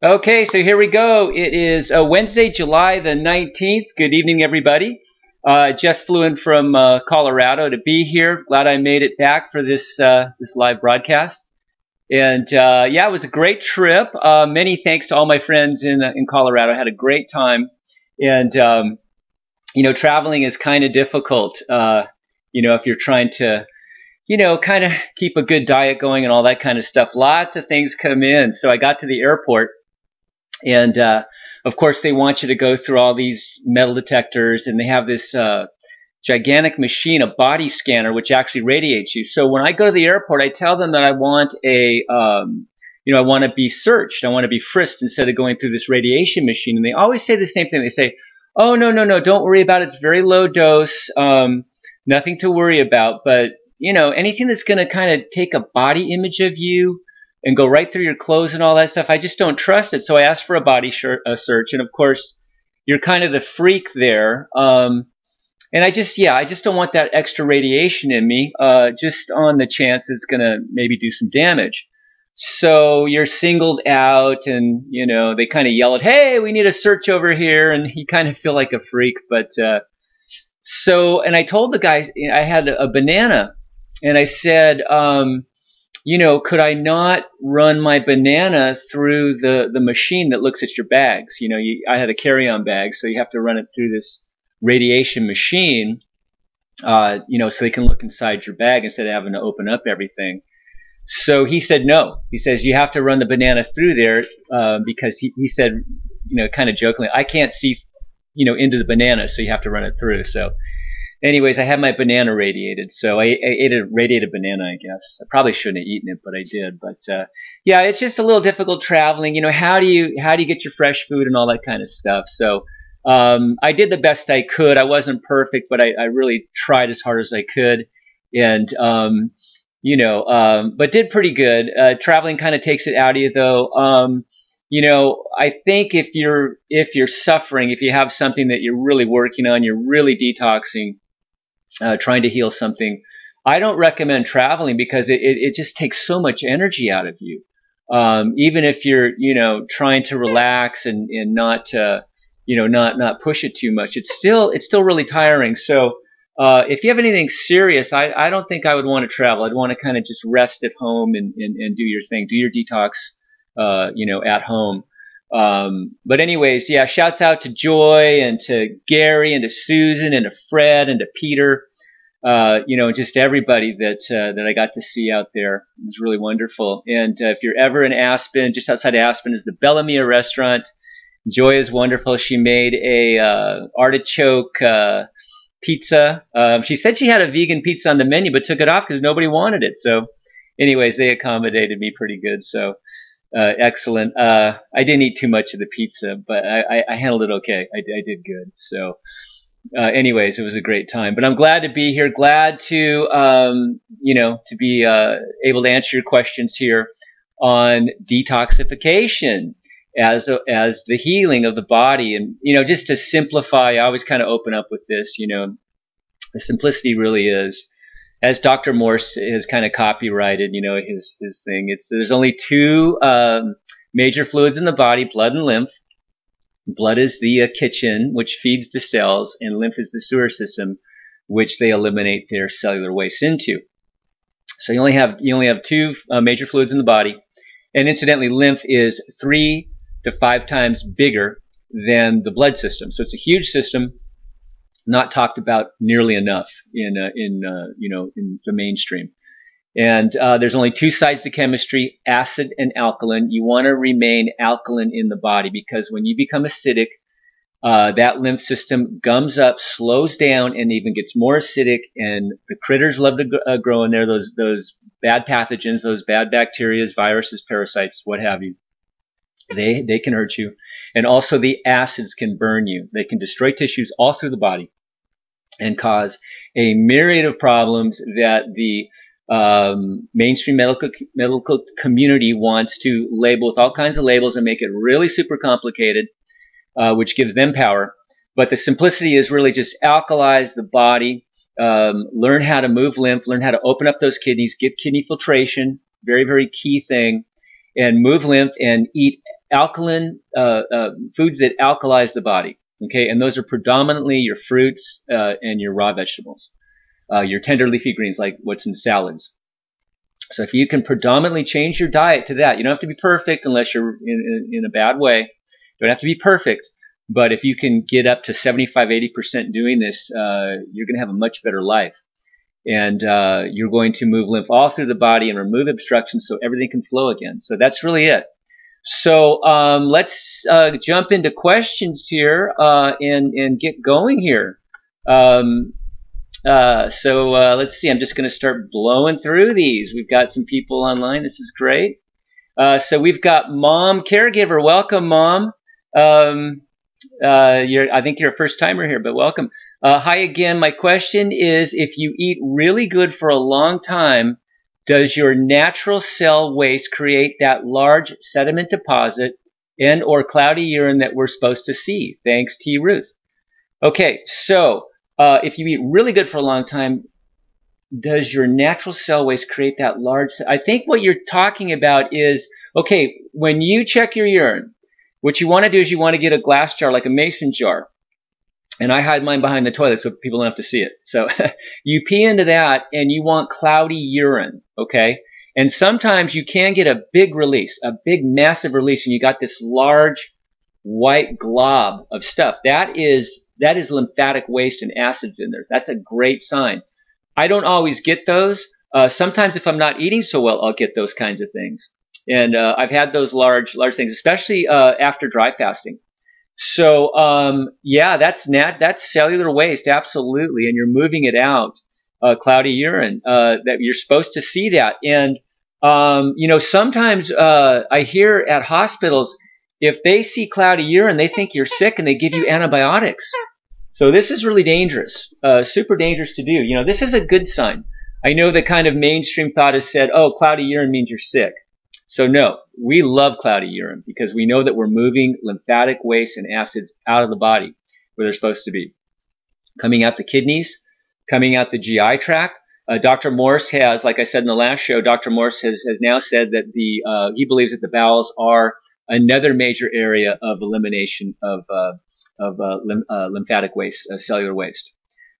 Okay, so here we go. It is Wednesday, July the 19th. Good evening, everybody. Just flew in from Colorado to be here. Glad I made it back for this live broadcast. And yeah, it was a great trip. Many thanks to all my friends in Colorado. I had a great time. And traveling is kind of difficult. If you're trying to kind of keep a good diet going and all that kind of stuff. Lots of things come in. So I got to the airport. And of course, they want you to go through all these metal detectors, and they have this gigantic machine, a body scanner, which actually radiates you. So when I go to the airport, I tell them that I want I want to be searched. I want to be frisked instead of going through this radiation machine. And they always say the same thing. They say, "Oh, no, don't worry about it. It's very low dose. Nothing to worry about. But, anything that's going to kind of take a body image of you and go right through your clothes and all that stuff, I just don't trust it." So I asked for a body search, and of course, you're kind of the freak there. And I just don't want that extra radiation in me, just on the chance it's going to maybe do some damage. So you're singled out, and, they kind of yell at, "Hey, we need a search over here," and you kind of feel like a freak. But and I told the guy I had a banana, and I said, could I not run my banana through the machine that looks at your bags? I had a carry-on bag, so you have to run it through this radiation machine, so they can look inside your bag instead of having to open up everything. So he said no. He says you have to run the banana through there because he said, kind of jokingly, I can't see, into the banana, so you have to run it through. So anyways, I had my banana radiated, so I ate a radiated banana, I guess. I probably shouldn't have eaten it, but I did. But yeah, it's just a little difficult traveling. How do you get your fresh food and all that kind of stuff? So I did the best I could. I wasn't perfect, but I really tried as hard as I could, and but did pretty good. Traveling kind of takes it out of you, though. I think if you're suffering, if you have something that you're really working on, you're really detoxing, trying to heal something, I don't recommend traveling because it just takes so much energy out of you. Even if you're, trying to relax and not push it too much, it's still really tiring. So, if you have anything serious, I don't think I would want to travel. I'd want to kind of just rest at home and do your thing, do your detox, at home. But anyways, yeah, shouts out to Joy and to Gary and to Susan and to Fred and to Peter, just everybody that I got to see out there. It was really wonderful. And if you're ever in Aspen, just outside of Aspen is the Bellamia restaurant. Joy is wonderful. She made a artichoke pizza. She said she had a vegan pizza on the menu, but took it off because nobody wanted it. So anyways, they accommodated me pretty good. So excellent. I didn't eat too much of the pizza, but I handled it okay. I did good. So anyways, it was a great time. But I'm glad to be here. Glad to to be able to answer your questions here on detoxification as the healing of the body. And just to simplify, I always kind of open up with this. The simplicity really is, as Dr. Morse has kind of copyrighted, his thing. There's only two major fluids in the body: blood and lymph. Blood is the kitchen, which feeds the cells, and lymph is the sewer system, which they eliminate their cellular waste into. So you only have two major fluids in the body, and incidentally, lymph is 3 to 5 times bigger than the blood system. So it's a huge system, not talked about nearly enough in the mainstream. And there's only two sides to chemistry: acid and alkaline. You want to remain alkaline in the body because when you become acidic, that lymph system gums up, slows down, and even gets more acidic. And the critters love to grow in there. Those bad pathogens, those bad bacteria, viruses, parasites, what have you. They can hurt you. And also the acids can burn you. They can destroy tissues all through the body and cause a myriad of problems that the mainstream medical community wants to label with all kinds of labels and make it really super complicated, which gives them power. But the simplicity is really just alkalize the body, learn how to move lymph, learn how to open up those kidneys, get kidney filtration, very, very key thing, and move lymph and eat alkaline foods that alkalize the body. Okay, and those are predominantly your fruits and your raw vegetables, your tender leafy greens like what's in salads. So if you can predominantly change your diet to that, you don't have to be perfect unless you're in a bad way. You don't have to be perfect, but if you can get up to 75–80% doing this, you're going to have a much better life. And you're going to move lymph all through the body and remove obstructions so everything can flow again. So that's really it. So let's jump into questions here and get going here. Let's see. I'm just going to start blowing through these. We've got some people online. This is great. So we've got Mom Caregiver. Welcome, Mom. I think you're a first timer here, but welcome. Hi again. My question is, if you eat really good for a long time, does your natural cell waste create that large sediment deposit and or cloudy urine that we're supposed to see? Thanks, T. Ruth. Okay, so if you eat really good for a long time, does your natural cell waste create that large? I think what you're talking about is, okay, when you check your urine, what you want to do is you want to get a glass jar, like a mason jar. And I hide mine behind the toilet so people don't have to see it. So you pee into that and you want cloudy urine, okay? And sometimes you can get a big release, a big massive release, and you got this large white glob of stuff. That is lymphatic waste and acids in there. That's a great sign. I don't always get those. Sometimes if I'm not eating so well, I'll get those kinds of things. And I've had those large things, especially after dry fasting. So, yeah, that's cellular waste, absolutely. And you're moving it out, cloudy urine, that you're supposed to see that. And, you know, sometimes, I hear at hospitals, if they see cloudy urine, they think you're sick and they give you antibiotics. So this is really dangerous, super dangerous to do. You know, this is a good sign. I know the kind of mainstream thought has said, oh, cloudy urine means you're sick. So no, we love cloudy urine because we know that we're moving lymphatic waste and acids out of the body where they're supposed to be. Coming out the kidneys, coming out the GI tract. Dr. Morse has, like I said in the last show, Dr. Morse has now said that he believes that the bowels are another major area of elimination of lymphatic waste, cellular waste.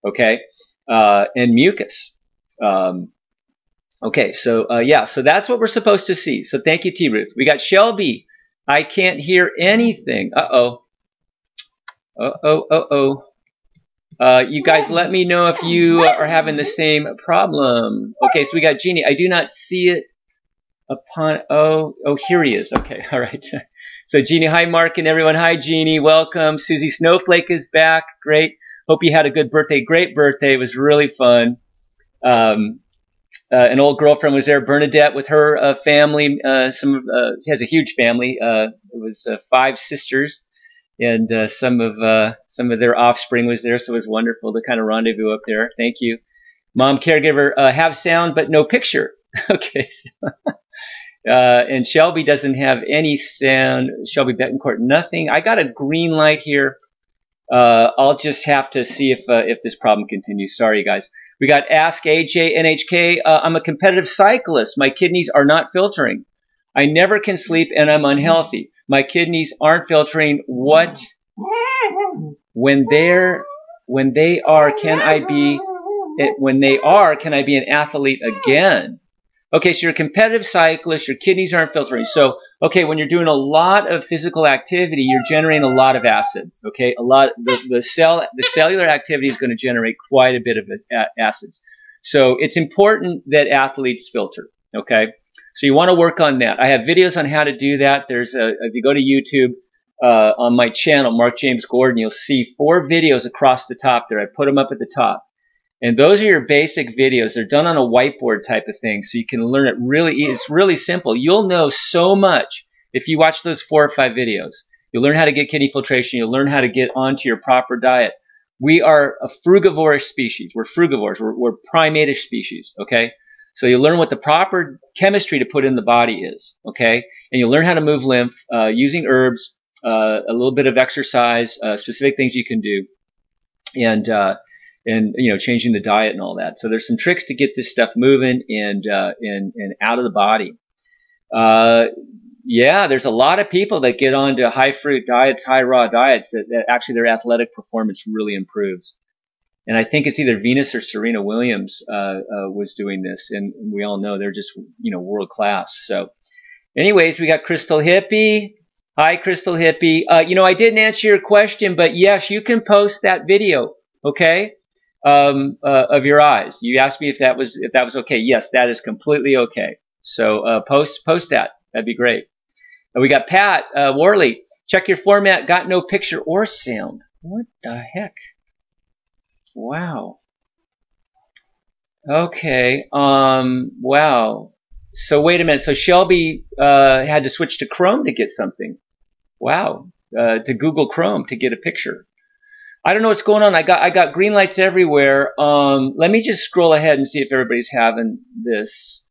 Okay, and mucus. Okay, so yeah, so that's what we're supposed to see. So thank you, T. Ruth. We got Shelby. I can't hear anything. Uh-oh. You guys let me know if you are having the same problem. Okay, so we got Jeannie. I do not see it upon, oh, here he is. Okay, all right. So Jeannie, hi, Mark and everyone. Hi, Jeannie. Welcome. Susie Snowflake is back. Great. Hope you had a good birthday. Great birthday. It was really fun. An old girlfriend was there, Bernadette, with her family. She has a huge family. It was 5 sisters, and some of their offspring was there. So it was wonderful to kind of rendezvous up there. Thank you, Mom Caregiver. Have sound but no picture. Okay. So, and Shelby doesn't have any sound. Shelby Betancourt, nothing. I got a green light here. I'll just have to see if this problem continues. Sorry, guys. We got Ask AJ NHK. I'm a competitive cyclist. My kidneys are not filtering. I never can sleep and I'm unhealthy. My kidneys aren't filtering. What? When they are, can I be an athlete again? Okay, so you're a competitive cyclist, your kidneys aren't filtering. So, okay, when you're doing a lot of physical activity, you're generating a lot of acids, okay? The cellular activity is going to generate quite a bit of acids. So it's important that athletes filter, okay? So you want to work on that. I have videos on how to do that. If you go to YouTube, on my channel, MarkJamesGordon, you'll see 4 videos across the top there. I put them up at the top. And those are your basic videos. They're done on a whiteboard type of thing, so you can learn it really easy. It's really simple. You'll know so much if you watch those 4 or 5 videos. You'll learn how to get kidney filtration. You'll learn how to get onto your proper diet. We are a frugivorish species. We're frugivores. We're primatish species, okay? So you'll learn what the proper chemistry to put in the body is, okay? And you'll learn how to move lymph using herbs, a little bit of exercise, specific things you can do, and you know, changing the diet and all that. So there's some tricks to get this stuff moving and out of the body. Yeah, there's a lot of people that get onto high fruit diets, high raw diets that actually their athletic performance really improves. And I think it's either Venus or Serena Williams was doing this, and we all know they're just world class. So, anyways, we got Crystal Hippie. Hi, Crystal Hippie. I didn't answer your question, but yes, you can post that video, okay, of your eyes. You asked me if that was okay. Yes, that is completely okay. So post that. That'd be great. We got Pat Worley. Check your format. Got no picture or sound. What the heck? Wow. Okay. Wow. So wait a minute. So Shelby had to switch to Chrome to get something. Wow. To Google Chrome to get a picture. I don't know what's going on. I got green lights everywhere. Let me just scroll ahead and see if everybody's having this.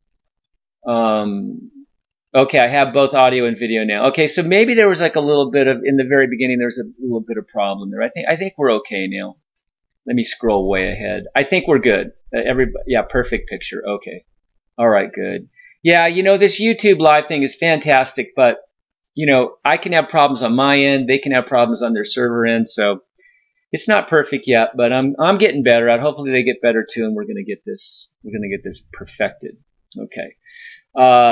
Okay, I have both audio and video now. Okay, so maybe there was like a little bit of, in the very beginning, there was a little bit of problem there. I think we're okay now. Let me scroll way ahead. I think we're good. Yeah, perfect picture. Okay. All right, good. Yeah, this YouTube live thing is fantastic, but, I can have problems on my end. They can have problems on their server end. So it's not perfect yet, but I'm getting better at it. Hopefully they get better too, and we're going to get this perfected. Okay.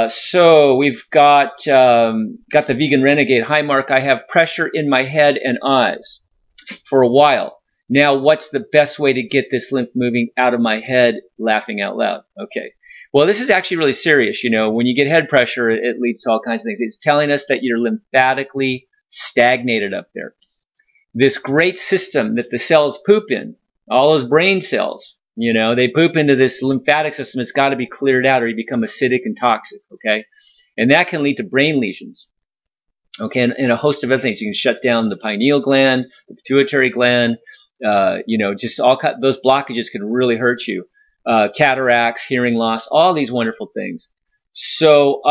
So we've got the Vegan Renegade. Hi, Mark. I have pressure in my head and eyes for a while. Now, what's the best way to get this lymph moving out of my head? Laughing out loud. Okay. Well, this is actually really serious. When you get head pressure, it leads to all kinds of things. It's telling us that you're lymphatically stagnated up there. This great system that the cells poop in, all those brain cells, they poop into this lymphatic system. It's got to be cleared out or you become acidic and toxic. Okay. And that can lead to brain lesions. Okay. And a host of other things. You can shut down the pineal gland, the pituitary gland. Just those blockages can really hurt you. Cataracts, hearing loss, all these wonderful things. So,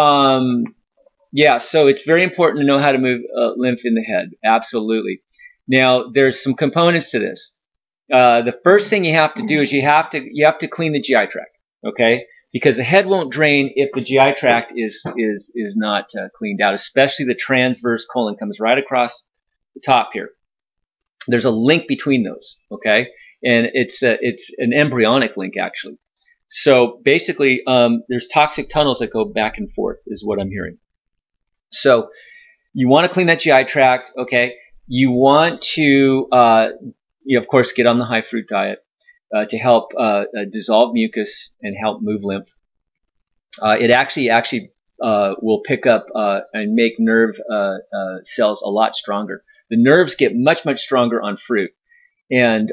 yeah, so it's very important to know how to move lymph in the head. Absolutely. Now, there's some components to this. The first thing you have to do is you have to clean the GI tract, okay? Because the head won't drain if the GI tract is not cleaned out, especially the transverse colon comes right across the top here. There's a link between those, okay? And it's an embryonic link, actually. So basically, there's toxic tunnels that go back and forth, is what I'm hearing. So you want to clean that GI tract, okay? You want to, of course, get on the high fruit diet to help dissolve mucus and help move lymph. It actually will pick up and make nerve cells a lot stronger. The nerves get much, much stronger on fruit. And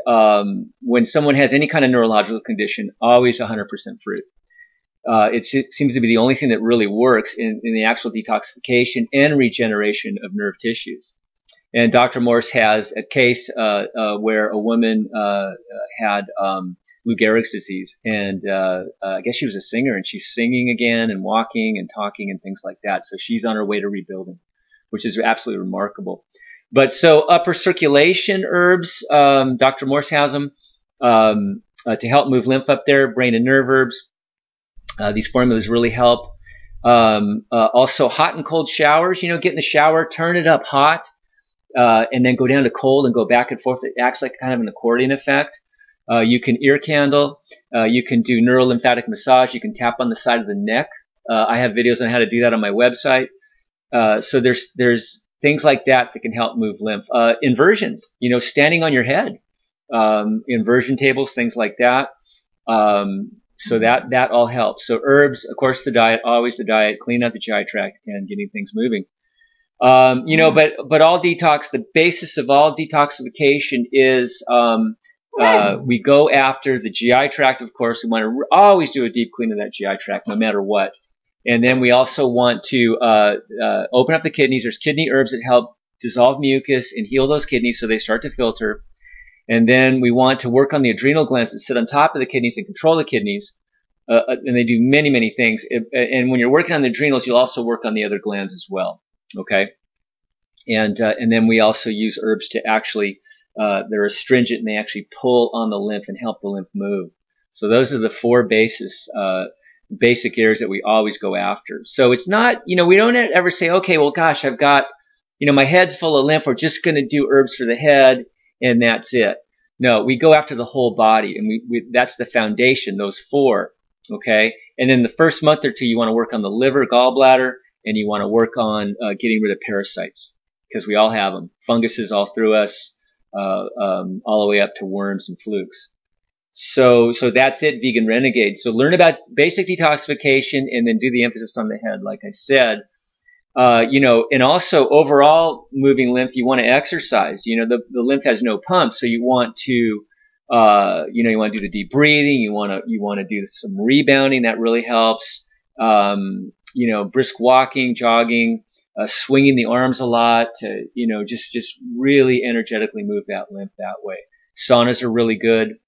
when someone has any kind of neurological condition, always 100% fruit. It seems to be the only thing that really works in the actual detoxification and regeneration of nerve tissues. And Dr. Morse has a case where a woman had Lou Gehrig's disease, and I guess she was a singer, and she's singing again and walking and talking and things like that. So she's on her way to rebuilding, which is absolutely remarkable. But so upper circulation herbs, Dr. Morse has them to help move lymph up there, brain and nerve herbs. These formulas really help. Also hot and cold showers, get in the shower, turn it up hot, and then go down to cold and go back and forth. It acts like kind of an accordion effect. You can ear candle. You can do neurolymphatic massage. You can tap on the side of the neck. I have videos on how to do that on my website. So there's things like that can help move lymph. Inversions, standing on your head. Inversion tables, things like that. So that all helps. So herbs, of course, the diet, always the diet, clean out the GI tract and getting things moving. But all detox, the basis of all detoxification is, we go after the GI tract, of course. We want to always do a deep clean of that GI tract, no matter what. And then we also want to, open up the kidneys. There's kidney herbs that help dissolve mucus and heal those kidneys so they start to filter. And then we want to work on the adrenal glands that sit on top of the kidneys and control the kidneys. And they do many, many things. And when you're working on the adrenals, you'll also work on the other glands as well. Okay. And then we also use herbs to actually, they're astringent and they actually pull on the lymph and help the lymph move. So those are the four bases. basic areas that we always go after. So it's not, we don't ever say, okay, well, gosh, I've got, my head's full of lymph. We're just going to do herbs for the head and that's it. No, we go after the whole body, and that's the foundation, those 4, okay? And then the first month or 2, you want to work on the liver, gallbladder, and you want to work on getting rid of parasites, because we all have them. Funguses all through us, all the way up to worms and flukes. So that's it, Vegan Renegade. So learn about basic detoxification and then do the emphasis on the head, like I said. And also overall moving lymph, you want to exercise. The lymph has no pump, so you want to, you want to do the deep breathing. You want to do some rebounding. That really helps. Brisk walking, jogging, swinging the arms a lot to, just really energetically move that lymph that way. Saunas are really good.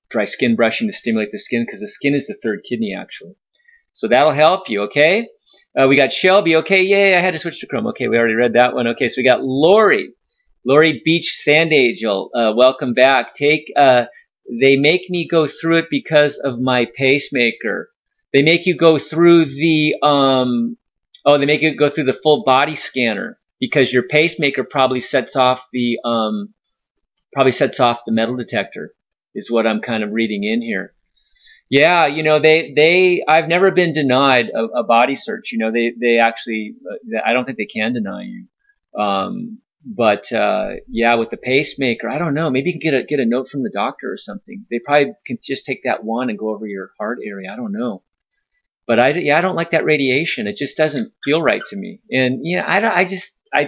Dry skin brushing to stimulate the skin, because the skin is the 3rd kidney actually. So that'll help you. Okay. We got Shelby. Okay, yay, I had to switch to Chrome. Okay, we already read that one. Okay, so we got Lori. Lori Beach Sand Angel. Welcome back. They make me go through it because of my pacemaker. They make you go through the, they make you go through the full body scanner, because your pacemaker probably sets off the metal detector, is what I'm kind of reading in here. Yeah, I've never been denied a body search. They actually, I don't think they can deny you. But with the pacemaker, I don't know. Maybe you can get a note from the doctor or something. They probably can just take that one and go over your heart area. I don't know. But I don't like that radiation. It just doesn't feel right to me. And, I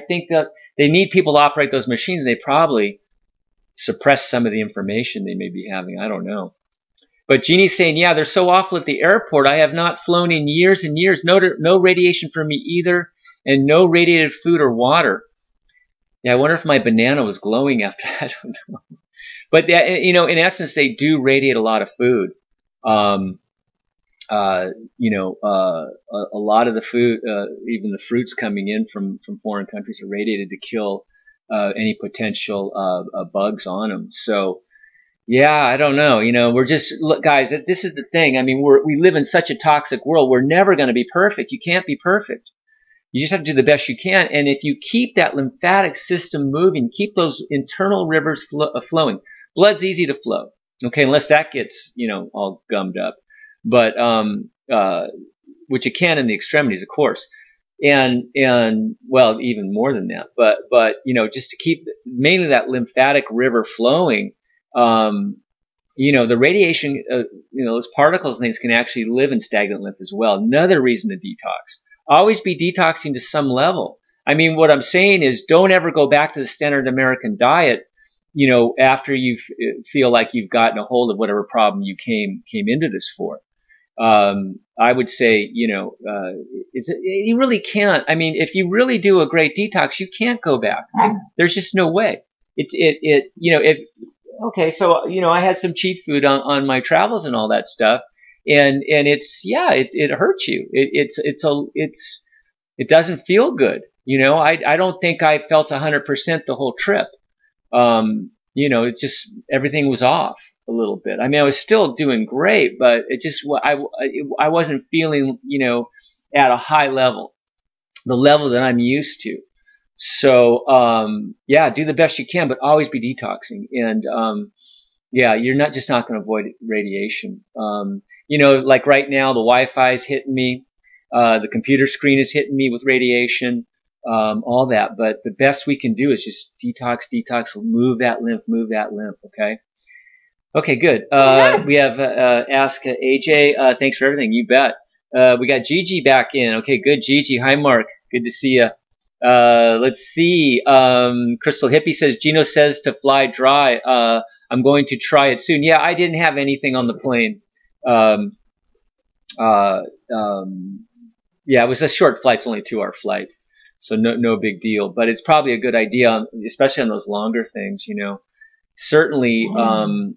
think that they need people to operate those machines. They probably suppress some of the information they may be having. I don't know. But Jeannie's saying, yeah, they're so awful at the airport. I have not flown in years and years. No radiation for me either, and no radiated food or water. Yeah, I wonder if my banana was glowing after. I don't know. But in essence, they do radiate a lot of food. A lot of the food, even the fruits coming in from foreign countries, are radiated to kill any potential bugs on them. So. Yeah, I don't know. We're just, look, guys, this is the thing. I mean, we live in such a toxic world. We're never going to be perfect. You can't be perfect. You just have to do the best you can. And if you keep that lymphatic system moving, keep those internal rivers flowing. Blood's easy to flow. Okay. Unless that gets, all gummed up, but, which it can in the extremities, of course. And well, even more than that, but, just to keep mainly that lymphatic river flowing, the radiation, those particles and things can actually live in stagnant lymph as well. Another reason to detox. Always be detoxing to some level. I mean, what I'm saying is don't ever go back to the standard American diet, after you feel like you've gotten a hold of whatever problem you came into this for. I would say, you really can't. I mean, if you really do a great detox, you can't go back. There's just no way. Okay, so I had some cheat food on my travels and all that stuff, and it hurts you. It doesn't feel good. I don't think I felt 100% the whole trip. It's just everything was off a little bit. I mean, I was still doing great, but it just I wasn't feeling at a high level, the level that I'm used to. So, do the best you can, but always be detoxing. And, you're not going to avoid radiation. Like right now, the Wi-Fi is hitting me. The computer screen is hitting me with radiation, all that. But the best we can do is just detox, move that lymph. Okay. Okay, good. We have, ask AJ, thanks for everything. You bet. We got Gigi back in. Okay, good. Gigi. Hi, Mark. Good to see you. Let's see. Crystal Hippie says, Gino says to fly dry. I'm going to try it soon. Yeah, I didn't have anything on the plane. It was a short flight. It's only a 2-hour flight. So no big deal, but it's probably a good idea, especially on those longer things, certainly, I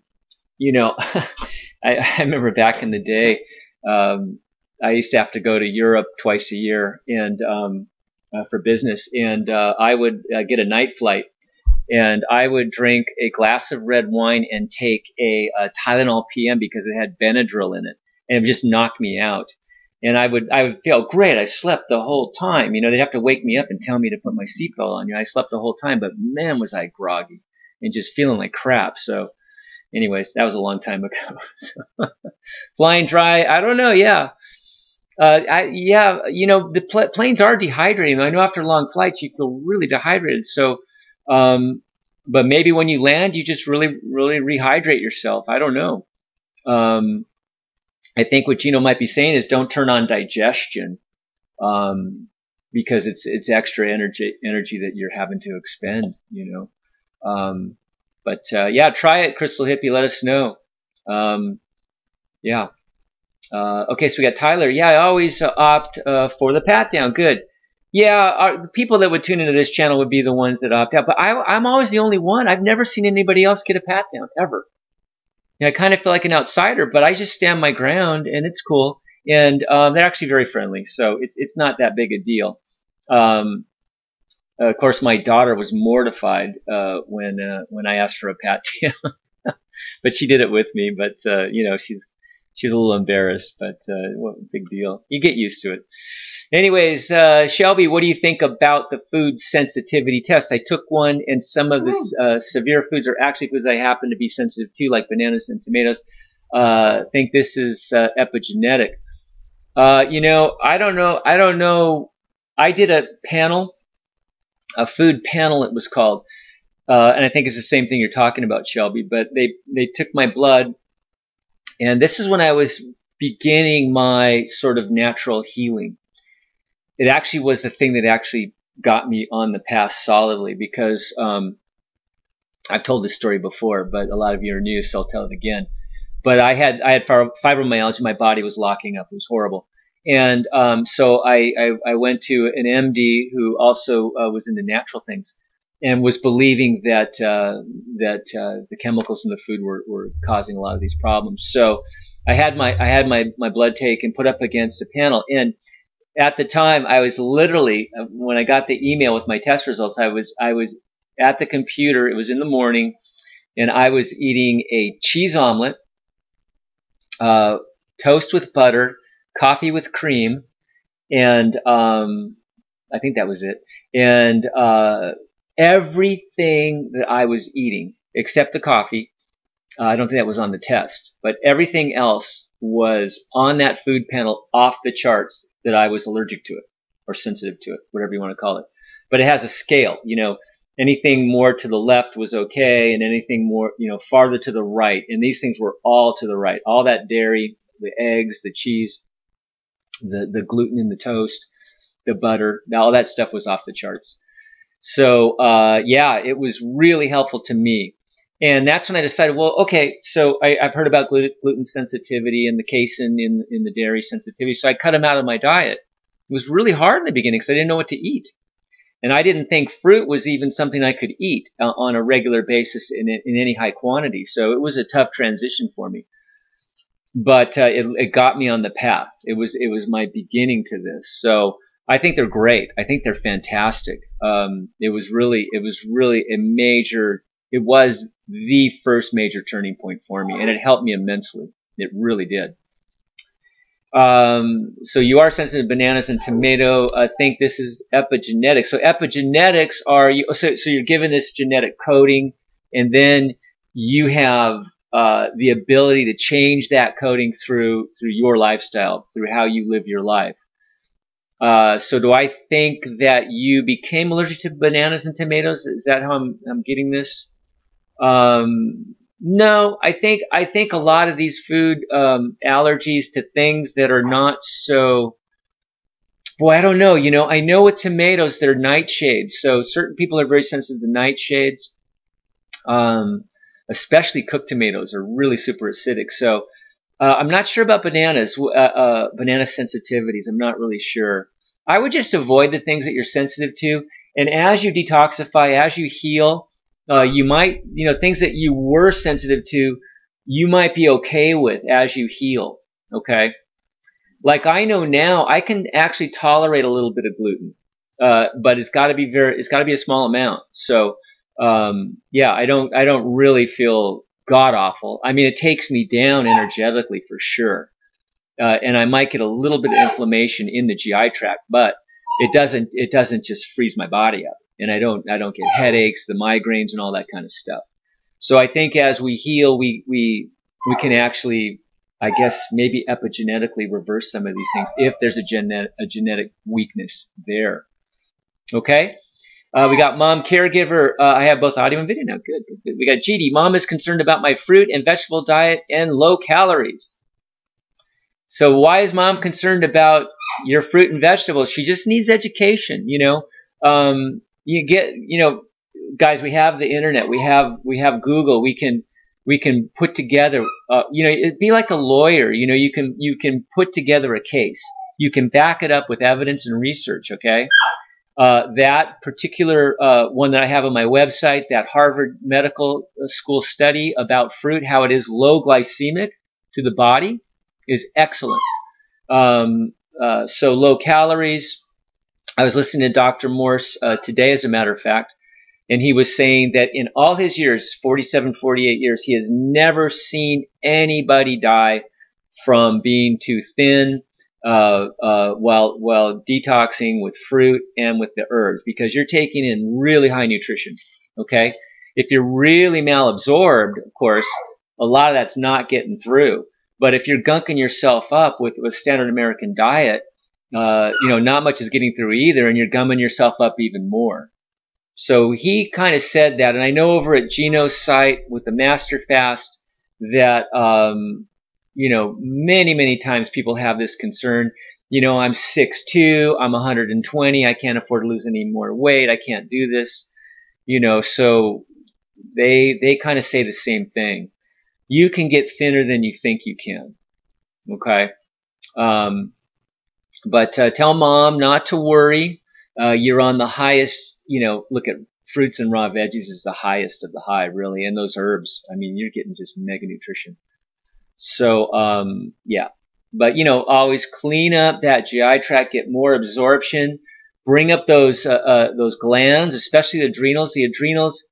remember back in the day, I used to have to go to Europe twice a year and, for business, and I would get a night flight, and I would drink a glass of red wine and take a Tylenol PM because it had Benadryl in it, and it would just knock me out. And I would feel great. I slept the whole time. You know, they'd have to wake me up and tell me to put my seatbelt on. You know, I slept the whole time, but man, was I groggy and just feeling like crap. So anyways, that was a long time ago. So, flying dry, I don't know. Yeah. Yeah, you know, the planes are dehydrating. I know after long flights, you feel really dehydrated. So, but maybe when you land, you just really rehydrate yourself. I don't know. I think what Gino might be saying is don't turn on digestion, because it's extra energy that you're having to expend, you know. But yeah, try it, Crystal Hippie. Let us know. Yeah. Okay, so we got Tyler. Yeah, I always opt for the pat down. Good. Yeah, the people that would tune into this channel would be the ones that opt out. But I'm always the only one. I've never seen anybody else get a pat down, ever. You know, I kind of feel like an outsider, but I just stand my ground, and it's cool. And they're actually very friendly, so it's not that big a deal. Of course, my daughter was mortified when I asked for a pat down, but she did it with me. But you know, she was a little embarrassed, but what a big deal. You get used to it. Anyways, Shelby, what do you think about the food sensitivity test? I took one, and some of the severe foods are actually foods I happen to be sensitive to, like bananas and tomatoes. Think this is epigenetic. You know, I don't know. I did a panel, a food panel it was called, and I think it's the same thing you're talking about, Shelby. But they took my blood, and this is when I was beginning my sort of natural healing. It actually was the thing that actually got me on the path solidly, because I've told this story before, but a lot of you are new, so I'll tell it again. But I had fibromyalgia. My body was locking up. It was horrible. And so I went to an MD who also was into natural things, and was believing that the chemicals in the food were causing a lot of these problems. So I had my blood taken, put up against a panel, and at the time, I was literally, when I got the email with my test results, I was at the computer. It was in the morning, and I was eating a cheese omelet, toast with butter, coffee with cream, and I think that was it. And everything that I was eating, except the coffee, I don't think that was on the test, but everything else was on that food panel off the charts, that I was allergic to it or sensitive to it, whatever you want to call it. But it has a scale, you know, anything more to the left was okay, and anything more, you know, farther to the right. And these things were all to the right. All that dairy, the eggs, the cheese, the gluten in the toast, the butter, all that stuff was off the charts. So, yeah, it was really helpful to me. And that's when I decided, well, okay, so I've heard about gluten sensitivity and the casein in the dairy sensitivity, so I cut them out of my diet. It was really hard in the beginning because I didn't know what to eat. And I didn't think fruit was even something I could eat on a regular basis in any high quantity. So it was a tough transition for me. But it got me on the path. It was my beginning to this. So I think they're great. I think they're fantastic. It was really a major. It was the first major turning point for me, and it helped me immensely. It really did. So you are sensitive to bananas and tomato. I think this is epigenetics. So epigenetics are so you're given this genetic coding, and then you have the ability to change that coding through your lifestyle, through how you live your life. So do I think that you became allergic to bananas and tomatoes? Is that how I'm getting this? No, I think a lot of these food allergies to things that are not so. Boy, I don't know. You know, I know with tomatoes they're nightshades, so certain people are very sensitive to nightshades. Especially cooked tomatoes are really super acidic. So I'm not sure about bananas, banana sensitivities. I'm not really sure. I would just avoid the things that you're sensitive to, and as you detoxify, as you heal. You might, you know, things that you were sensitive to, you might be okay with as you heal. Okay. Like I know now I can actually tolerate a little bit of gluten. But it's got to be a small amount. So, yeah, I don't really feel god awful. I mean, it takes me down energetically for sure. and I might get a little bit of inflammation in the GI tract, but it doesn't just freeze my body up, and I don't get headaches, the migraines, and all that kind of stuff. So I think as we heal, we can actually, I guess, maybe epigenetically reverse some of these things if there's a genetic weakness there. Okay. We got mom caregiver. I have both audio and video now. Good. We got GD. Mom is concerned about my fruit and vegetable diet and low calories. So why is mom concerned about your fruit and vegetables? She just needs education. You get, guys, we have the internet. We have Google. We can put together, it'd be like a lawyer. You can put together a case. You can back it up with evidence and research. Okay. That particular one that I have on my website, that Harvard Medical School study about fruit, how it is low glycemic to the body, is excellent. So low calories. I was listening to Dr. Morse today, as a matter of fact, and he was saying that in all his years, 47, 48 years, he has never seen anybody die from being too thin, while detoxing with fruit and with the herbs, because you're taking in really high nutrition. Okay. If you're really malabsorbed, of course, a lot of that's not getting through. But if you're gunking yourself up with standard American diet, not much is getting through either, and you're gumming yourself up even more. So he kind of said that, and I know over at Gino's site with the Master Fast that, many times people have this concern. I'm 6'2", I'm 120, I can't afford to lose any more weight, I can't do this. So they kind of say the same thing. You can get thinner than you think you can. Okay. But tell mom not to worry. You're on the highest, look at fruits and raw veggies is the highest of the high, really. And those herbs, I mean, you're getting just mega nutrition. So, yeah. But, always clean up that GI tract, get more absorption, bring up those glands, especially the adrenals. The adrenals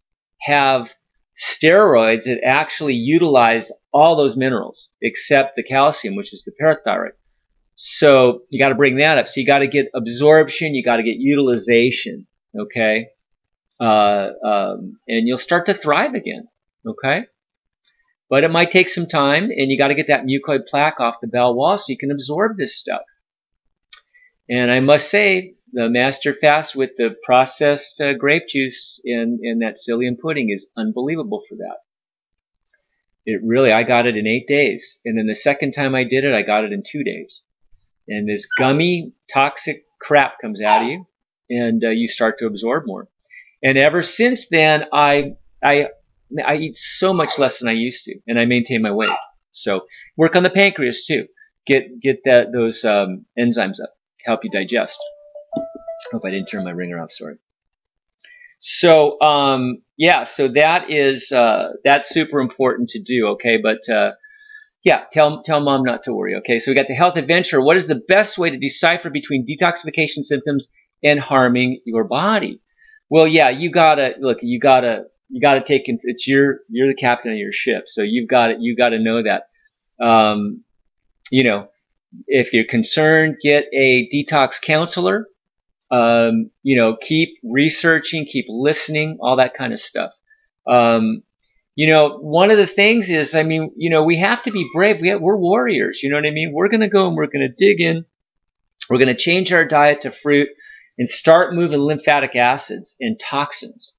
have steroids that actually utilize all those minerals except the calcium, which is the parathyroid. So you got to bring that up. So you got to get absorption, you got to get utilization, okay? And you'll start to thrive again, okay? But it might take some time, and you got to get that mucoid plaque off the bowel wall so you can absorb this stuff. And I must say, the Master Fast with the processed grape juice in that psyllium pudding is unbelievable for that. It really, I got it in 8 days. And then the second time I did it, I got it in 2 days. And this gummy, toxic crap comes out of you, and you start to absorb more. And ever since then, I eat so much less than I used to, and I maintain my weight. So work on the pancreas too. Get those enzymes up, help you digest. Hope I didn't turn my ringer off. Sorry. So yeah, so that is that's super important to do. Okay, but yeah, tell mom not to worry. Okay, so we got the health adventure. What is the best way to decipher between detoxification symptoms and harming your body? Well, yeah, you gotta look. You gotta take. It's you're the captain of your ship, so you gotta know that. If you're concerned, get a detox counselor. Keep researching, keep listening, all that kind of stuff. One of the things is, we have to be brave. We're warriors. You know what I mean? We're going to go and we're going to dig in. We're going to change our diet to fruit and start moving lymphatic acids and toxins.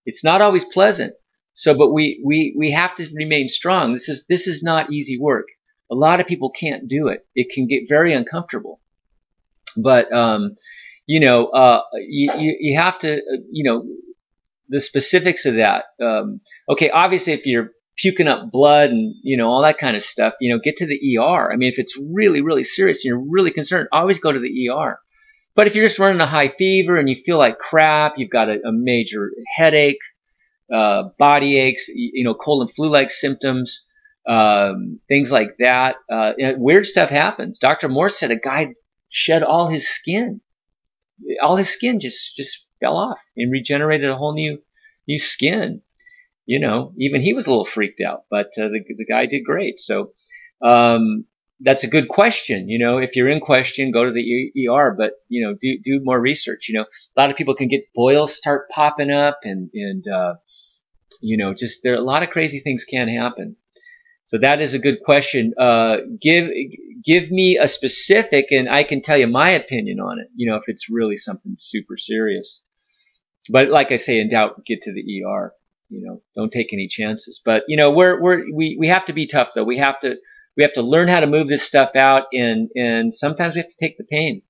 It's not always pleasant. So, but we have to remain strong. This is not easy work. A lot of people can't do it. It can get very uncomfortable. But, you have to, the specifics of that. Okay, obviously if you're puking up blood and, all that kind of stuff, get to the ER. I mean, if it's really, really serious and you're really concerned, always go to the ER. But if you're just running a high fever and you feel like crap, you've got a major headache, body aches, cold and flu-like symptoms, things like that, weird stuff happens. Dr. Morse said a guy shed all his skin. All his skin just fell off and regenerated a whole new skin. Even he was a little freaked out, but the guy did great. So, That's a good question. You know, if you're in question, go to the ER, but, you know, do more research. You know, a lot of people can get boils start popping up and you know, just there are a lot of crazy things can happen. So that is a good question. Give me a specific and I can tell you my opinion on it, you know, if it's really something super serious. But like I say, in doubt, get to the ER. You know, don't take any chances. But, you know, we have to be tough though. We have to learn how to move this stuff out, and sometimes we have to take the pain.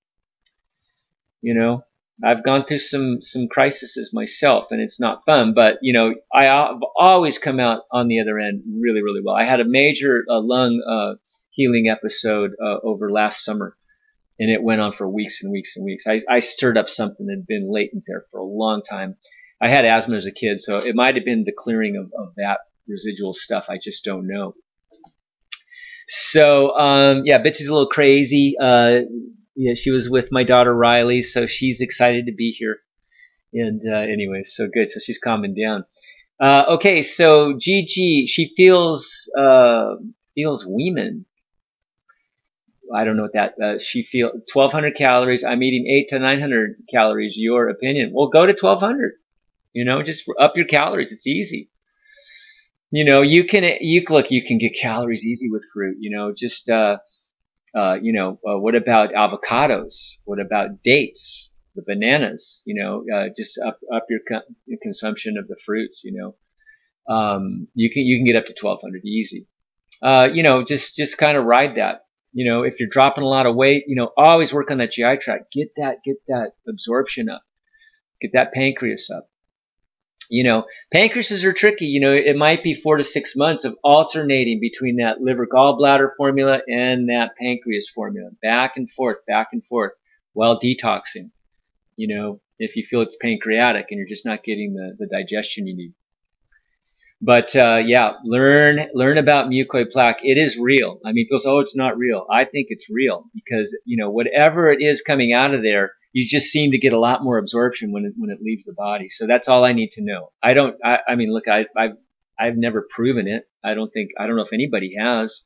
You know, I've gone through some crises myself, and it's not fun. But, you know, I've always come out on the other end really, really well. I had a major lung healing episode over last summer, and it went on for weeks and weeks and weeks. I stirred up something that had been latent there for a long time. I had asthma as a kid, so it might have been the clearing of that residual stuff. I just don't know. So, yeah, Bitsy's a little crazy. Yeah, she was with my daughter Riley, so she's excited to be here. And anyway, so good. So she's calming down. Okay, so Gigi, she feels Weeman. I don't know what that. She feels 1,200 calories. I'm eating 800 to 900 calories. Your opinion? Well, go to 1,200. You know, just up your calories. It's easy. You know, you can get calories easy with fruit. You know, just what about avocados? What about dates? The bananas? You know, just up your consumption of the fruits. You know, you can get up to 1,200 easy. You know, just kind of ride that. You know, if you're dropping a lot of weight, you know, always work on that GI tract. Get that absorption up. Get that pancreas up. You know, pancreases are tricky. You know, it might be 4 to 6 months of alternating between that liver gallbladder formula and that pancreas formula, back and forth, while detoxing. You know, if you feel it's pancreatic and you're just not getting the digestion you need. But yeah, learn about mucoid plaque. It is real. I mean, people say, oh, it's not real. I think it's real because, you know, whatever it is coming out of there, you just seem to get a lot more absorption when it leaves the body. So that's all I need to know. I mean, look, I've never proven it. I don't know if anybody has.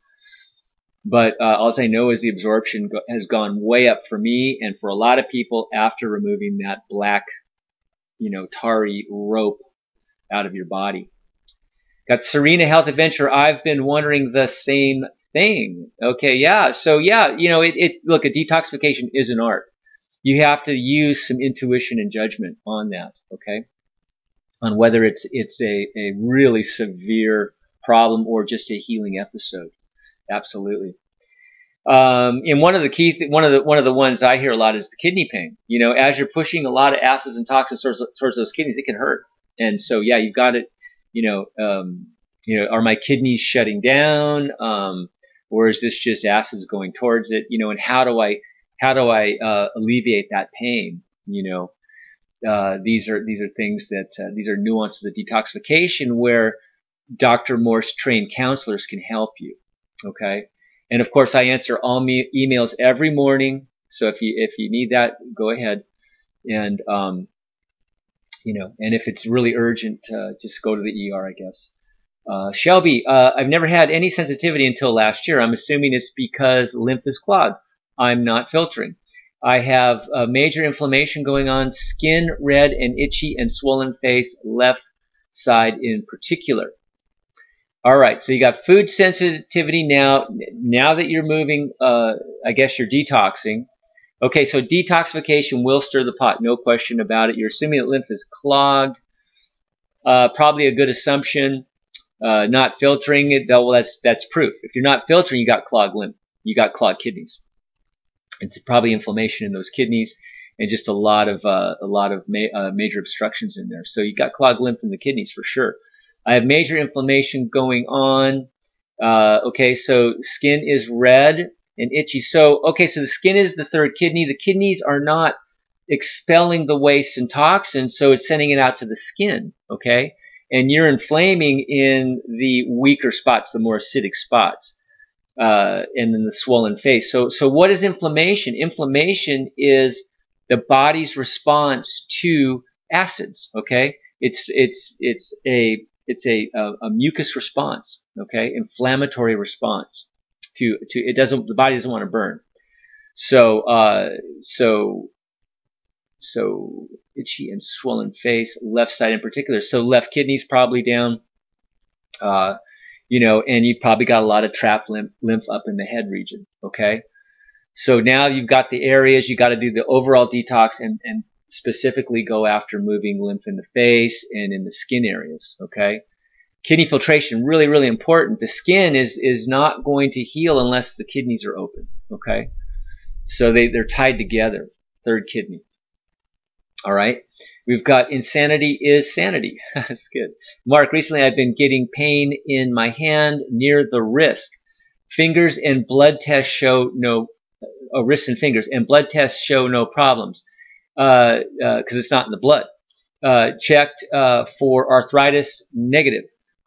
But all I know is the absorption has gone way up for me and for a lot of people after removing that black, you know, tarry rope out of your body. Got Serena Health Adventure. I've been wondering the same thing. Okay, yeah. So yeah, you know, look, a detoxification is an art. You have to use some intuition and judgment on that, okay? On whether it's a really severe problem or just a healing episode. Absolutely. And one of the ones I hear a lot is the kidney pain. You know, as you're pushing a lot of acids and toxins towards those kidneys, it can hurt. And so yeah, you've got it. You know, are my kidneys shutting down? Or is this just acids going towards it? You know, and how do I alleviate that pain? You know, these are things that these are nuances of detoxification where Dr. Morse trained counselors can help you. Okay, and of course I answer all emails every morning. So if you need that, go ahead. And you know, and if it's really urgent, just go to the ER, I guess. Shelby, I've never had any sensitivity until last year. I'm assuming it's because lymph is clogged. I'm not filtering. I have major inflammation going on, skin red and itchy and swollen face, left side in particular. All right, so you got food sensitivity now. Now that you're moving, I guess you're detoxing. Okay, so detoxification will stir the pot, no question about it. You're assuming that lymph is clogged. Probably a good assumption. Not filtering it, well, that's proof. If you're not filtering, you got clogged lymph. You got clogged kidneys. It's probably inflammation in those kidneys and just a lot of major obstructions in there. So you got clogged lymph in the kidneys for sure. I have major inflammation going on. Okay, so skin is red and itchy. So, okay, so the skin is the third kidney. The kidneys are not expelling the waste and toxins, so it's sending it out to the skin, okay? And you're inflaming in the weaker spots, the more acidic spots, and then the swollen face. So what is inflammation? Inflammation is the body's response to acids, okay? It's a mucus response, okay? Inflammatory response. the body doesn't want to burn. So itchy and swollen face, left side in particular. So left kidney's probably down, and you probably got a lot of trapped lymph up in the head region. Okay. So now you've got the areas, you got to do the overall detox and specifically go after moving lymph in the face and in the skin areas. Okay. Kidney filtration, really, really important. The skin is not going to heal unless the kidneys are open. Okay. So they're tied together. Third kidney. All right. We've got insanity is sanity. That's good. Mark, recently I've been getting pain in my hand near the wrist. Fingers and blood tests show no, wrists and fingers, and blood tests show no problems because it's not in the blood. Checked for arthritis, negative.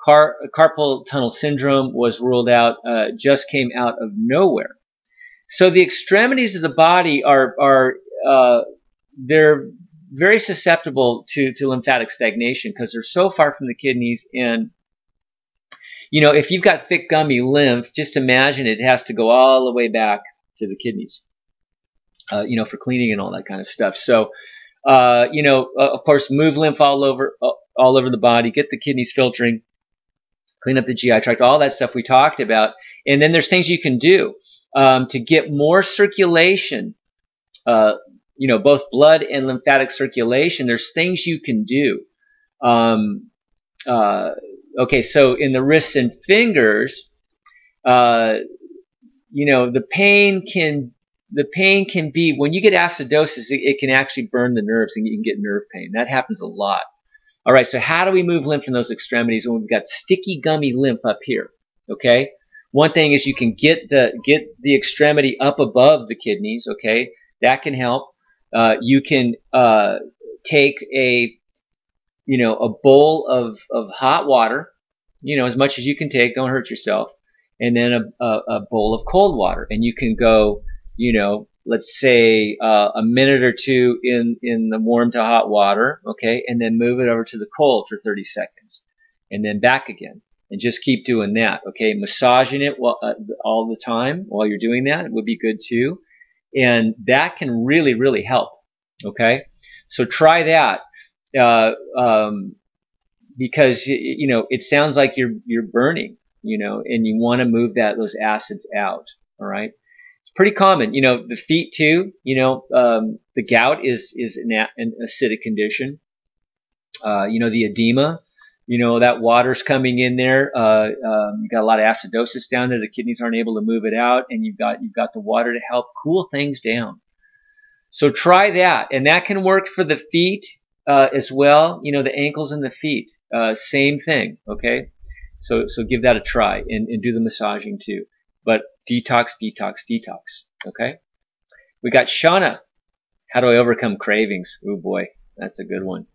Carpal tunnel syndrome was ruled out, just came out of nowhere. So the extremities of the body they're very susceptible to lymphatic stagnation because they're so far from the kidneys. And, if you've got thick gummy lymph, just imagine it has to go all the way back to the kidneys, for cleaning and all that kind of stuff. So, of course, move lymph all over the body, get the kidneys filtering, clean up the GI tract, all that stuff we talked about. And then there's things you can do to get more circulation, both blood and lymphatic circulation. There's things you can do. Okay, so in the wrists and fingers, the pain can be, when you get acidosis, it can actually burn the nerves and you can get nerve pain. That happens a lot. All right, so how do we move lymph in those extremities when we've got sticky gummy lymph up here? Okay, one thing is you can get the extremity up above the kidneys. Okay, that can help. You can take a bowl of hot water, as much as you can take, don't hurt yourself, and then a bowl of cold water, and you can go, let's say a minute or two in the warm to hot water, okay, and then move it over to the cold for 30 seconds, and then back again, and just keep doing that, okay, massaging it all the time while you're doing that would be good too. And that can really, really help. Okay, so try that because it sounds like you're burning, and you want to move those acids out. All right, it's pretty common. The feet too. The gout is an acidic condition. The edema. That water's coming in there. You got a lot of acidosis down there. The kidneys aren't able to move it out, and you've got the water to help cool things down. So try that, and that can work for the feet as well. The ankles and the feet, same thing. Okay, so give that a try and do the massaging too. But detox, detox, detox. Okay, we got Shauna. How do I overcome cravings? Oh boy, that's a good one.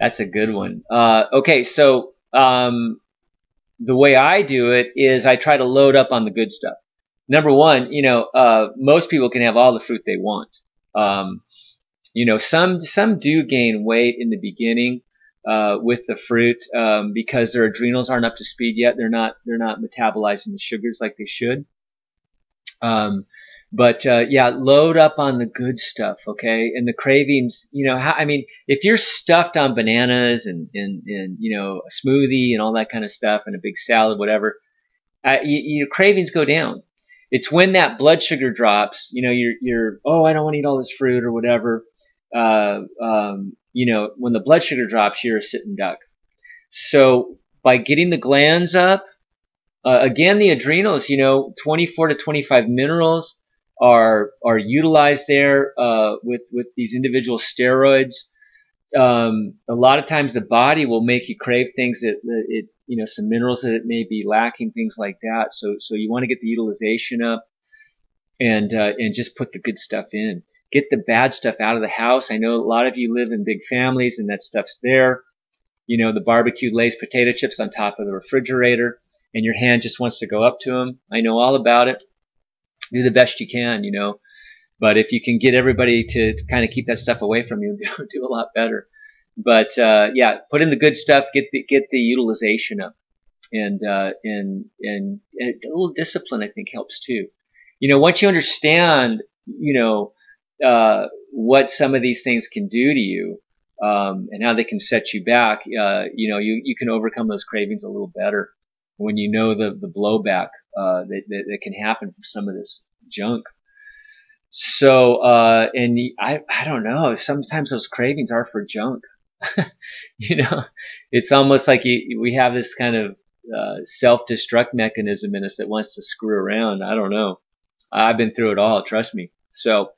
That's a good one. Okay, so the way I do it is I try to load up on the good stuff. Number one, most people can have all the fruit they want. Some do gain weight in the beginning with the fruit because their adrenals aren't up to speed yet. They're not metabolizing the sugars like they should. But load up on the good stuff, okay? And the cravings, if you're stuffed on bananas and a smoothie and all that kind of stuff and a big salad, whatever, your cravings go down. It's when that blood sugar drops, you're I don't want to eat all this fruit or whatever. When the blood sugar drops, you're a sitting duck. So by getting the glands up, again, the adrenals, 24 to 25 minerals are utilized there with these individual steroids. A lot of times the body will make you crave things that some minerals that it may be lacking, things like that. So you want to get the utilization up and just put the good stuff in. Get the bad stuff out of the house. I know a lot of you live in big families and that stuff's there. The barbecued Lay's potato chips on top of the refrigerator, and your hand just wants to go up to them. I know all about it. Do the best you can, but if you can get everybody to kind of keep that stuff away from you, do a lot better. But put in the good stuff, get the utilization up. and a little discipline, I think, helps too. Once you understand, what some of these things can do to you, and how they can set you back, you can overcome those cravings a little better when you know the blowback that can happen from some of this junk. So, and I don't know, sometimes those cravings are for junk. It's almost like we have this kind of self-destruct mechanism in us that wants to screw around. I don't know. I've been through it all, trust me. So,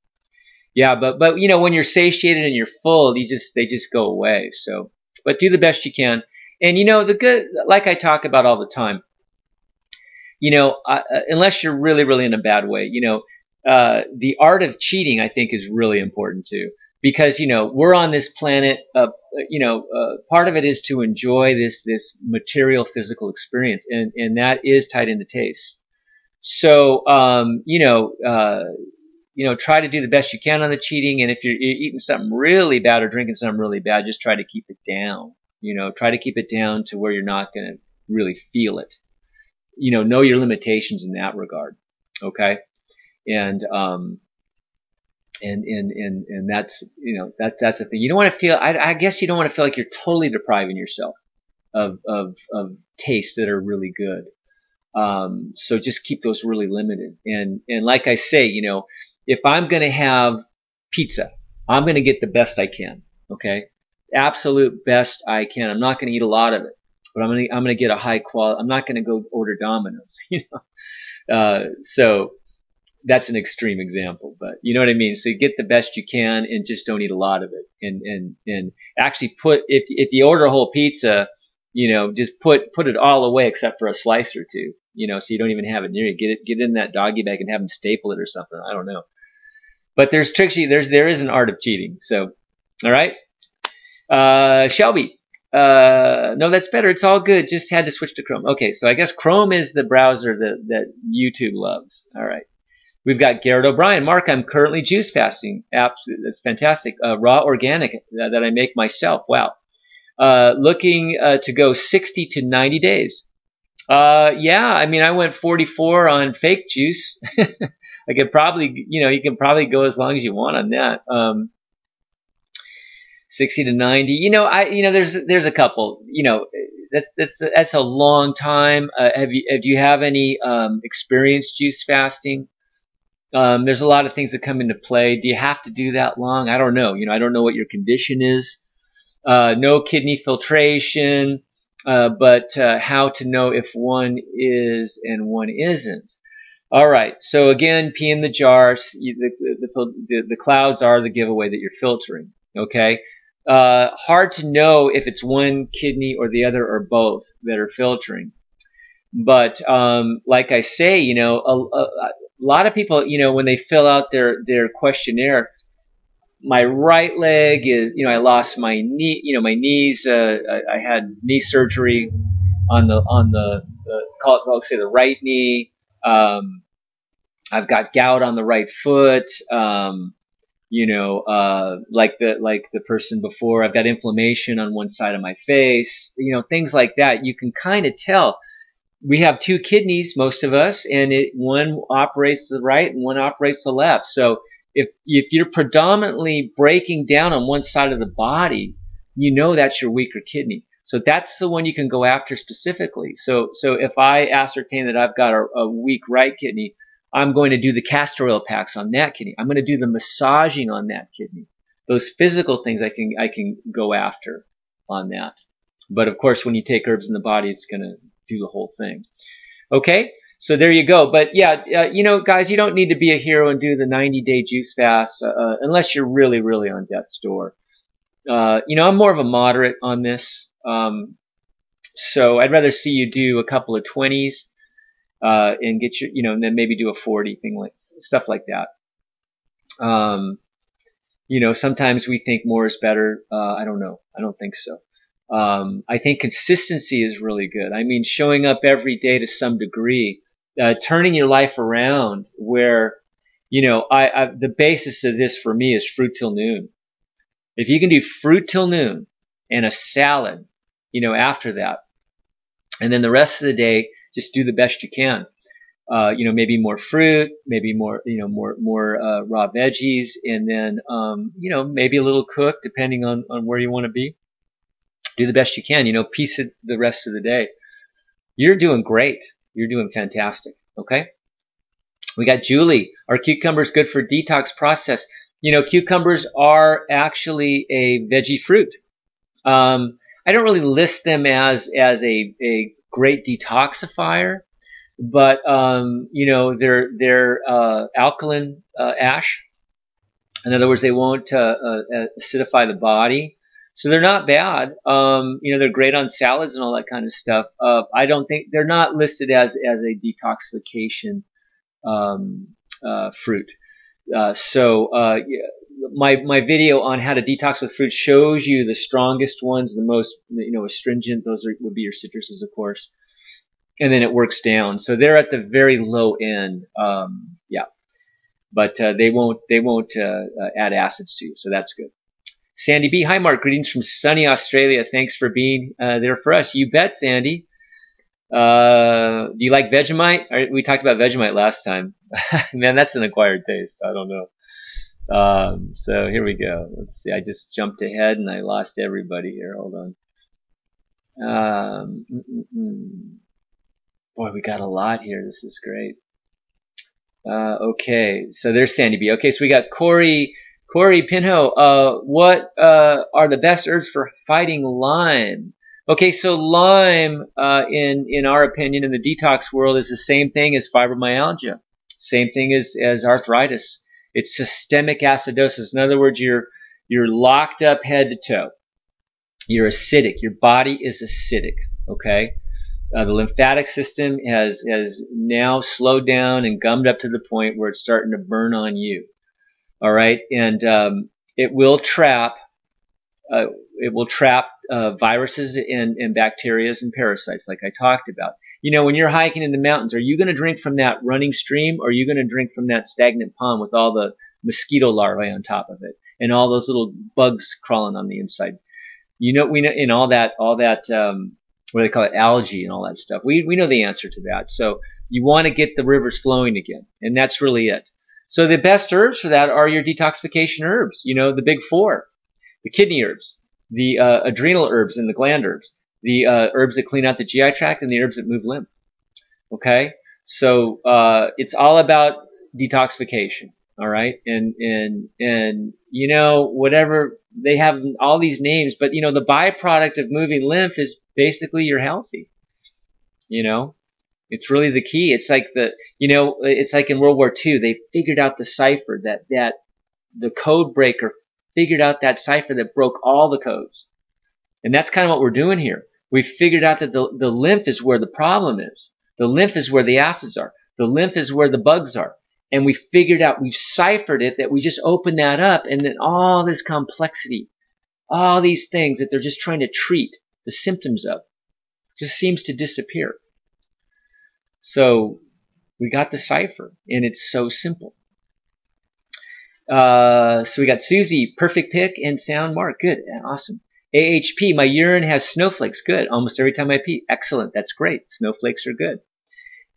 yeah, but when you're satiated and you're full, they just go away. So, but do the best you can. And the good, like I talk about all the time, unless you're really, really in a bad way, the art of cheating, I think, is really important too. Because, we're on this planet, part of it is to enjoy this material physical experience, and that is tied into taste. So, try to do the best you can on the cheating. And if you're eating something really bad or drinking something really bad, just try to keep it down. Try to keep it down to where you're not going to really feel it. Know your limitations in that regard. Okay. And that's, that's the thing. You don't want to feel, I guess you don't want to feel like you're totally depriving yourself of tastes that are really good. So just keep those really limited. And like I say, if I'm going to have pizza, I'm going to get the best I can. Okay. Absolute best I can. I'm not going to eat a lot of it, but I'm going to get a high quality. I'm not going to go order Domino's, so that's an extreme example, but you know what I mean? So you get the best you can and just don't eat a lot of it. And actually if you order a whole pizza, just put it all away except for a slice or two, so you don't even have it near you. Get it in that doggy bag and have them staple it or something. I don't know. But there is an art of cheating. So, all right. Shelby. No, that's better. It's all good. Just had to switch to Chrome. Okay. So I guess Chrome is the browser that YouTube loves. All right. We've got Garrett O'Brien. Mark, I'm currently juice fasting. Absolutely. That's fantastic. Raw organic that I make myself. Wow. Looking to go 60 to 90 days. Yeah, I mean, I went 44 on fake juice. I could probably, you can probably go as long as you want on that. 60 to 90. There's a couple, that's a long time. Do you have any experienced juice fasting? There's a lot of things that come into play. Do you have to do that long? I don't know. I don't know what your condition is. No kidney filtration, but how to know if one is and one isn't. All right. So again, pee in the jars. The clouds are the giveaway that you're filtering. Okay. Hard to know if it's one kidney or the other or both that are filtering. But like I say, a lot of people, when they fill out their questionnaire, my right leg is, I lost my knee, my knees, I had knee surgery on the say the right knee. I've got gout on the right foot. Like the person before, I've got inflammation on one side of my face, things like that. You can kind of tell. We have two kidneys, most of us, and one operates the right and one operates the left. So if you're predominantly breaking down on one side of the body, that's your weaker kidney. So that's the one you can go after specifically. So if I ascertain that I've got a weak right kidney, I'm going to do the castor oil packs on that kidney. I'm going to do the massaging on that kidney. Those physical things I can go after on that. But of course, when you take herbs in the body, it's going to do the whole thing. Okay, so there you go. But yeah, guys, you don't need to be a hero and do the 90-day juice fast unless you're really, really on death's door. I'm more of a moderate on this. So I'd rather see you do a couple of 20s and get your, and then maybe do a 40 thing, like stuff like that. Sometimes we think more is better. I don't know. I don't think so. I think consistency is really good. I mean, showing up every day to some degree, turning your life around where, the basis of this for me is fruit till noon. If you can do fruit till noon and a salad, after that, And then the rest of the day, just do the best you can. You know, maybe more fruit, maybe more, you know, more raw veggies, and then, you know, maybe a little cook, depending on where you want to be. Do the best you can. You know, piece it the rest of the day. You're doing great. You're doing fantastic. Okay. We got Julie. Are cucumbers good for detox process? You know, cucumbers are actually a veggie fruit. I don't really list them as a great detoxifier, but you know, they're alkaline ash. In other words, they won't acidify the body, so they're not bad. You know, they're great on salads and all that kind of stuff. I don't think they're not listed as a detoxification fruit. My video on how to detox with fruit shows you the strongest ones, the most, you know, astringent. Those would be your citruses, of course, and then it works down. So they're at the very low end. Yeah, but they won't add acids to you, so that's good. Sandy B, hi Mark, greetings from sunny Australia. Thanks for being there for us. You bet, Sandy. Do you like Vegemite? We talked about Vegemite last time. Man, that's an acquired taste. I don't know. So here we go. Let's see. I just jumped ahead and I lost everybody here. Hold on. Boy, we got a lot here. This is great. Okay. So there's Sandy B. Okay. So we got Corey Pinho. What are the best herbs for fighting Lyme? Okay, so Lyme, in our opinion, in the detox world, is the same thing as fibromyalgia, same thing as arthritis. It's systemic acidosis. In other words, you're locked up head to toe. You're acidic. Your body is acidic. Okay, the lymphatic system has now slowed down and gummed up to the point where it's starting to burn on you. All right, and it will trap. Viruses and bacteria and parasites, like I talked about. You know, when you're hiking in the mountains, are you going to drink from that running stream, or are you going to drink from that stagnant pond with all the mosquito larvae on top of it and all those little bugs crawling on the inside? You know, we know in all that what do they call it, algae and all that stuff. We know the answer to that. So you want to get the rivers flowing again, and that's really it. So the best herbs for that are your detoxification herbs. You know, the big four. The kidney herbs, the adrenal herbs and the gland herbs, the herbs that clean out the GI tract, and the herbs that move lymph. Okay, so it's all about detoxification. All right, and you know, whatever, they have all these names, but you know, the byproduct of moving lymph is basically you're healthy. You know, it's really the key. It's like it's like in World War II, they figured out the cipher that the code breaker figured out that cipher that broke all the codes. And that's kind of what we're doing here. We figured out that the lymph is where the problem is. The lymph is where the acids are. The lymph is where the bugs are. And we figured out, we've ciphered it, that we just open that up, and then all this complexity, all these things that they're just trying to treat the symptoms of, just seems to disappear. So we got the cipher, and it's so simple. So we got Susie, perfect pick and sound Mark. Good. Awesome. AHP, my urine has snowflakes. Good. Almost every time I pee. Excellent. That's great. Snowflakes are good.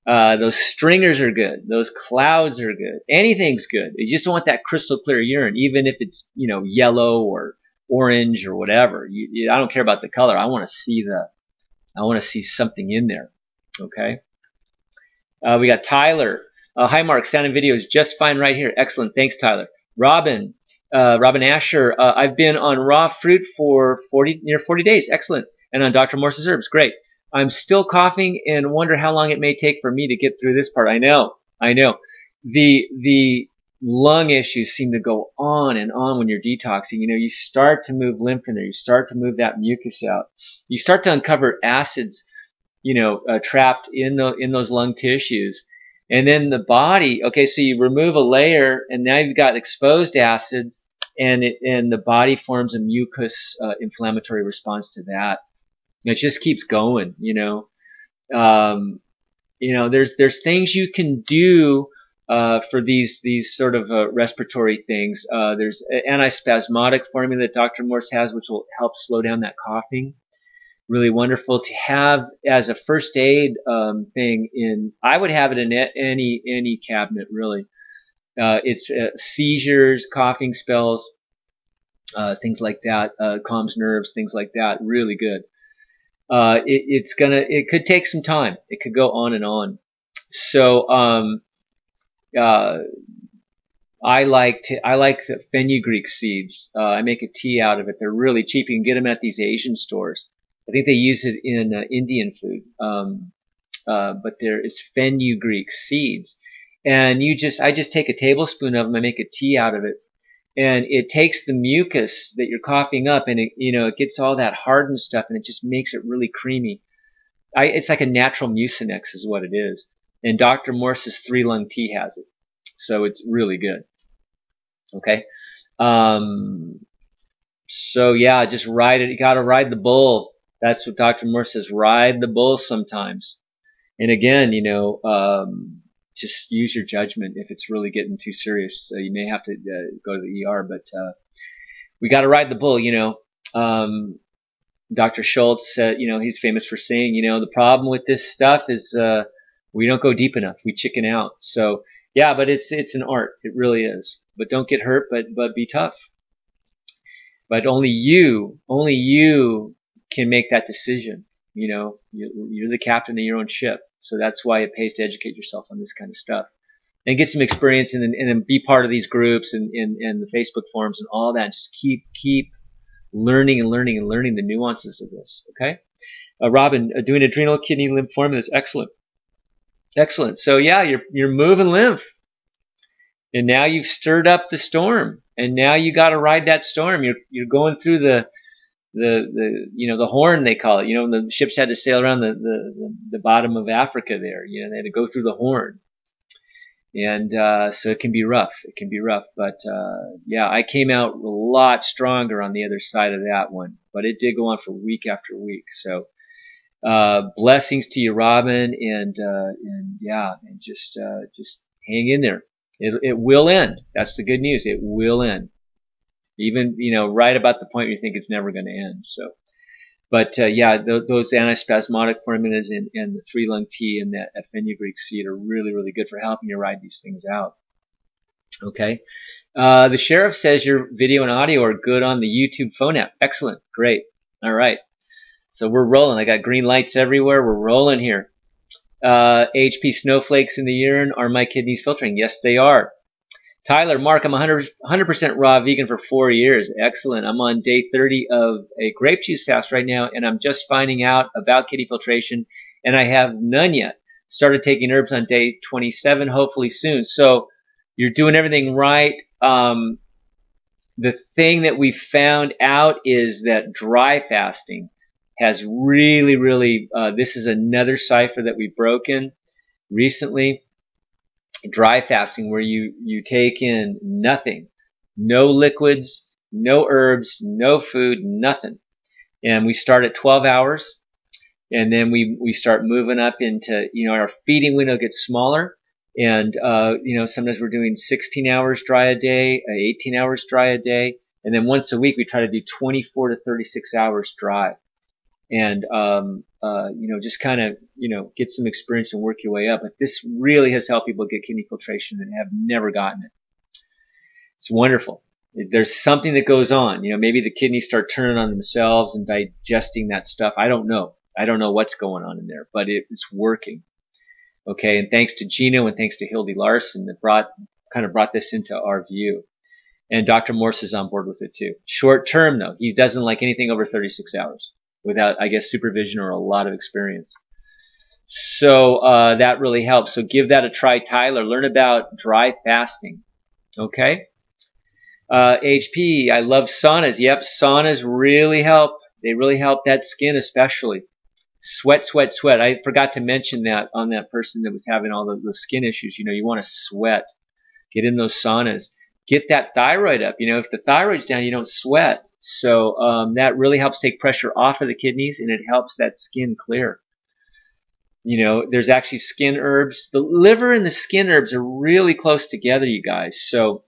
Those stringers are good. Those clouds are good. Anything's good. You just don't want that crystal clear urine, even if it's, you know, yellow or orange or whatever. I don't care about the color. I want to see something in there. Okay. We got Tyler. Hi Mark, sound and video is just fine right here. Excellent. Thanks, Tyler. Robin Asher, I've been on raw fruit for near 40 days. Excellent. And on Dr. Morse's herbs. Great. I'm still coughing and wonder how long it may take for me to get through this part. I know. The lung issues seem to go on and on when you're detoxing. You know, you start to move lymph in there. You start to move that mucus out. You start to uncover acids, you know, trapped in those lung tissues. And then the body, okay, so you remove a layer, and now you've got exposed acids, and the body forms a mucus inflammatory response to that. And it just keeps going, you know. You know, there's things you can do for these sort of respiratory things. There's an antispasmodic formula that Dr. Morse has, which will help slow down that coughing. Really wonderful to have as a first aid thing. I would have it in any cabinet, really. It's seizures, coughing spells, things like that, calms nerves, things like that. Really good. It could take some time. It could go on and on. So I like the fenugreek seeds. I make a tea out of it. They're really cheap. You can get them at these Asian stores. I think they use it in Indian food. But it's fenugreek seeds, and I just take a tablespoon of them. I make a tea out of it, and it takes the mucus that you're coughing up, and it gets all that hardened stuff, and it just makes it really creamy. It's like a natural mucinex is what it is. And Dr. Morse's 3-lung tea has it. So it's really good. Okay. So yeah, just ride it. You got to ride the bull. That's what Dr. Morse says. Ride the bull sometimes. And again, just use your judgment if it's really getting too serious. You may have to go to the ER, but we got to ride the bull. Dr. Schultz said, he's famous for saying, the problem with this stuff is we don't go deep enough. We chicken out. So yeah, but it's an art. It really is. But don't get hurt. But be tough. But only you can make that decision. You're the captain of your own ship. So that's why it pays to educate yourself on this kind of stuff and get some experience and then be part of these groups and the Facebook forums and all that. Just keep learning the nuances of this. Okay. Robin, doing adrenal, kidney, lymph formula is excellent. Excellent. So yeah, you're moving lymph, and now you've stirred up the storm, and now you got to ride that storm. You're going through the horn, they call it. When the ships had to sail around the bottom of Africa there, they had to go through the horn. And so it can be rough. It can be rough. But yeah, I came out a lot stronger on the other side of that one. But it did go on for week after week. So blessings to you, Robin, and just hang in there. It will end. That's the good news. It will end. Even, right about the point where you think it's never going to end. So, but yeah, those antispasmodic formulas and the 3-lung tea and that fenugreek seed are really, really good for helping you ride these things out. Okay. The sheriff says your video and audio are good on the YouTube phone app. Excellent. Great. All right. So we're rolling. I got green lights everywhere. We're rolling here. HP snowflakes in the urine. Are my kidneys filtering? Yes, they are. Tyler, Mark, I'm 100% raw vegan for 4 years. Excellent. I'm on day 30 of a grape juice fast right now, and I'm just finding out about kidney filtration, and I have none yet. Started taking herbs on day 27, hopefully soon. So you're doing everything right. The thing that we found out is that dry fasting has really, really, this is another cipher that we've broken recently. Dry fasting, where you take in nothing, no liquids, no herbs, no food, nothing. And we start at 12 hours, and then we start moving up into, our feeding window gets smaller. And, sometimes we're doing 16 hours dry a day, 18 hours dry a day. And then once a week, we try to do 24 to 36 hours dry. And, just kind of, get some experience and work your way up. But this really has helped people get kidney filtration and have never gotten it. It's wonderful. There's something that goes on. Maybe the kidneys start turning on themselves and digesting that stuff. I don't know. I don't know what's going on in there, but it's working. Okay. And thanks to Gino and thanks to Hildy Larson that brought this into our view. And Dr. Morse is on board with it too. Short term though. He doesn't like anything over 36 hours. Without, I guess, supervision or a lot of experience. So that really helps. So give that a try, Tyler. Learn about dry fasting. Okay? HP, I love saunas. Yep, saunas really help. They really help that skin especially. Sweat, sweat, sweat. I forgot to mention that on that person that was having all the skin issues. You want to sweat. Get in those saunas. Get that thyroid up. If the thyroid's down, you don't sweat. So that really helps take pressure off of the kidneys, and it helps that skin clear. There's actually skin herbs. The liver and the skin herbs are really close together, you guys. So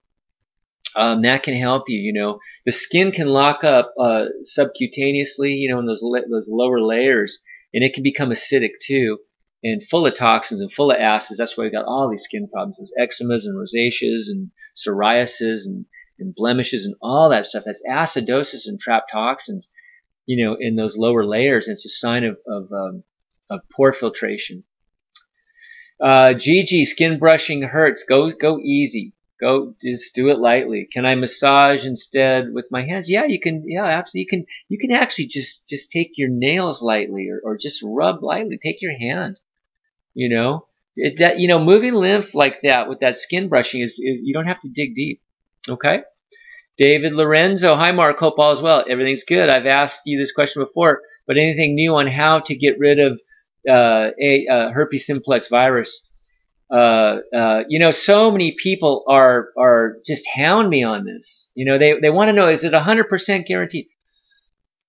That can help you. The skin can lock up subcutaneously, in those lower layers, and it can become acidic too, and full of toxins and full of acids. That's why we got all these skin problems, those eczemas and rosaceas and psoriasis and blemishes and all that stuff. That's acidosis and trapped toxins, in those lower layers. And it's a sign of poor filtration. Gigi, skin brushing hurts. Go easy. Just do it lightly. Can I massage instead with my hands? Yeah, you can. Yeah, absolutely. You can actually just take your nails lightly, or just rub lightly. Take your hand. Moving lymph like that with that skin brushing is you don't have to dig deep. Okay. David Lorenzo, hi Mark, hope all is well. Everything's good. I've asked you this question before, but anything new on how to get rid of herpes simplex virus? So many people are just hound me on this. They want to know, is it 100% guaranteed?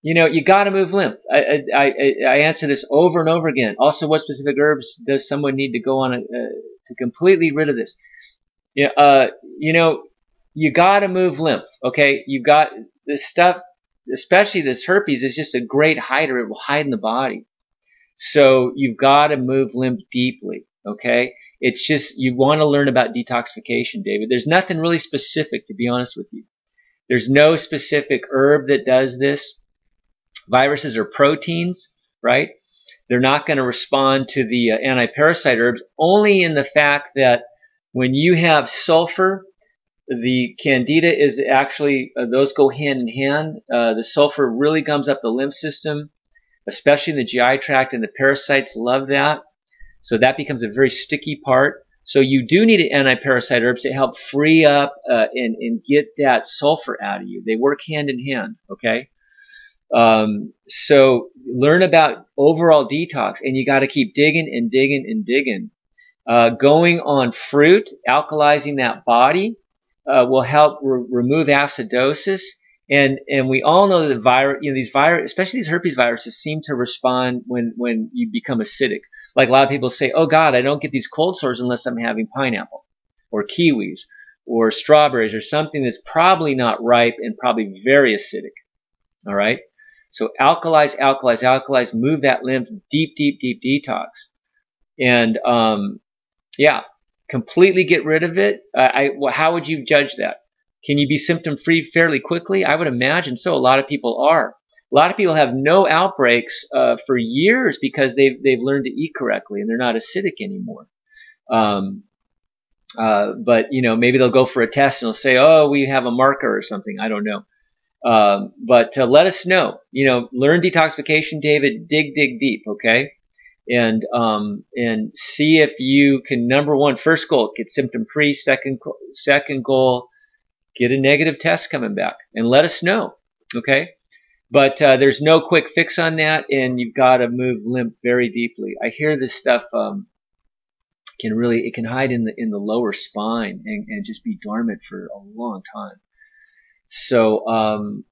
You got to move lymph. I answer this over and over again. Also, what specific herbs does someone need to go on to completely rid of this? You got to move lymph. Okay, you got this stuff, especially this herpes, is just a great hider. It will hide in the body. So you've got to move lymph deeply. Okay. It's just, you want to learn about detoxification, David. There's nothing really specific, to be honest with you. There's no specific herb that does this. Viruses are proteins, right? They're not going to respond to the anti-parasite herbs, only in the fact that when you have sulfur, the candida is actually, those go hand in hand. The sulfur really gums up the lymph system, especially in the GI tract, and the parasites love that. So that becomes a very sticky part. So you do need anti-parasite herbs to help free up and get that sulfur out of you. They work hand in hand, okay? So learn about overall detox, and you got to keep digging and digging and digging. Going on fruit, alkalizing that body will help remove acidosis. And we all know that these especially these herpes viruses, seem to respond when you become acidic. Like a lot of people say, oh God, I don't get these cold sores unless I'm having pineapple or kiwis or strawberries or something that's probably not ripe and probably very acidic. All right. So alkalize, move that lymph, deep detox. And, yeah, completely get rid of it. How would you judge that? Can you be symptom free fairly quickly? I would imagine so. A lot of people are. A lot of people have no outbreaks for years because they've learned to eat correctly and they're not acidic anymore. But maybe they'll go for a test and they'll say, oh, we have a marker or something. I don't know. But let us know. Learn detoxification, David. Dig deep, okay? And see if you can. Number one, first goal, get symptom free. Second goal, get a negative test coming back, and let us know, okay? But there's no quick fix on that, and you've got to move lymph very deeply. I hear this stuff can hide in the lower spine and just be dormant for a long time. So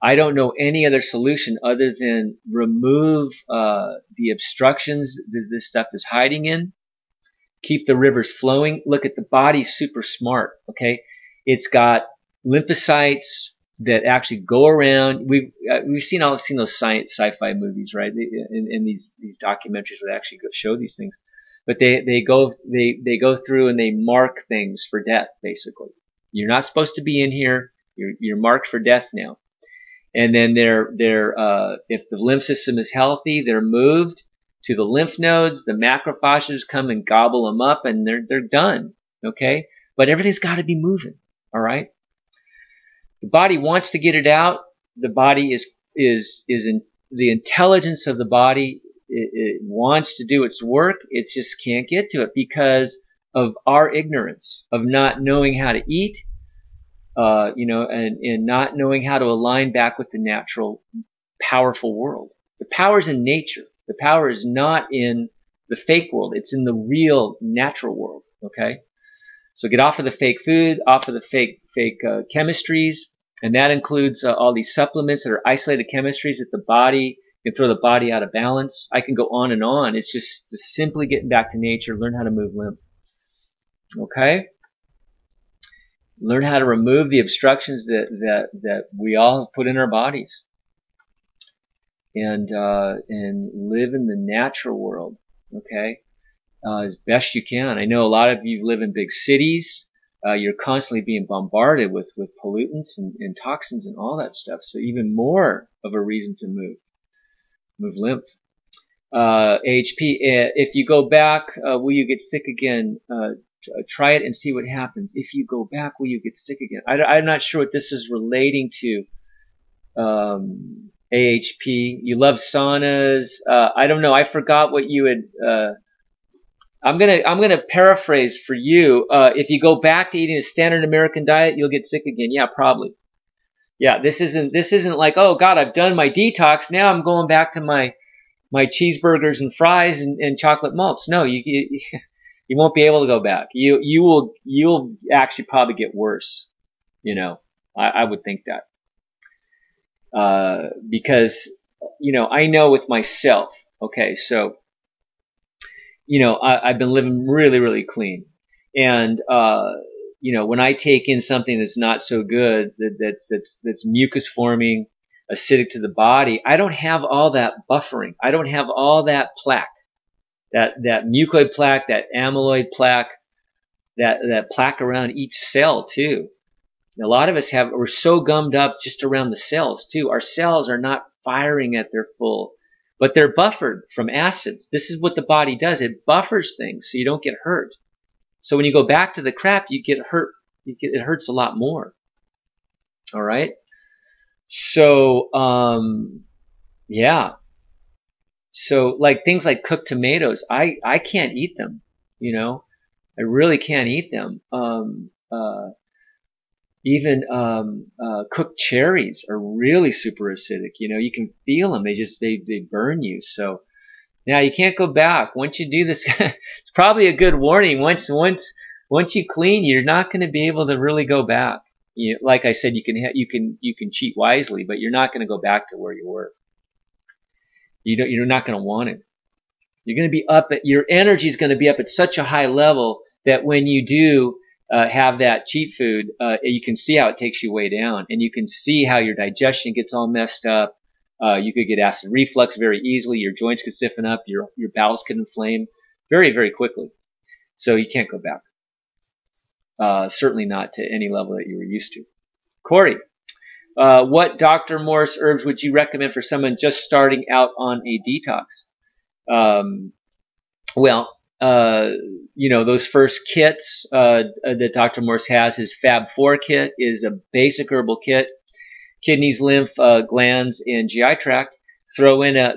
I don't know any other solution other than remove the obstructions that this stuff is hiding in. Keep the rivers flowing. Look at the body, super smart. Okay, it's got lymphocytes that actually go around. We've seen those sci-fi movies, right? In these documentaries where they actually show these things. But they go through and they mark things for death. Basically, you're not supposed to be in here. You're marked for death now. And then if the lymph system is healthy, they're moved to the lymph nodes. The macrophages come and gobble them up, and they're done. Okay, but everything's got to be moving. All right. The body wants to get it out. The body is in the intelligence of the body. It wants to do its work. It just can't get to it because of our ignorance of not knowing how to eat. And not knowing how to align back with the natural, powerful world. The power is in nature. The power is not in the fake world. It's in the real, natural world. Okay, so get off of the fake food, off of the fake chemistries, and that includes all these supplements that are isolated chemistries that the body can throw the body out of balance. I can go on and on. It's just simply getting back to nature. Learn how to move lymph. Okay. Learn how to remove the obstructions that we all have put in our bodies, and live in the natural world, okay, as best you can. I know a lot of you live in big cities. You're constantly being bombarded with pollutants and toxins and all that stuff. So even more of a reason to move lymph. AHP, if you go back, will you get sick again? Try it and see what happens. If you go back, will you get sick again? I'm not sure what this is relating to. AHP, you love saunas. I don't know. I forgot what you had. I'm gonna paraphrase for you. If you go back to eating a standard American diet, you'll get sick again. Yeah, probably. Yeah, this isn't like, oh God, I've done my detox. Now I'm going back to my cheeseburgers and fries and chocolate malts. No, you won't be able to go back. You'll actually probably get worse. You know, I would think that. Because, you know, I know with myself, okay, so, you know, I've been living really, really clean. And, you know, when I take in something that's not so good, that's mucus forming, acidic to the body, I don't have all that buffering. I don't have all that plaque, that mucoid plaque, that amyloid plaque, that plaque around each cell too. A lot of us we're so gummed up just around the cells too. Our cells are not firing at their full, but they're buffered from acids. This is what the body does. It buffers things so you don't get hurt. So when you go back to the crap, you get hurt. It hurts a lot more. All right. So, yeah. So like things like cooked tomatoes, I can't eat them. You know, I really can't eat them. Even cooked cherries are really super acidic. You know, you can feel them. They burn you. So now you can't go back. Once you do this, it's probably a good warning. Once you clean, you're not going to be able to really go back. You know, like I said, you can cheat wisely, but you're not going to go back to where you were. You're not going to want it. You're going to be your energy is going to be up at such a high level that when you do have that cheat food, you can see how it takes you way down, and you can see how your digestion gets all messed up. You could get acid reflux very easily. Your joints could stiffen up. Your bowels could inflame very, very quickly. So you can't go back. Certainly not to any level that you were used to. Corey, what Dr. Morse herbs would you recommend for someone just starting out on a detox? Well, you know, those first kits that Dr. Morse has, his Fab 4 kit is a basic herbal kit. Kidneys, lymph, glands, and GI tract. Throw in a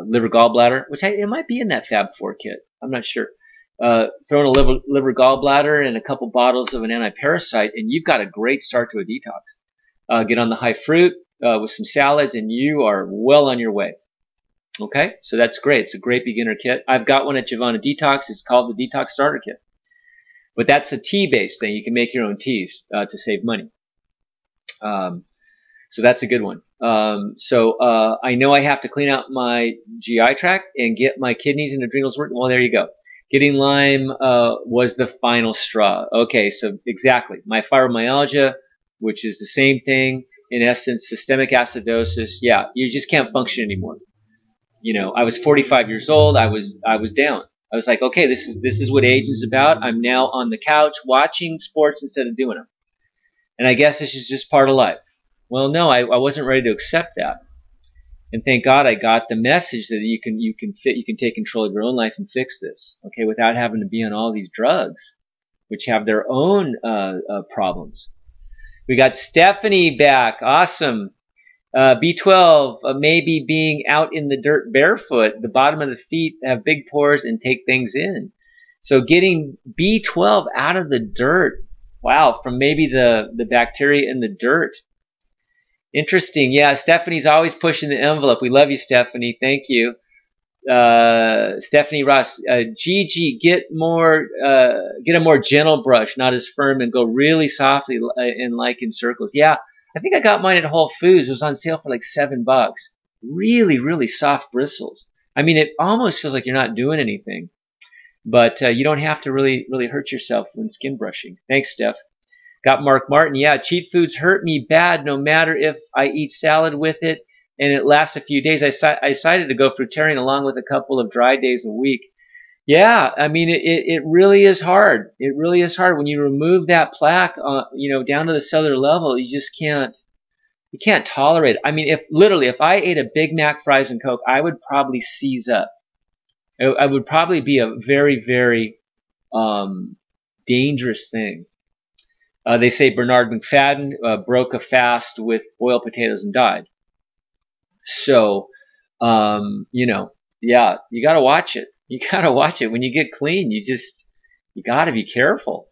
liver gallbladder, which it might be in that Fab 4 kit. I'm not sure. Throw in a liver gallbladder and a couple bottles of an antiparasite, and you've got a great start to a detox. Get on the high fruit with some salads, and you are well on your way. Okay, so that's great. It's a great beginner kit. I've got one at Giovanna Detox. It's called the Detox Starter Kit. But that's a tea-based thing. You can make your own teas to save money. So that's a good one. I know I have to clean out my GI tract and get my kidneys and adrenals working. Well, there you go. Getting Lyme was the final straw. Okay, so exactly. My fibromyalgia, which is the same thing, in essence, systemic acidosis. Yeah, you just can't function anymore. You know, I was 45 years old. I was down. I was like, okay, this is what age is about. I'm now on the couch watching sports instead of doing them. And I guess this is just part of life. Well, no, I wasn't ready to accept that. And thank God I got the message that you can take control of your own life and fix this, okay, without having to be on all these drugs, which have their own problems. We got Stephanie back. Awesome. B12, maybe being out in the dirt barefoot. The bottom of the feet have big pores and take things in. So getting B12 out of the dirt. Wow, from maybe the bacteria in the dirt. Interesting. Yeah, Stephanie's always pushing the envelope. We love you, Stephanie. Thank you. Stephanie Ross, Gigi, get a more gentle brush, not as firm, and go really softly and like in circles. Yeah, I think I got mine at Whole Foods. It was on sale for like $7. Really, really soft bristles. I mean, it almost feels like you're not doing anything. But you don't have to really hurt yourself when skin brushing. Thanks, Steph. Got Mark Martin. Yeah, cheat foods hurt me bad no matter if I eat salad with it and it lasts a few days. I decided to go fruitarian along with a couple of dry days a week. Yeah, I mean, it really is hard. It really is hard when you remove that plaque, down to the cellular level. You just can't tolerate it. I mean, if I ate a Big Mac, fries, and Coke, I would probably seize up. I would probably be a very, very dangerous thing. They say Bernard McFadden broke a fast with boiled potatoes and died. So, yeah, you got to watch it. You got to watch it. When you get clean, you got to be careful.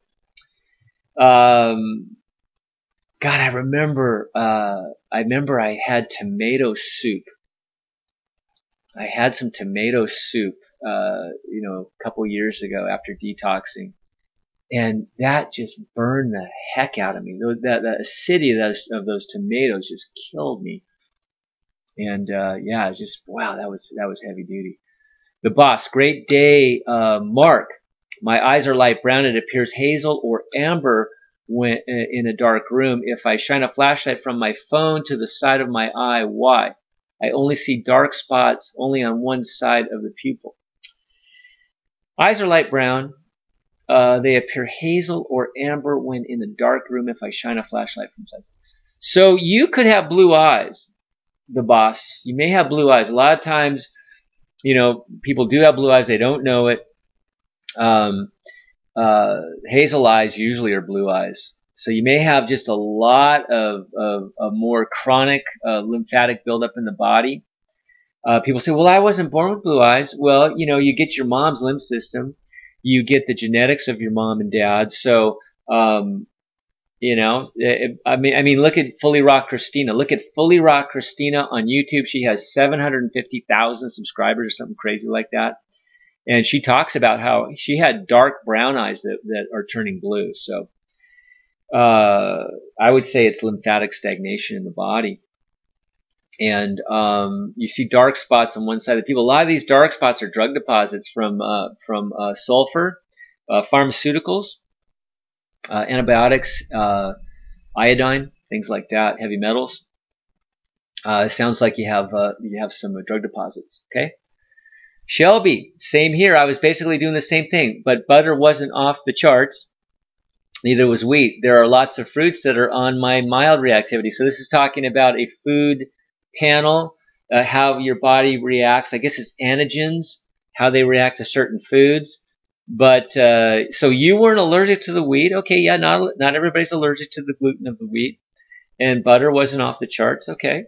God, I remember I had tomato soup. I had some tomato soup, a couple years ago after detoxing. And that just burned the heck out of me. The acidity of those tomatoes just killed me. And, yeah, wow, that was heavy duty. The boss, great day, Mark. My eyes are light brown. It appears hazel or amber when in a dark room. If I shine a flashlight from my phone to the side of my eye, why? I only see dark spots only on one side of the pupil. Eyes are light brown. They appear hazel or amber when in a dark room if I shine a flashlight from side. So you could have blue eyes, the boss. You may have blue eyes. A lot of times, people do have blue eyes. They don't know it. Hazel eyes usually are blue eyes. So you may have just a lot of more chronic lymphatic buildup in the body. People say, well, I wasn't born with blue eyes. Well, you get your mom's lymph system. You get the genetics of your mom and dad. So, I mean, look at Fully Raw Christina. Look at Fully Raw Christina on YouTube. She has 750,000 subscribers or something crazy like that. And she talks about how she had dark brown eyes that are turning blue. So, I would say it's lymphatic stagnation in the body. And you see dark spots on one side of the people. A lot of these dark spots are drug deposits from sulfur, pharmaceuticals, antibiotics, iodine, things like that, heavy metals. It sounds like you have some drug deposits. Okay, Shelby, same here. I was basically doing the same thing, but butter wasn't off the charts. Neither was wheat. There are lots of fruits that are on my mild reactivity. So this is talking about a food panel, how your body reacts. I guess it's antigens, how they react to certain foods. But so you weren't allergic to the wheat. Okay, yeah, not everybody's allergic to the gluten of the wheat. And butter wasn't off the charts. Okay.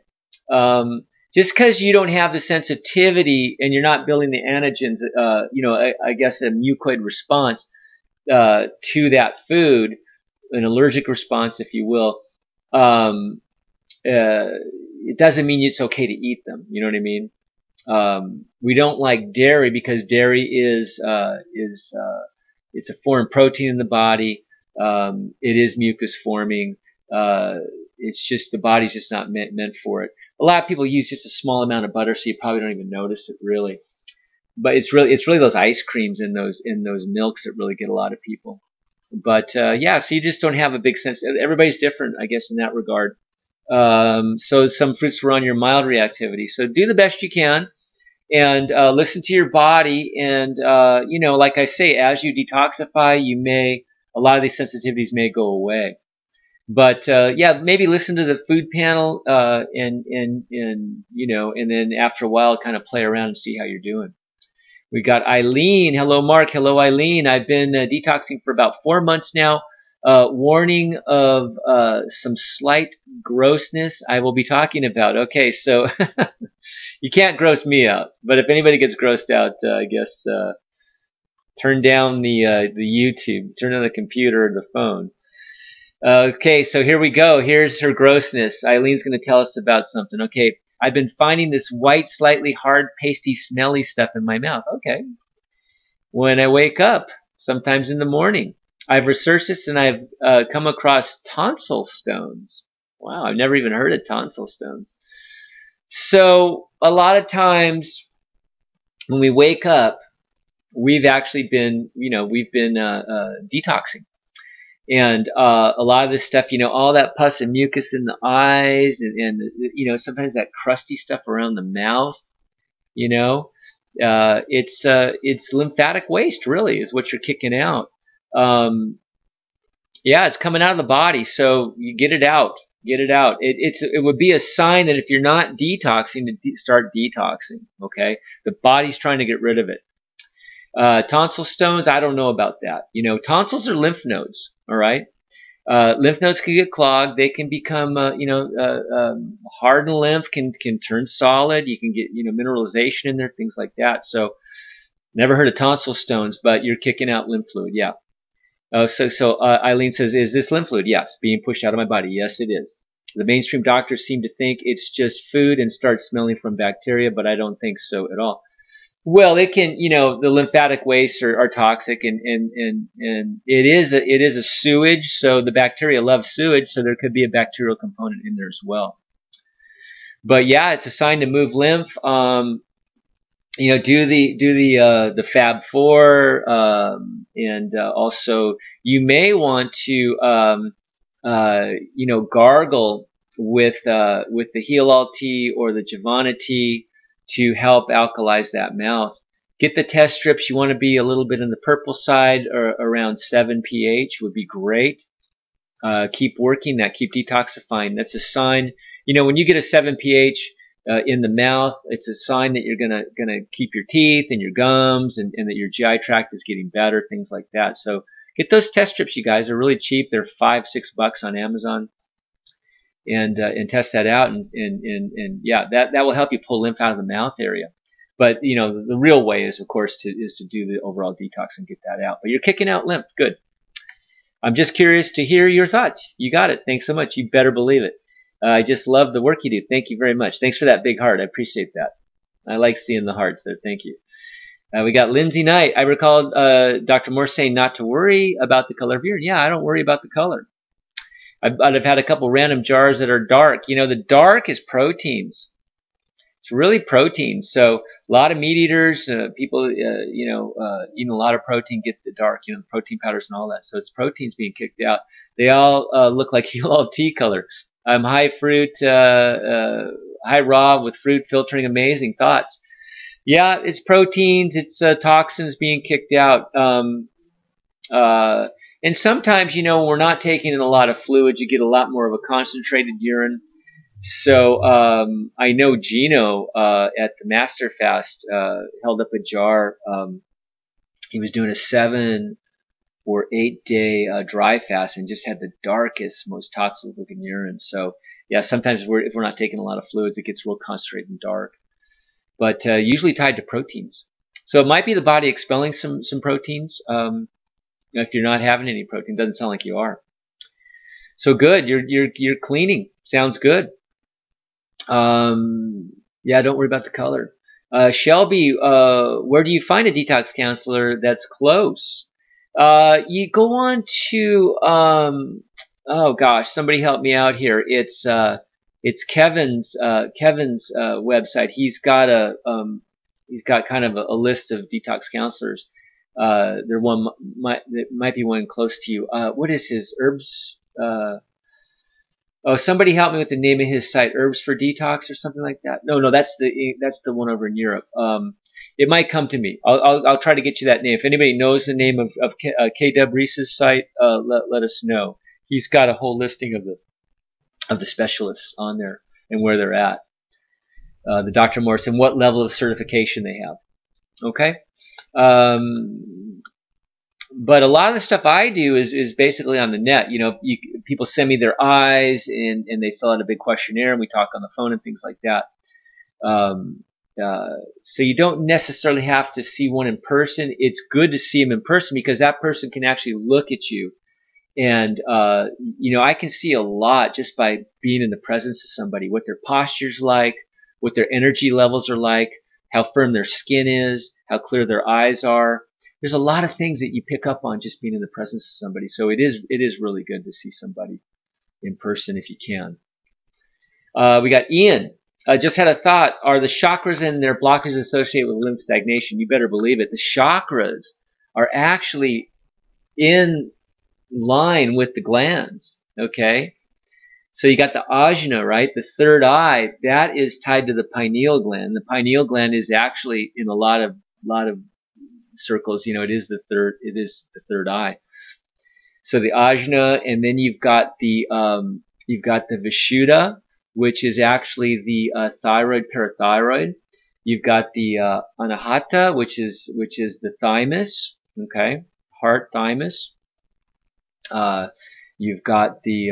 Just because you don't have the sensitivity and you're not building the antigens, I guess a mucoid response to that food, an allergic response, if you will, it doesn't mean it's okay to eat them. You know what I mean? We don't like dairy because dairy is it's a foreign protein in the body. It is mucus forming. It's just the body's just not meant for it. A lot of people use just a small amount of butter, so you probably don't even notice it really. But it's really those ice creams in those milks that really get a lot of people. But yeah, so you just don't have a big sense. Everybody's different, I guess, in that regard. So some fruits were on your mild reactivity. So do the best you can and listen to your body. And like I say, as you detoxify, a lot of these sensitivities may go away. But yeah, maybe listen to the food panel and then after a while, kind of play around and see how you're doing. We got Eileen. Hello, Mark. Hello, Eileen. I've been detoxing for about 4 months now. Warning of some slight grossness I will be talking about. Okay, so you can't gross me out. But if anybody gets grossed out, I guess turn down the YouTube, turn on the computer or the phone. Okay, so here we go. Here's her grossness. Eileen's going to tell us about something. Okay. I've been finding this white, slightly hard, pasty, smelly stuff in my mouth. Okay. When I wake up, sometimes in the morning, I've researched this and I've come across tonsil stones. Wow, I've never even heard of tonsil stones. So a lot of times when we wake up, we've actually been, we've been detoxing. And a lot of this stuff, all that pus and mucus in the eyes, and sometimes that crusty stuff around the mouth, it's lymphatic waste, really, is what you're kicking out. Yeah, it's coming out of the body, so you get it out. Get it out. It would be a sign that if you're not detoxing, to start detoxing. Okay, the body's trying to get rid of it. Tonsil stones, I don't know about that. Tonsils are lymph nodes. All right, lymph nodes can get clogged. They can become, hardened lymph can turn solid. You can get, mineralization in there, things like that. So, never heard of tonsil stones, but you're kicking out lymph fluid. Yeah. So Eileen says, is this lymph fluid? Yes. Being pushed out of my body? Yes, it is. The mainstream doctors seem to think it's just food and start smelling from bacteria, but I don't think so at all. Well, it can, the lymphatic wastes are toxic, and it is a sewage, so the bacteria love sewage, so there could be a bacterial component in there as well. But yeah, it's a sign to move lymph. Do the Fab Four, and also you may want to gargle with the Heal tea or the Javana tea to help alkalize that mouth. Get the test strips. You want to be a little bit on the purple side, or around 7 pH would be great. Keep working that. Keep detoxifying. That's a sign. When you get a 7 pH in the mouth, it's a sign that you're gonna keep your teeth and your gums, and that your GI tract is getting better, things like that. So get those test strips, you guys. They're really cheap. They're $5-6 on Amazon. And test that out, and yeah, that will help you pull lymph out of the mouth area. But the real way is, of course, to do the overall detox and get that out. But you're kicking out lymph. Good. I'm just curious to hear your thoughts. You got it. Thanks so much. You better believe it. I just love the work you do. Thank you very much. Thanks for that big heart. I appreciate that. I like seeing the hearts there. Thank you. We got Lindsay Knight. I recall Dr. Morse saying not to worry about the color of urine. Yeah, I don't worry about the color. I've had a couple random jars that are dark. The dark is proteins. It's really proteins. So a lot of meat eaters, people, eating a lot of protein get the dark, protein powders and all that. So it's proteins being kicked out. They all look like Heal tea color. High fruit, high raw with fruit filtering, amazing thoughts. Yeah, it's proteins. It's toxins being kicked out. And sometimes, we're not taking in a lot of fluids. You get a lot more of a concentrated urine. So I know Gino at the Master Fast held up a jar. He was doing a 7 or 8 day dry fast and just had the darkest, most toxic looking urine. So yeah, sometimes if we're not taking a lot of fluids, it gets real concentrated and dark. But usually tied to proteins. So it might be the body expelling some proteins. If you're not having any protein, doesn't sound like you are. So good, you're cleaning. Sounds good. Yeah, don't worry about the color. Shelby, where do you find a detox counselor that's close? You go on to oh gosh, somebody help me out here. It's Kevin's website. He's got kind of a list of detox counselors. There might be one close to you. What is his herbs? Somebody help me with the name of his site. Herbs for Detox or something like that. No, that's the one over in Europe. It might come to me. I'll try to get you that name. If anybody knows the name of K.W. Reese's site, let us know. He's got a whole listing of the specialists on there and where they're at. The Dr. Morse and what level of certification they have. Okay. But a lot of the stuff I do is basically on the net. People send me their eyes and they fill out a big questionnaire and we talk on the phone and things like that. So you don't necessarily have to see one in person. It's good to see them in person because that person can actually look at you. And, I can see a lot just by being in the presence of somebody, what their posture's like, what their energy levels are like, how firm their skin is, how clear their eyes are. There's a lot of things that you pick up on just being in the presence of somebody. So it is really good to see somebody in person if you can. We got Ian. just had a thought. Are the chakras and their blockages associated with lymph stagnation? You better believe it. The chakras are actually in line with the glands. Okay. So you got the ajna, right? The third eye, that is tied to the pineal gland. The pineal gland is actually in a lot of circles, it is the third eye. So the ajna, and then you've got the vishuddha, which is actually the thyroid, parathyroid. You've got the anahata, which is the thymus, okay, heart, thymus. You've got the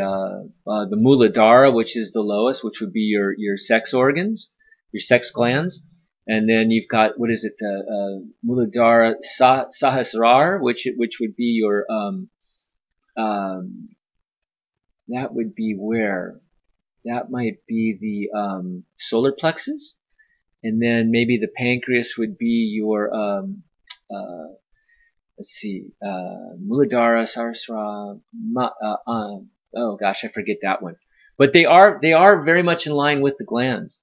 muladhara, which is the lowest, which would be your sex organs, your sex glands. And then you've got, what is it, muladhara sahasrara, which would be your, that would be where? That might be the solar plexus. And then maybe the pancreas would be your, let's see, Muladhara, Saraswara, oh gosh, I forget that one. But they are very much in line with the glands.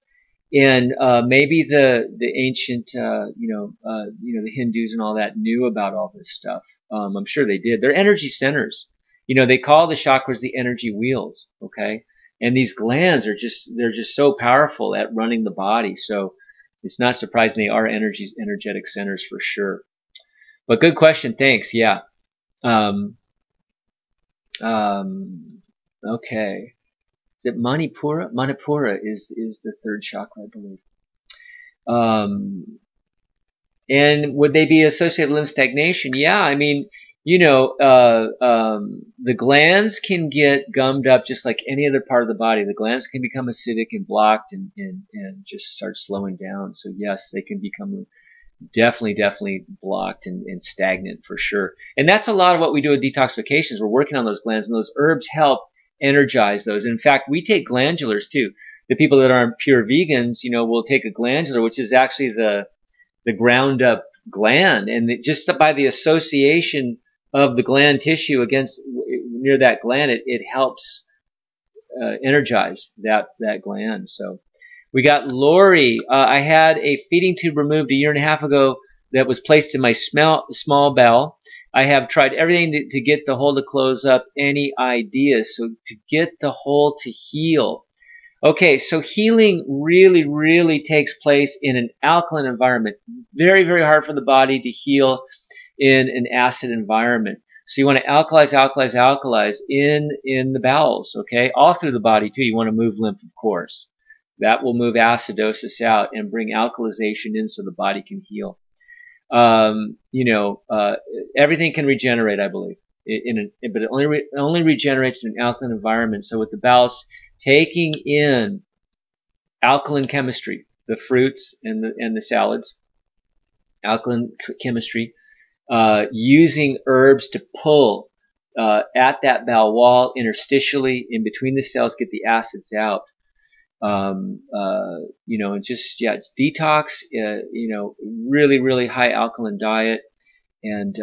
And maybe the ancient, the Hindus and all that knew about all this stuff. I'm sure they did. They're energy centers. They call the chakras the energy wheels. Okay, and these glands are they're just so powerful at running the body. So it's not surprising they are energetic centers for sure. But good question. Thanks. Yeah. Okay. Is it Manipura? Manipura is the third chakra, I believe. And would they be associated with lymph stagnation? Yeah. I mean, the glands can get gummed up just like any other part of the body. The glands can become acidic and blocked and just start slowing down. So yes, they can become definitely blocked and stagnant for sure. And that's a lot of what we do with detoxifications. We're working on those glands, and those herbs help energize those. In fact, we take glandulars too. The people that aren't pure vegans, will take a glandular, which is actually the ground up gland, and just by the association of the gland tissue near that gland, it helps energize that gland. So we got Lori. I had a feeding tube removed a year and a half ago that was placed in my small bowel. I have tried everything to get the hole to close up. Any ideas? So to get the hole to heal. Okay, so healing really takes place in an alkaline environment. Very hard for the body to heal in an acid environment. So you want to alkalize in the bowels, okay? All through the body too. You want to move lymph, of course. That will move acidosis out and bring alkalization in so the body can heal. Everything can regenerate, I believe, but it only regenerates in an alkaline environment. So with the bowels taking in alkaline chemistry, the fruits and the salads, alkaline chemistry, using herbs to pull at that bowel wall interstitially in between the cells, get the acids out. And just, detox, really high alkaline diet. And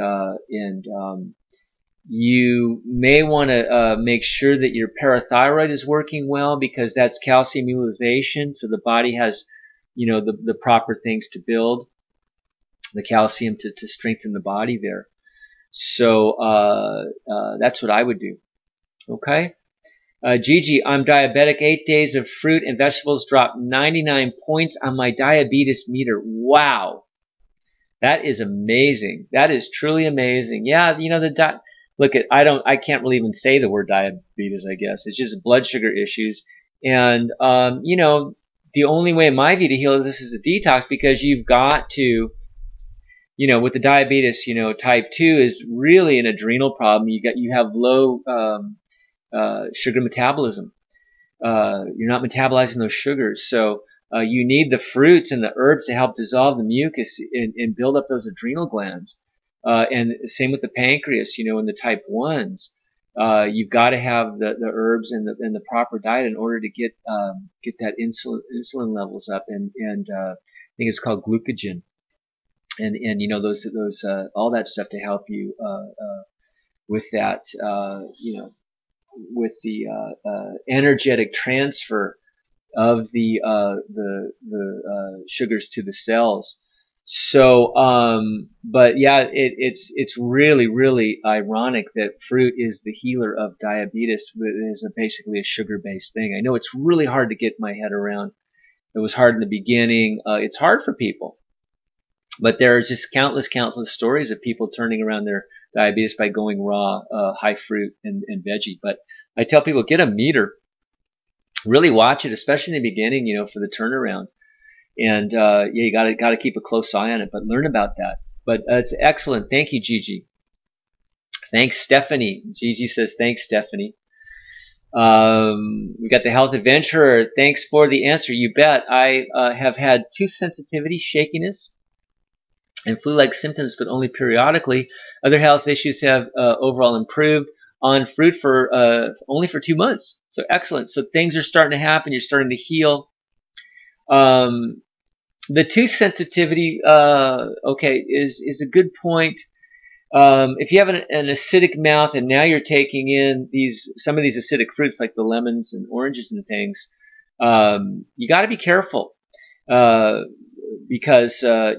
you may want to make sure that your parathyroid is working well, because that's calcium utilization. So the body has, the proper things to build the calcium to strengthen the body there. So that's what I would do. Okay. Gigi, I'm diabetic. 8 days of fruit and vegetables dropped 99 points on my diabetes meter. Wow. That is amazing. That is truly amazing. Yeah, I can't really even say the word diabetes, I guess. It's just blood sugar issues. And, the only way in my view to heal this is a detox, because you've got to, with the diabetes, type 2 is really an adrenal problem. You have low, sugar metabolism. You're not metabolizing those sugars. So, you need the fruits and the herbs to help dissolve the mucus and build up those adrenal glands. And same with the pancreas, in the type 1s. You've got to have the herbs and the proper diet in order to get that insulin levels up, and I think it's called glucagon. And those all that stuff to help you, with that, with the, energetic transfer sugars to the cells. So, but yeah, it's really ironic that fruit is the healer of diabetes. It is basically a sugar-based thing. I know it's really hard to get my head around. It was hard in the beginning. It's hard for people, but there are just countless stories of people turning around their diabetes by going raw, high fruit and veggie. But I tell people, get a meter. Really watch it, especially in the beginning, for the turnaround. And yeah, you gotta keep a close eye on it, but learn about that. But it's excellent. Thank you, Gigi. Thanks, Stephanie. Gigi says, thanks, Stephanie. We got the Health Adventurer. Thanks for the answer. You bet. I have had tooth sensitivity, shakiness, and flu-like symptoms, but only periodically. Other health issues have overall improved on fruit for only for 2 months. So excellent. So things are starting to happen. You're starting to heal. The tooth sensitivity, okay, is a good point. If you have an acidic mouth and now you're taking in some of these acidic fruits like the lemons and oranges and things, you got to be careful. Because these are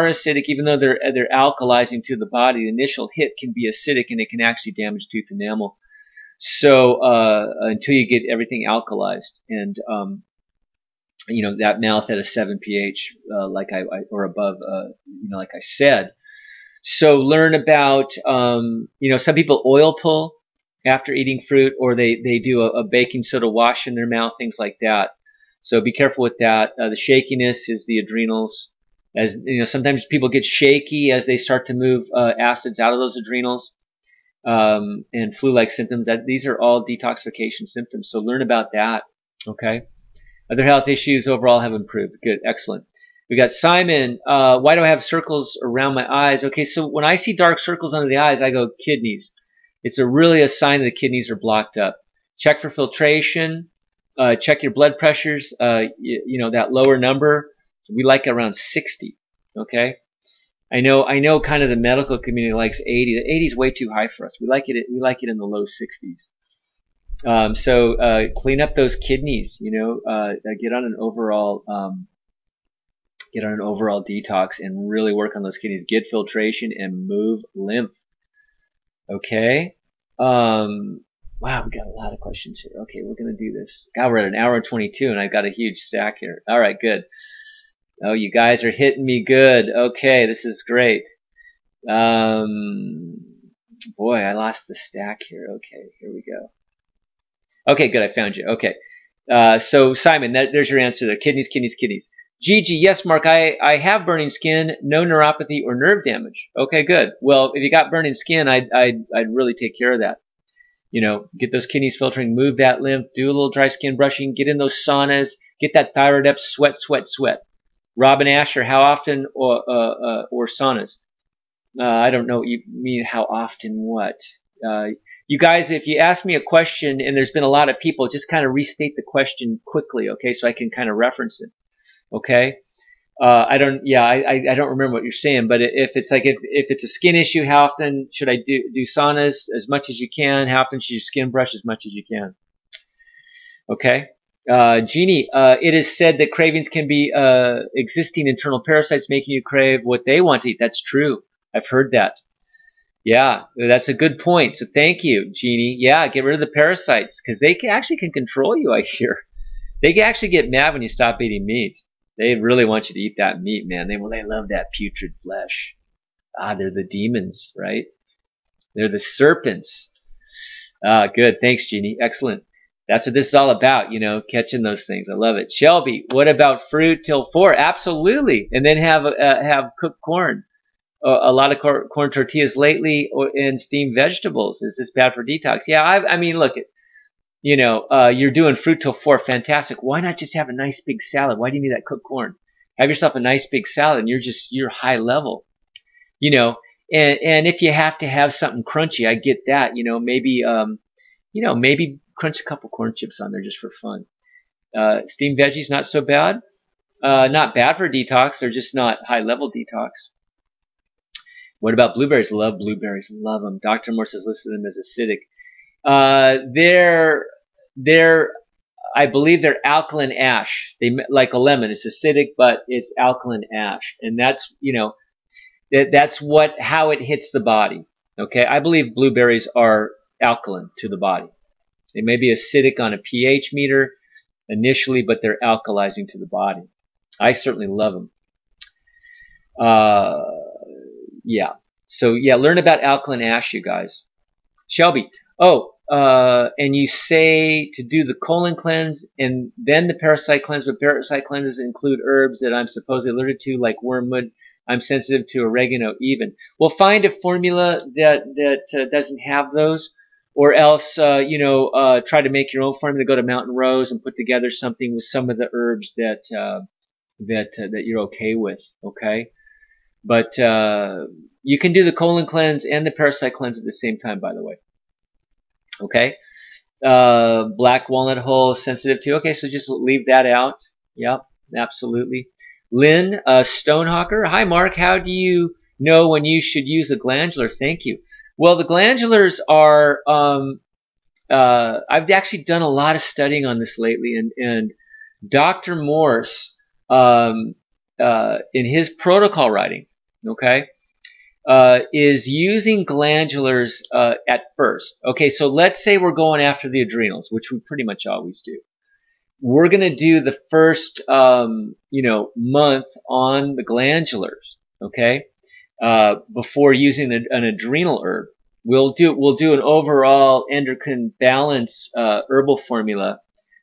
acidic, even though they're alkalizing to the body. The initial hit can be acidic, and it can actually damage tooth enamel. So until you get everything alkalized, and that mouth at a 7 pH, or above, like I said. So learn about, some people oil pull after eating fruit, or they do a baking soda wash in their mouth, things like that. So be careful with that. The shakiness is the adrenals. As sometimes people get shaky as they start to move acids out of those adrenals, and flu-like symptoms. These are all detoxification symptoms. So learn about that. Okay. Other health issues overall have improved. Good, excellent. We got Simon. Why do I have circles around my eyes? Okay, so when I see dark circles under the eyes, I go kidneys. It's really a sign that the kidneys are blocked up. Check for filtration. Check your blood pressures. That lower number, we like around 60. Okay. I know kind of the medical community likes 80. The 80 is way too high for us. We like it in the low 60s. So clean up those kidneys, get on an overall detox and really work on those kidneys. Get filtration and move lymph. Okay. Wow, we got a lot of questions here. Okay, we're gonna do this. God, we're at an hour and 22, and I've got a huge stack here. All right, good. Oh, you guys are hitting me good. Okay, this is great. Boy, I lost the stack here. Okay, here we go. Okay, good. I found you. Okay. So Simon, there's your answer there. Kidneys. Gigi, yes, Mark, I have burning skin, no neuropathy or nerve damage. Okay, good. Well, if you got burning skin, I'd really take care of that. Get those kidneys filtering, move that lymph, do a little dry skin brushing, get in those saunas, get that thyroid up, sweat. Robin Asher, how often or saunas? I don't know what you mean, how often what? You guys, if you ask me a question and there's been a lot of people, just kind of restate the question quickly, okay, so I can kind of reference it, okay? I don't remember what you're saying, but if it's a skin issue, how often should I do saunas? As much as you can. How often should you skin brush? As much as you can. Okay. Jeannie, it is said that cravings can be existing internal parasites making you crave what they want to eat. That's true. I've heard that. Yeah, that's a good point. So thank you, Jeannie. Yeah, get rid of the parasites because they actually can control you, I hear. They actually get mad when you stop eating meat. They really want you to eat that meat, man. They love that putrid flesh. They're the demons, right? They're the serpents. Good. Thanks, Jeannie. Excellent. That's what this is all about, catching those things. I love it. Shelby, what about fruit till 4? Absolutely. And then have cooked corn. A lot of corn tortillas lately, and steamed vegetables. Is this bad for detox? Yeah, I mean, look, you're doing fruit till 4. Fantastic. Why not just have a nice big salad? Why do you need that cooked corn? Have yourself a nice big salad, and you're high level. And if you have to have something crunchy, I get that. Maybe crunch a couple corn chips on there just for fun. Steamed veggies, not so bad. Not bad for detox. They're just not high level detox. What about blueberries? Love blueberries. Love them. Dr. Morse has listed them as acidic. They're I believe they're alkaline ash. They like a lemon. It's acidic, but it's alkaline ash, and that's that's how it hits the body. Okay, I believe blueberries are alkaline to the body. They may be acidic on a pH meter initially, but they're alkalizing to the body. I certainly love them. Yeah. So yeah, learn about alkaline ash, you guys. Shelby. Oh, and you say to do the colon cleanse and then the parasite cleanse, but parasite cleanses include herbs that I'm supposedly allergic to, like wormwood. I'm sensitive to oregano even. Well, find a formula that doesn't have those, or else, try to make your own formula. Go to Mountain Rose and put together something with some of the herbs that you're okay with, okay? But you can do the colon cleanse and the parasite cleanse at the same time, by the way. Okay? Black walnut hull, sensitive to. Okay, so just leave that out. Yep, absolutely. Lynn Stonehawker. Hi, Mark. How do you know when you should use a glandular? Thank you. Well, the glandulars are, I've actually done a lot of studying on this lately, and Dr. Morse, in his protocol writing, okay, is using glandulars at first. Okay, so let's say we're going after the adrenals, which we pretty much always do. We're going to do the first, month on the glandulars, okay, before using an adrenal herb. We'll do an overall endocrine balance herbal formula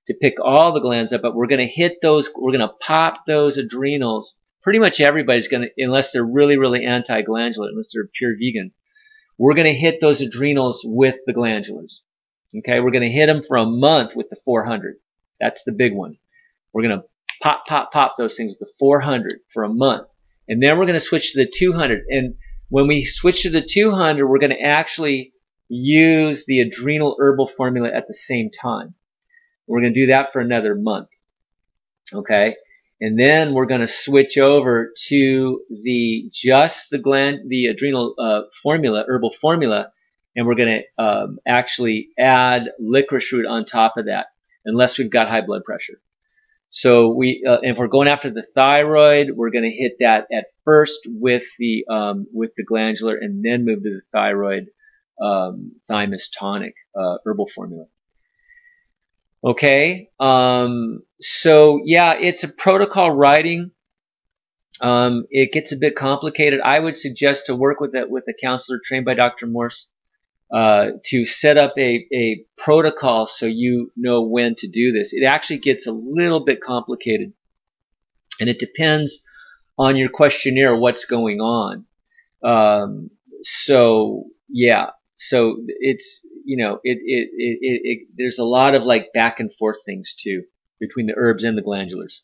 to pick all the glands up, but we're going to hit those. We're going to pop those adrenals. Pretty much everybody's going to, unless they're really, really anti-glandular, unless they're pure vegan, we're going to hit those adrenals with the glandulars. Okay, we're going to hit them for a month with the 400. That's the big one. We're going to pop those things with the 400 for a month. And then we're going to switch to the 200. And when we switch to the 200, we're going to actually use the adrenal herbal formula at the same time. We're going to do that for another month. Okay? And then we're going to switch over to the adrenal formula, herbal formula, and we're going to actually add licorice root on top of that, unless we've got high blood pressure. So if we're going after the thyroid, we're going to hit that at first with the glandular, and then move to the thyroid thymus tonic herbal formula. Okay, so yeah, it's a protocol writing. It gets a bit complicated. I would suggest to work with a counselor trained by Dr. Morse to set up a protocol so you know when to do this. It actually gets a little bit complicated, and it depends on your questionnaire what's going on. So yeah. So it's, there's a lot of like back and forth things too between the herbs and the glandulars.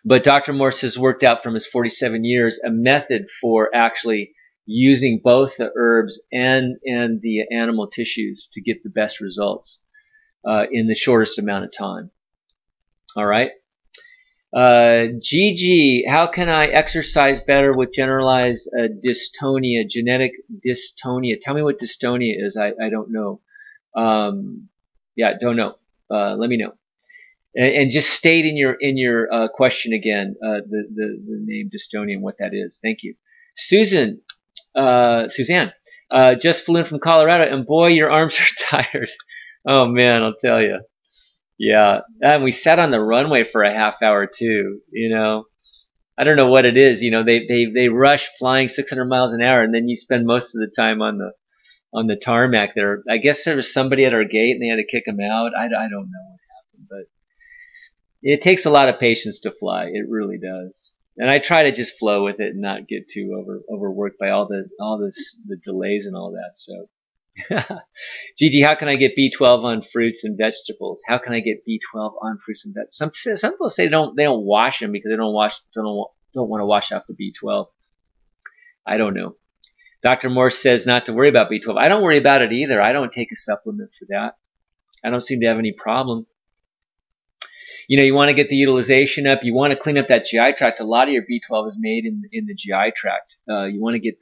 But Dr. Morse has worked out from his 47 years a method for actually using both the herbs and the animal tissues to get the best results in the shortest amount of time. All right. Gigi, how can I exercise better with generalized dystonia, genetic dystonia? Tell me what dystonia is. I don't know. Yeah, don't know. Let me know. And just state in your question again the name dystonia and what that is. Thank you. Suzanne, just flew in from Colorado, and boy, your arms are tired. Oh man, I'll tell you. Yeah, and we sat on the runway for a half hour too. I don't know what it is. They rush flying 600 miles an hour, and then you spend most of the time on the tarmac there. I guess there was somebody at our gate, and they had to kick him out. I don't know what happened, but it takes a lot of patience to fly. It really does. And I try to just flow with it and not get too overworked by all the delays and all that. So. Gigi, how can I get B12 on fruits and vegetables? How can I get B12 on fruits and vegetables? Some people say they don't wash them because they don't want to wash off the B12. I don't know. Dr. Morse says not to worry about B12. I don't worry about it either. I don't take a supplement for that. I don't seem to have any problem. You want to get the utilization up. You want to clean up that GI tract. A lot of your B12 is made in the GI tract. You want to get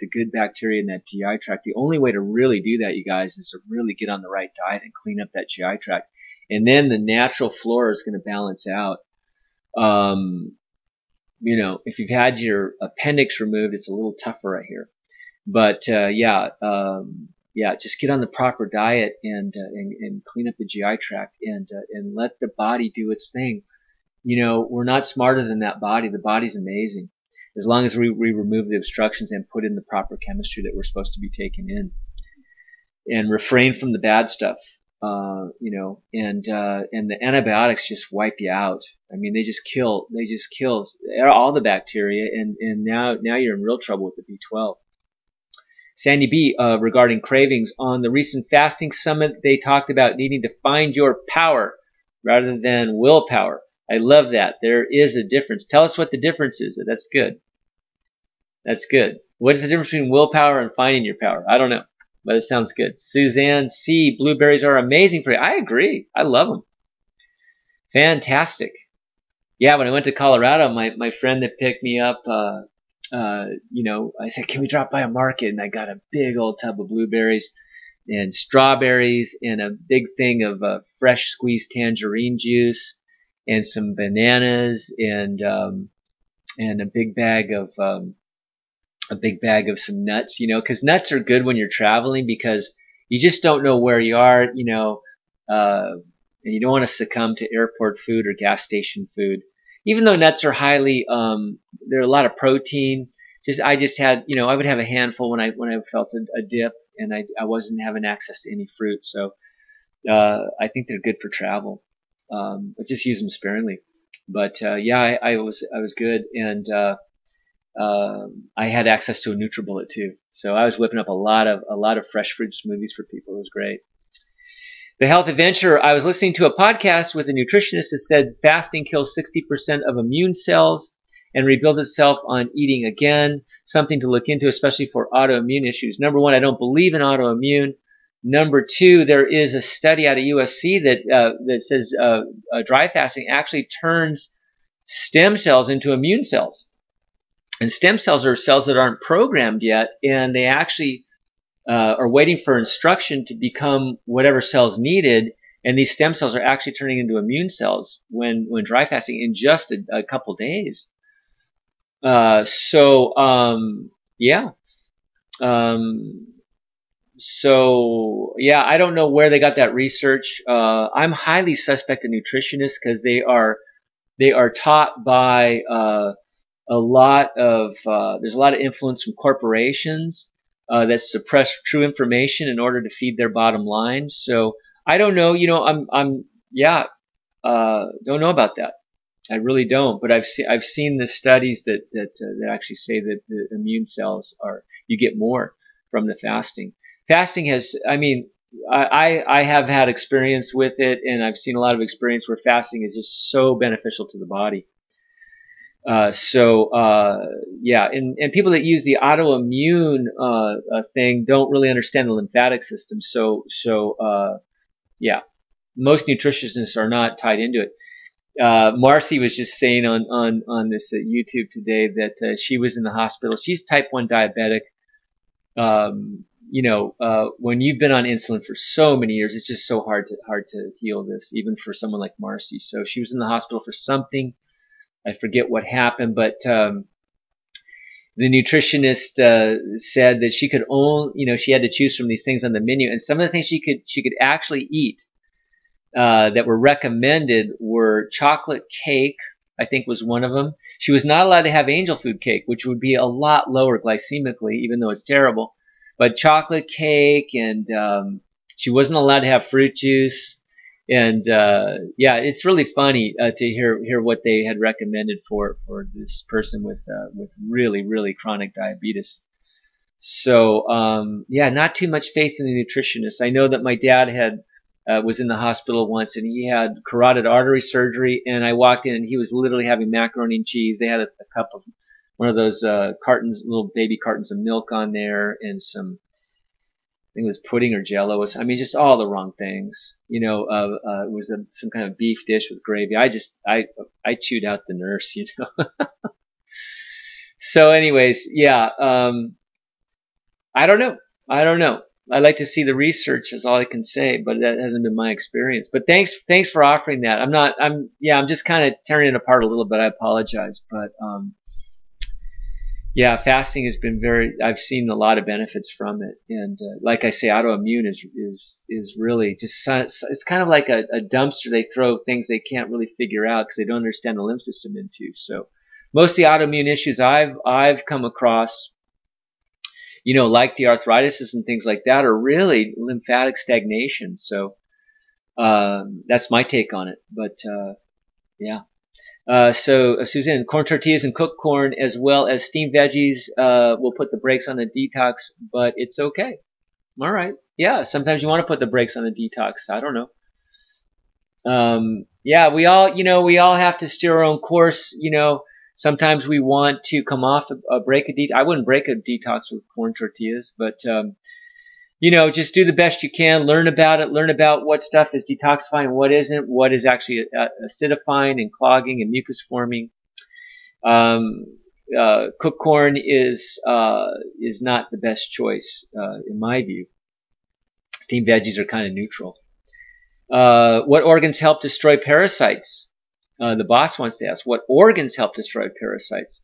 the good bacteria in that GI tract. The only way to really do that, you guys, is to really get on the right diet and clean up that GI tract. and then the natural flora is going to balance out. You know, if you've had your appendix removed, it's a little tougher right here. But yeah, just get on the proper diet and clean up the GI tract and let the body do its thing. You know, we're not smarter than that body. The body's amazing. As long as we remove the obstructions and put in the proper chemistry that we're supposed to be taking in, and refrain from the bad stuff. You know, and the antibiotics just wipe you out. I mean, they just kill all the bacteria, and now you're in real trouble with the B12. Sandy B, regarding cravings, on the recent fasting summit, they talked about needing to find your power rather than willpower. I love that. There is a difference. Tell us what the difference is. That's good. That's good. What is the difference between willpower and finding your power? I don't know, but it sounds good. Suzanne C, blueberries are amazing for you. I agree. I love them. Fantastic. Yeah, when I went to Colorado, my friend that picked me up, you know, I said, can we drop by a market? And I got a big old tub of blueberries and strawberries and a big thing of fresh squeezed tangerine juice and some bananas and a big bag of some nuts, you know, because nuts are good when you're traveling because you just don't know where you are, you know, and you don't want to succumb to airport food or gas station food. Even though nuts are highly, there are a lot of protein. I just had, you know, I would have a handful when I felt a dip, and I wasn't having access to any fruit. So I think they're good for travel. But just use them sparingly. But yeah, I was good, and I had access to a NutriBullet too. So I was whipping up a lot of fresh fruit smoothies for people. It was great. The Health Adventure, I was listening to a podcast with a nutritionist that said fasting kills 60% of immune cells and rebuilds itself on eating again. Something to look into, especially for autoimmune issues. Number one, I don't believe in autoimmune. Number two, there is a study out of USC that says dry fasting actually turns stem cells into immune cells. And stem cells are cells that aren't programmed yet, and they actually are waiting for instruction to become whatever cells needed, and these stem cells are actually turning into immune cells when dry fasting in just a couple days. Yeah. So yeah, I don't know where they got that research. I'm highly suspect of nutritionists because they are taught by there's a lot of influence from corporations that suppress true information in order to feed their bottom line. So I don't know, you know, don't know about that. I really don't, but I've seen the studies that actually say that the immune cells you get more from the fasting. Fasting has, I mean, I have had experience with it, and I've seen a lot of experience where fasting is just so beneficial to the body. Yeah, and people that use the autoimmune thing don't really understand the lymphatic system. Yeah, most nutritionists are not tied into it. Marcy was just saying on this YouTube today that she was in the hospital. She's type 1 diabetic. You know, when you've been on insulin for so many years, it's just so hard to heal this, even for someone like Marcy. So she was in the hospital for something. I forget what happened, but the nutritionist said that she could she had to choose from these things on the menu, and some of the things she could actually eat that were recommended were chocolate cake, I think was one of them. She was not allowed to have angel food cake, which would be a lot lower glycemically, even though it's terrible. But chocolate cake, and she wasn't allowed to have fruit juice. And yeah, it's really funny to hear what they had recommended for this person with really chronic diabetes. So yeah, not too much faith in the nutritionist. I know that my dad was in the hospital once, and he had carotid artery surgery, and I walked in and he was literally having macaroni and cheese. They had a cup of one of those cartons, little baby cartons of milk on there, and some, I think it was pudding or jello. I mean, just all the wrong things. You know, it was some kind of beef dish with gravy. I chewed out the nurse, you know. So anyways, yeah, I don't know. I like to see the research is all I can say, but that hasn't been my experience. But thanks for offering that. I'm just kind of tearing it apart a little bit. I apologize, but yeah, fasting has been I've seen a lot of benefits from it, and like I say, autoimmune is really just, it's kind of like a dumpster they throw things they can't really figure out because they don't understand the lymph system into. So most of the autoimmune issues I've come across, like the arthritis and things like that, are really lymphatic stagnation. So that's my take on it. But yeah. So Suzanne, corn tortillas and cooked corn as well as steamed veggies will put the brakes on the detox, but it's okay. All right. Yeah, sometimes you want to put the brakes on the detox. I don't know. Yeah, we all have to steer our own course. Sometimes we want to come off break a detox. I wouldn't break a detox with corn tortillas, but just do the best you can. Learn about it. Learn about what stuff is detoxifying, what isn't, what is actually acidifying and clogging and mucus forming. Cooked corn is not the best choice in my view. Steamed veggies are kind of neutral. What organs help destroy parasites? The boss wants to ask, what organs help destroy parasites?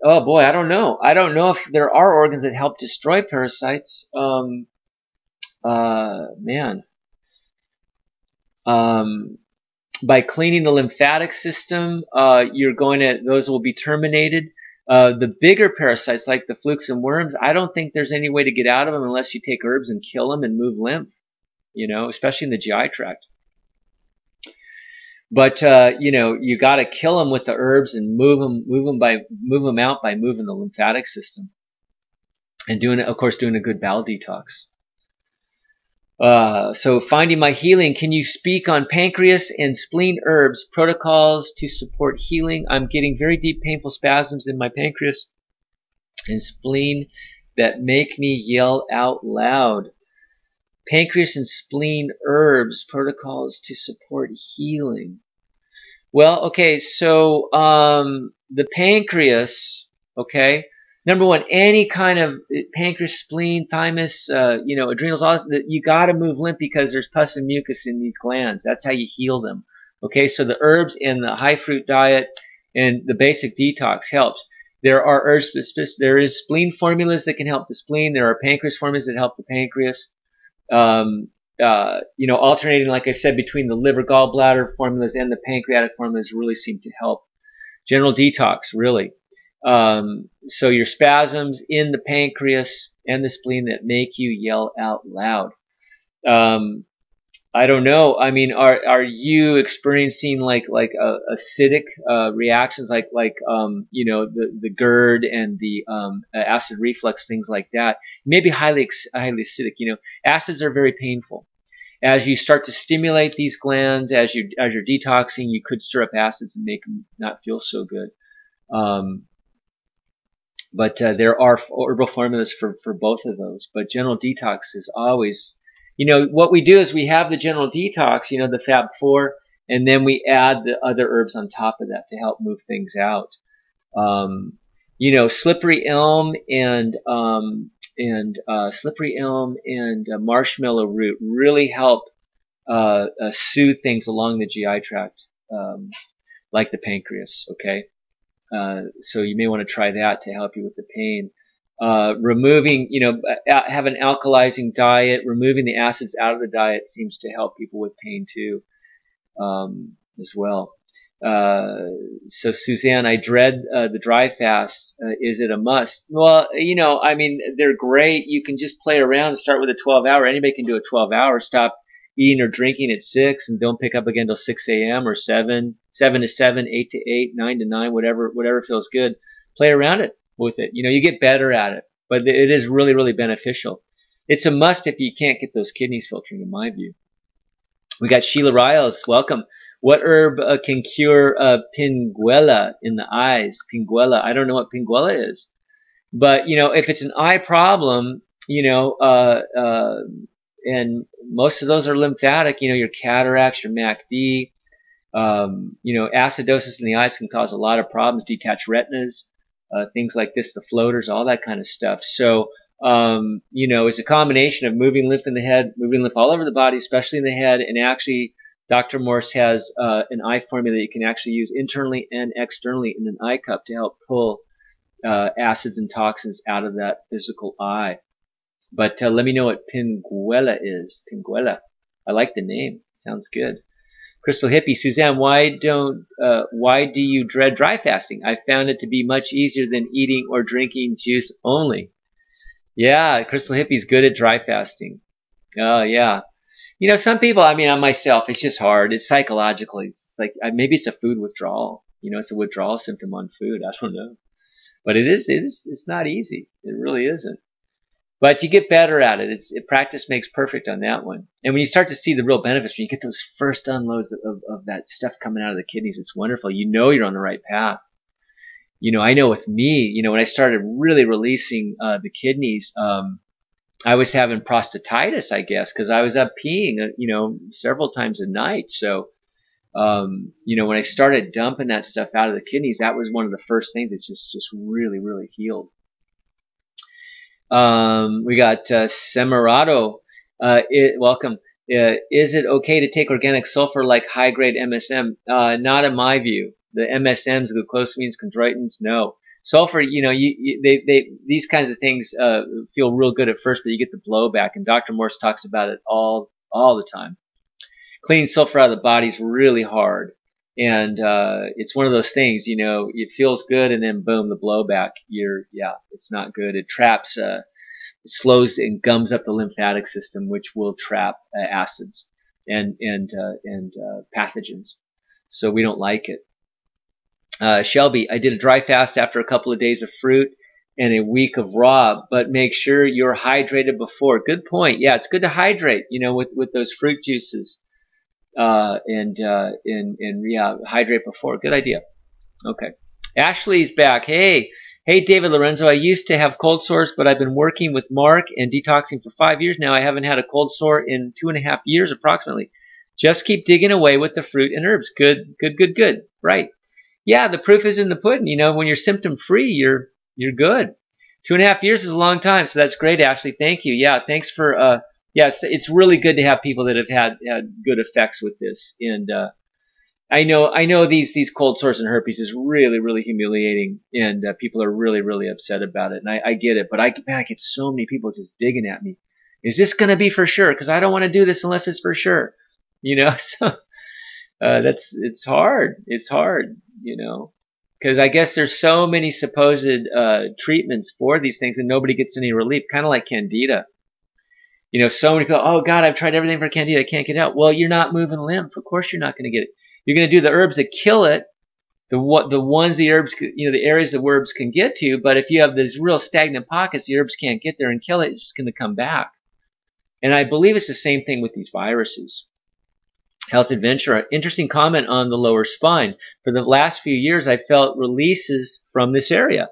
Oh boy, I don't know. I don't know if there are organs that help destroy parasites. Man. By cleaning the lymphatic system, those will be terminated. The bigger parasites like the flukes and worms, I don't think there's any way to get out of them unless you take herbs and kill them and move lymph, especially in the GI tract. But you got to kill them with the herbs and move them out by moving the lymphatic system and doing a good bowel detox. So finding my healing. Can you speak on pancreas and spleen herbs protocols to support healing? I'm getting very deep painful spasms in my pancreas and spleen that make me yell out loud. Pancreas and spleen herbs protocols to support healing. Well, okay, so the pancreas, okay, number one, any kind of pancreas, spleen, thymus, adrenals, all that, you got to move lymph because there's pus and mucus in these glands. That's how you heal them. Okay, so the herbs and the high fruit diet and the basic detox helps. There are herbs, there is spleen formulas that can help the spleen. There are pancreas formulas that help the pancreas. Alternating, like I said, between the liver gallbladder formulas and the pancreatic formulas really seem to help. General detox, really. So your spasms in the pancreas and the spleen that make you yell out loud. I don't know. I mean, are you experiencing like acidic reactions, like the GERD and the acid reflux, things like that? Maybe highly acidic. Acids are very painful. As you start to stimulate these glands, as you're detoxing, you could stir up acids and make them not feel so good. But there are herbal formulas for both of those. But general detox is always, what we do is we have the general detox, the Fab 4, and then we add the other herbs on top of that to help move things out. Slippery elm and marshmallow root really help soothe things along the GI tract, like the pancreas. Okay. So you may want to try that to help you with the pain. Removing, have an alkalizing diet. Removing the acids out of the diet seems to help people with pain too, as well. So Suzanne, I dread the dry fast. Is it a must? Well, they're great. You can just play around and start with a 12-hour. Anybody can do a 12-hour. Stop eating or drinking at 6 and don't pick up again till 6 a.m. or 7 to 7, 8 to 8, 9 to 9, whatever feels good. Play around with it. You get better at it, but it is really, really beneficial. It's a must if you can't get those kidneys filtering, in my view. We got Sheila Riles. Welcome. What herb can cure pinguela in the eyes? Pinguela. I don't know what pinguela is, but if it's an eye problem, and most of those are lymphatic, your cataracts, your MACD, acidosis in the eyes can cause a lot of problems, detached retinas, things like this, the floaters, all that kind of stuff. So You know, it's a combination of moving lymph in the head, moving lymph all over the body, especially in the head, and actually Dr. Morse has an eye formula that you can actually use internally and externally in an eye cup to help pull acids and toxins out of that physical eye. But let me know what Pinguela is. Pinguela. I like the name. Sounds good. Crystal Hippie, Suzanne, why do you dread dry fasting? I found it to be much easier than eating or drinking juice only. Yeah, Crystal Hippie's good at dry fasting. Oh, yeah. You know, some people, I mean, on myself, it's just hard. It's psychologically. It's like, maybe it's a food withdrawal. You know, it's a withdrawal symptom on food. I don't know. But it's not easy. It really isn't. But you get better at it. Practice makes perfect on that one. And when you start to see the real benefits, when you get those first unloads of that stuff coming out of the kidneys, it's wonderful. You know you're on the right path. You know, I know with me, you know, when I started really releasing the kidneys, I was having prostatitis, I guess, because I was up peeing, you know, several times a night. So, you know, when I started dumping that stuff out of the kidneys, that was one of the first things that just really, really healed. We got Semerado. Welcome. Is it okay to take organic sulfur like high-grade MSM? Not in my view. The MSMs, glucosamines, chondroitins, no. Sulfur, you know, these kinds of things feel real good at first, but you get the blowback, and Dr. Morse talks about it all the time. Cleaning sulfur out of the body is really hard, and it's one of those things, you know, it feels good, and then boom, the blowback. Yeah, it's not good. It traps, it slows and gums up the lymphatic system, which will trap acids and pathogens. So we don't like it. Shelby, I did a dry fast after a couple of days of fruit and a week of raw, but make sure you're hydrated before. Good point. Yeah, it's good to hydrate, you know, with those fruit juices, and yeah, hydrate before. Good idea. Okay. Ashley's back. Hey, David Lorenzo, I used to have cold sores, but I've been working with Mark and detoxing for 5 years now. I haven't had a cold sore in 2.5 years approximately. Just keep digging away with the fruit and herbs. Good. Right. Yeah, the proof is in the pudding. You know, when you're symptom free, you're good. 2.5 years is a long time, so that's great, Ashley. Thank you. Yeah, thanks for yeah, it's really good to have people that have had good effects with this. And I know these cold sores and herpes is really, really humiliating, and people are really, really upset about it. And I get it, but I get so many people just digging at me. Is this going to be for sure? Because I don't want to do this unless it's for sure. You know, so it's hard. It's hard, you know, because I guess there's so many supposed treatments for these things, and nobody gets any relief. Kind of like Candida. You know, so many people, oh God, I've tried everything for Candida, I can't get it out. Well, you're not moving lymph. Of course, you're not going to get it. You're going to do the herbs that kill it, the ones the herbs, you know, the areas the herbs can get to. But if you have these real stagnant pockets, the herbs can't get there and kill it. It's just going to come back. And I believe it's the same thing with these viruses. Health Adventurer, interesting comment on the lower spine. For the last few years, I felt releases from this area.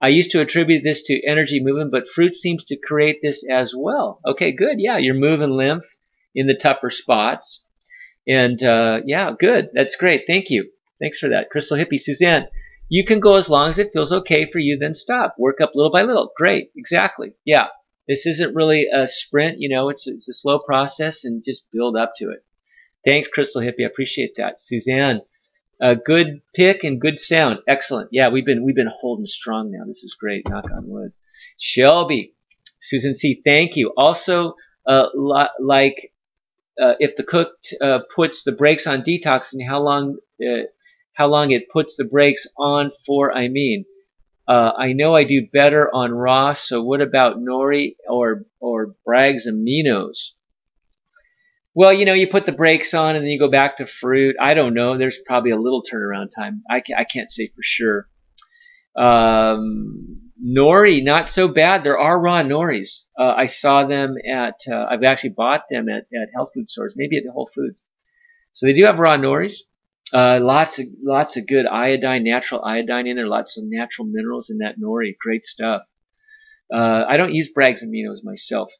I used to attribute this to energy movement, but fruit seems to create this as well. Okay, good. Yeah, you're moving lymph in the tougher spots. And yeah, good. That's great. Thank you. Thanks for that. Crystal Hippie, Suzanne, you can go as long as it feels okay for you, then stop. Work up little by little. Great. Exactly. Yeah. This isn't really a sprint. You know, it's a slow process, and just build up to it. Thanks, Crystal Hippie. I appreciate that. Suzanne, good pick and good sound. Excellent. Yeah, we've been holding strong now. This is great. Knock on wood. Shelby, Susan C., thank you. Also, if the cook puts the brakes on detoxing, how long it puts the brakes on for? I mean, I know I do better on raw. So what about nori or Bragg's aminos? Well, you know, you put the brakes on and then you go back to fruit. I don't know. There's probably a little turnaround time. I can't say for sure. Nori, not so bad. There are raw noris. I saw them at, I've actually bought them at health food stores, maybe at Whole Foods. So they do have raw noris. Lots of good iodine, natural iodine in there. Lots of natural minerals in that nori. Great stuff. I don't use Bragg's aminos myself.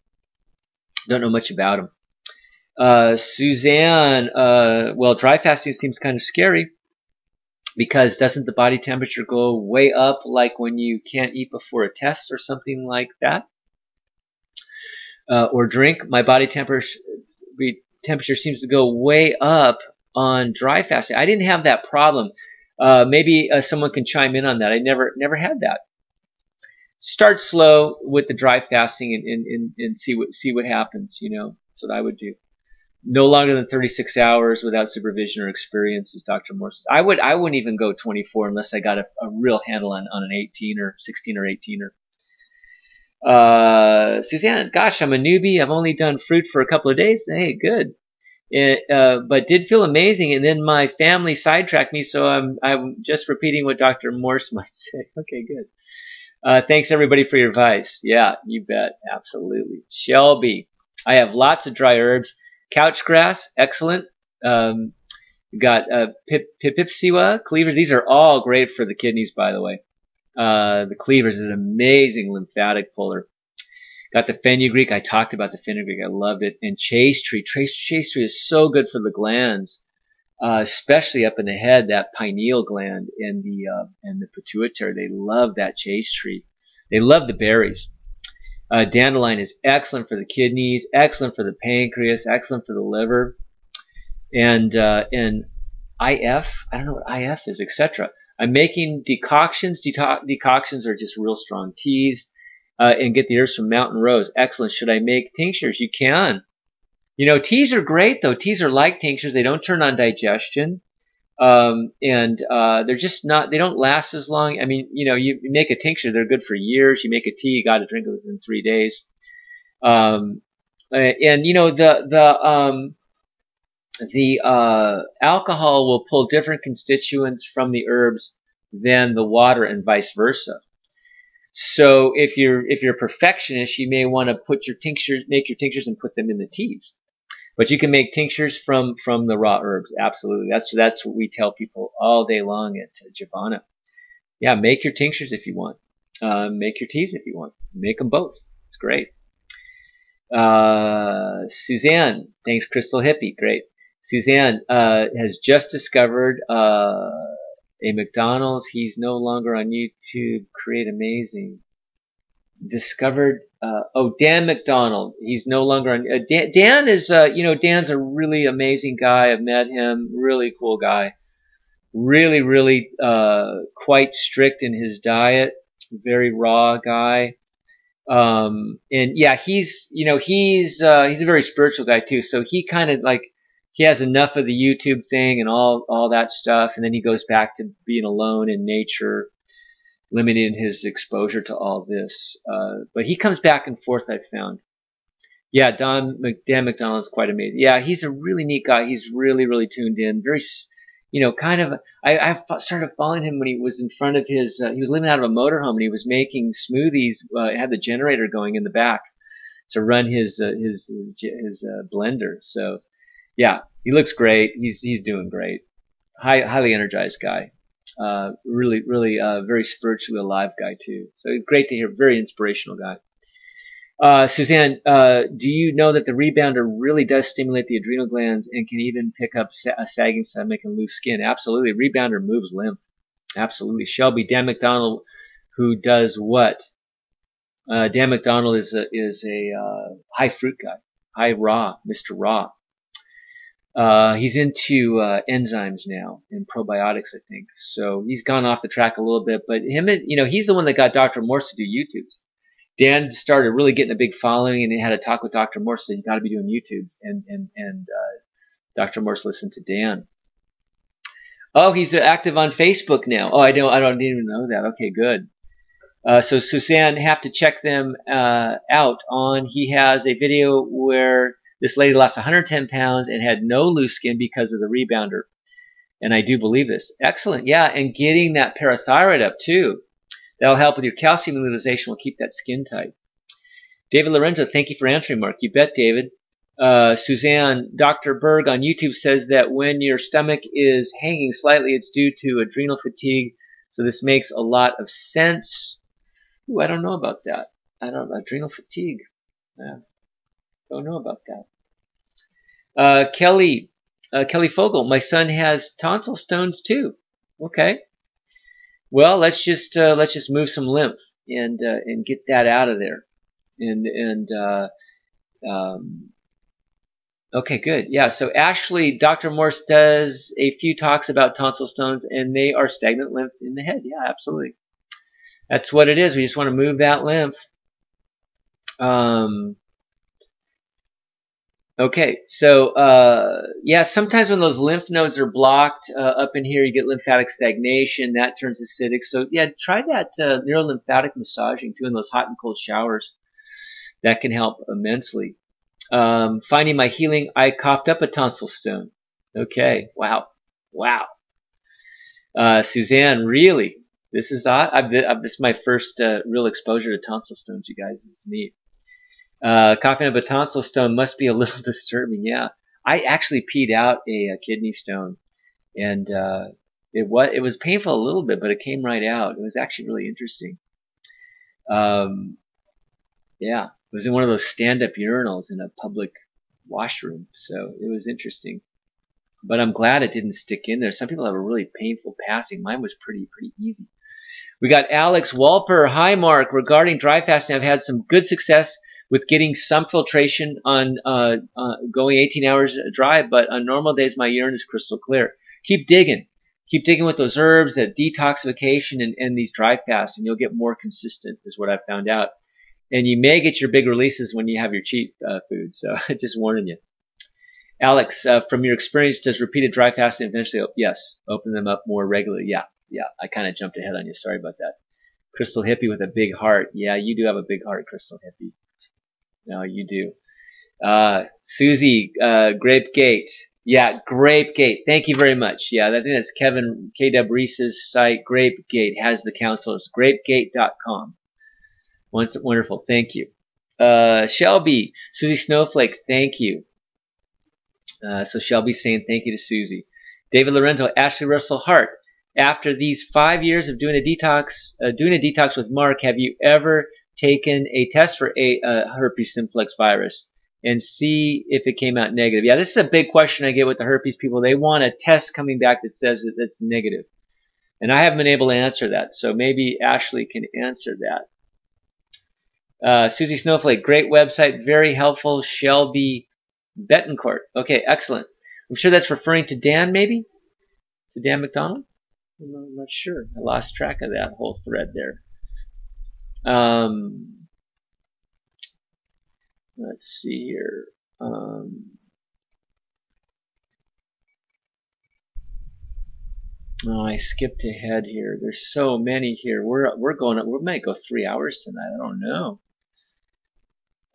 Don't know much about them. Suzanne, well, dry fasting seems kind of scary because doesn't the body temperature go way up like when you can't eat before a test or something like that? or drink, my body temperature seems to go way up on dry fasting. I didn't have that problem. Maybe someone can chime in on that. I never had that. Start slow with the dry fasting and see what happens. You know, that's what I would do. No longer than 36 hours without supervision or experience, as Dr. Morse says. I wouldn't even go 24 unless I got a real handle on an 18 or 16 or 18er. Suzanne, gosh, I'm a newbie. I've only done fruit for a couple of days. Hey, good. But did feel amazing, and then my family sidetracked me, so I'm just repeating what Dr. Morse might say. Okay, good. Thanks everybody for your advice. Yeah, you bet, absolutely. Shelby, I have lots of dry herbs. Couch grass, excellent. You got Pipipsiwa, cleavers. These are all great for the kidneys, by the way. The cleavers is an amazing lymphatic puller. Got the fenugreek. I talked about the fenugreek. I loved it. And chase tree. Chase tree is so good for the glands, especially up in the head, that pineal gland and the pituitary. They love that chase tree. They love the berries. Dandelion is excellent for the kidneys, excellent for the pancreas, excellent for the liver. And IF, I don't know what IF is, etc. I'm making decoctions. Decoctions are just real strong teas. And get the herbs from Mountain Rose. Excellent. Should I make tinctures? You can. You know, teas are great, though. Teas are like tinctures. They don't turn on digestion. They're just not, they don't last as long. I mean, you know, you make a tincture, they're good for years. You make a tea, you got to drink it within 3 days. You know, the alcohol will pull different constituents from the herbs than the water and vice versa. So if you're a perfectionist, you may want to make your tinctures and put them in the teas. But you can make tinctures from the raw herbs. Absolutely. That's what we tell people all day long at Javana. Yeah, make your tinctures if you want. Make your teas if you want. Make them both. It's great. Suzanne, thanks, Crystal Hippie. Great. Suzanne has just discovered a McDonald's. He's no longer on YouTube. Create amazing. Discovered. Dan McDonald. He's no longer on. Dan is. You know, Dan's a really amazing guy. I've met him. Really cool guy. Really, quite strict in his diet. Very raw guy. And yeah, he's a very spiritual guy too. So he kind of like. He has enough of the YouTube thing and all that stuff, and then he goes back to being alone in nature, limiting his exposure to all this. But he comes back and forth, I've found. Yeah, Dan McDonald's quite amazing. Yeah, he's a really neat guy. He's really tuned in. Very, you know, kind of. I started following him when he was in front of his. He was living out of a motorhome and he was making smoothies. Had the generator going in the back to run his blender. So. Yeah, he looks great. He's doing great. Highly energized guy. Really, very spiritually alive guy too. So great to hear. Very inspirational guy. Suzanne, do you know that the rebounder really does stimulate the adrenal glands and can even pick up a sagging stomach and loose skin? Absolutely. Rebounder moves lymph. Absolutely. Shelby, Dan McDonald, who does what? Dan McDonald is a high fruit guy. High raw, Mr. Raw. He's into enzymes now and probiotics, I think. So he's gone off the track a little bit, but he's the one that got Dr. Morse to do YouTubes. Dan started really getting a big following, and he had a talk with Dr. Morse, said you got to be doing YouTubes, and Dr. Morse listened to Dan. Oh, he's active on Facebook now. Oh, I don't even know that. Okay, good. So Suzanne, have to check them out on. He has a video where this lady lost 110 pounds and had no loose skin because of the rebounder. And I do believe this. Excellent. Yeah, and getting that parathyroid up too. That'll help with your calcium utilization. Will keep that skin tight. David Lorenzo, thank you for answering, Mark. You bet, David. Suzanne, Dr. Berg on YouTube says that when your stomach is hanging slightly, it's due to adrenal fatigue. So this makes a lot of sense. Ooh, I don't know about that. I don't know. Adrenal fatigue. Yeah. Don't know about that. Kelly Fogel, my son has tonsil stones too. Okay. Well, let's just move some lymph and get that out of there. And Okay, good. Yeah, so Ashley, Dr. Morse does a few talks about tonsil stones, and they are stagnant lymph in the head. Yeah, absolutely. That's what it is. We just want to move that lymph. Okay, so yeah, sometimes when those lymph nodes are blocked up in here, you get lymphatic stagnation. That turns acidic. So yeah, try that neurolymphatic massaging too in those hot and cold showers. That can help immensely. Finding my healing, I coughed up a tonsil stone. Okay, wow, wow. Suzanne, really? This is this is my first real exposure to tonsil stones, you guys. This is neat. Coughing up a tonsil stone must be a little disturbing. Yeah, I actually peed out a kidney stone, and it was painful a little bit, but it came right out. It was actually really interesting. Yeah, it was in one of those stand-up urinals in a public washroom, so it was interesting. But I'm glad it didn't stick in there. Some people have a really painful passing. Mine was pretty easy. We got Alex Walper. Hi, Mark. Regarding dry fasting, I've had some good success with getting some filtration on going 18 hours dry, but on normal days my urine is crystal clear. Keep digging. Keep digging with those herbs, that detoxification, and these dry fasts, and you'll get more consistent, is what I've found out. And you may get your big releases when you have your cheat food, so just warning you. Alex, from your experience, does repeated dry fasting eventually, yes, open them up more regularly? Yeah, I kind of jumped ahead on you. Sorry about that. Crystal Hippie with a big heart. Yeah, you do have a big heart, Crystal Hippie. No, you do. Susie, Grape Gate. Yeah, Grape Gate. Thank you very much. Yeah, I think that's Kevin K.W. Reese's site. Grape Gate has the counselors. Grapegate.com. Wonderful. Thank you. Shelby, Susie Snowflake. Thank you. So Shelby's saying thank you to Susie. David Lorenzo, Ashley Russell Hart. After these 5 years of doing a detox with Mark, have you ever taken a test for a herpes simplex virus and see if it came out negative? Yeah, this is a big question I get with the herpes people. They want a test coming back that says that it's negative. And I haven't been able to answer that. So maybe Ashley can answer that. Susie Snowflake, great website, very helpful. Shelby Betancourt. Okay, excellent. I'm sure that's referring to Dan, maybe? To Dan McDonald? I'm not sure. I lost track of that whole thread there. Let's see here. Oh, I skipped ahead here. There's so many here. We're going up. We might go 3 hours tonight. I don't know.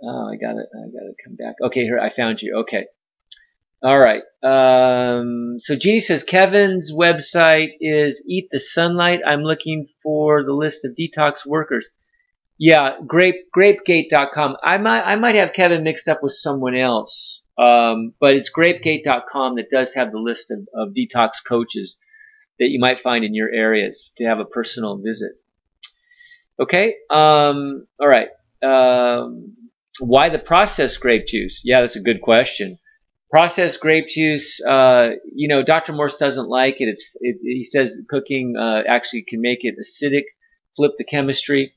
Oh, I gotta come back. Okay, here I found you. Okay. All right. So Jeannie says Kevin's website is Eat the Sunlight. I'm looking for the list of detox workers. Yeah, grapegate.com. I might have Kevin mixed up with someone else. But it's grapegate.com that does have the list of detox coaches that you might find in your areas to have a personal visit. Okay. All right. Why the processed grape juice? Yeah, that's a good question. Processed grape juice, Dr. Morse doesn't like it. He says cooking actually can make it acidic, flip the chemistry.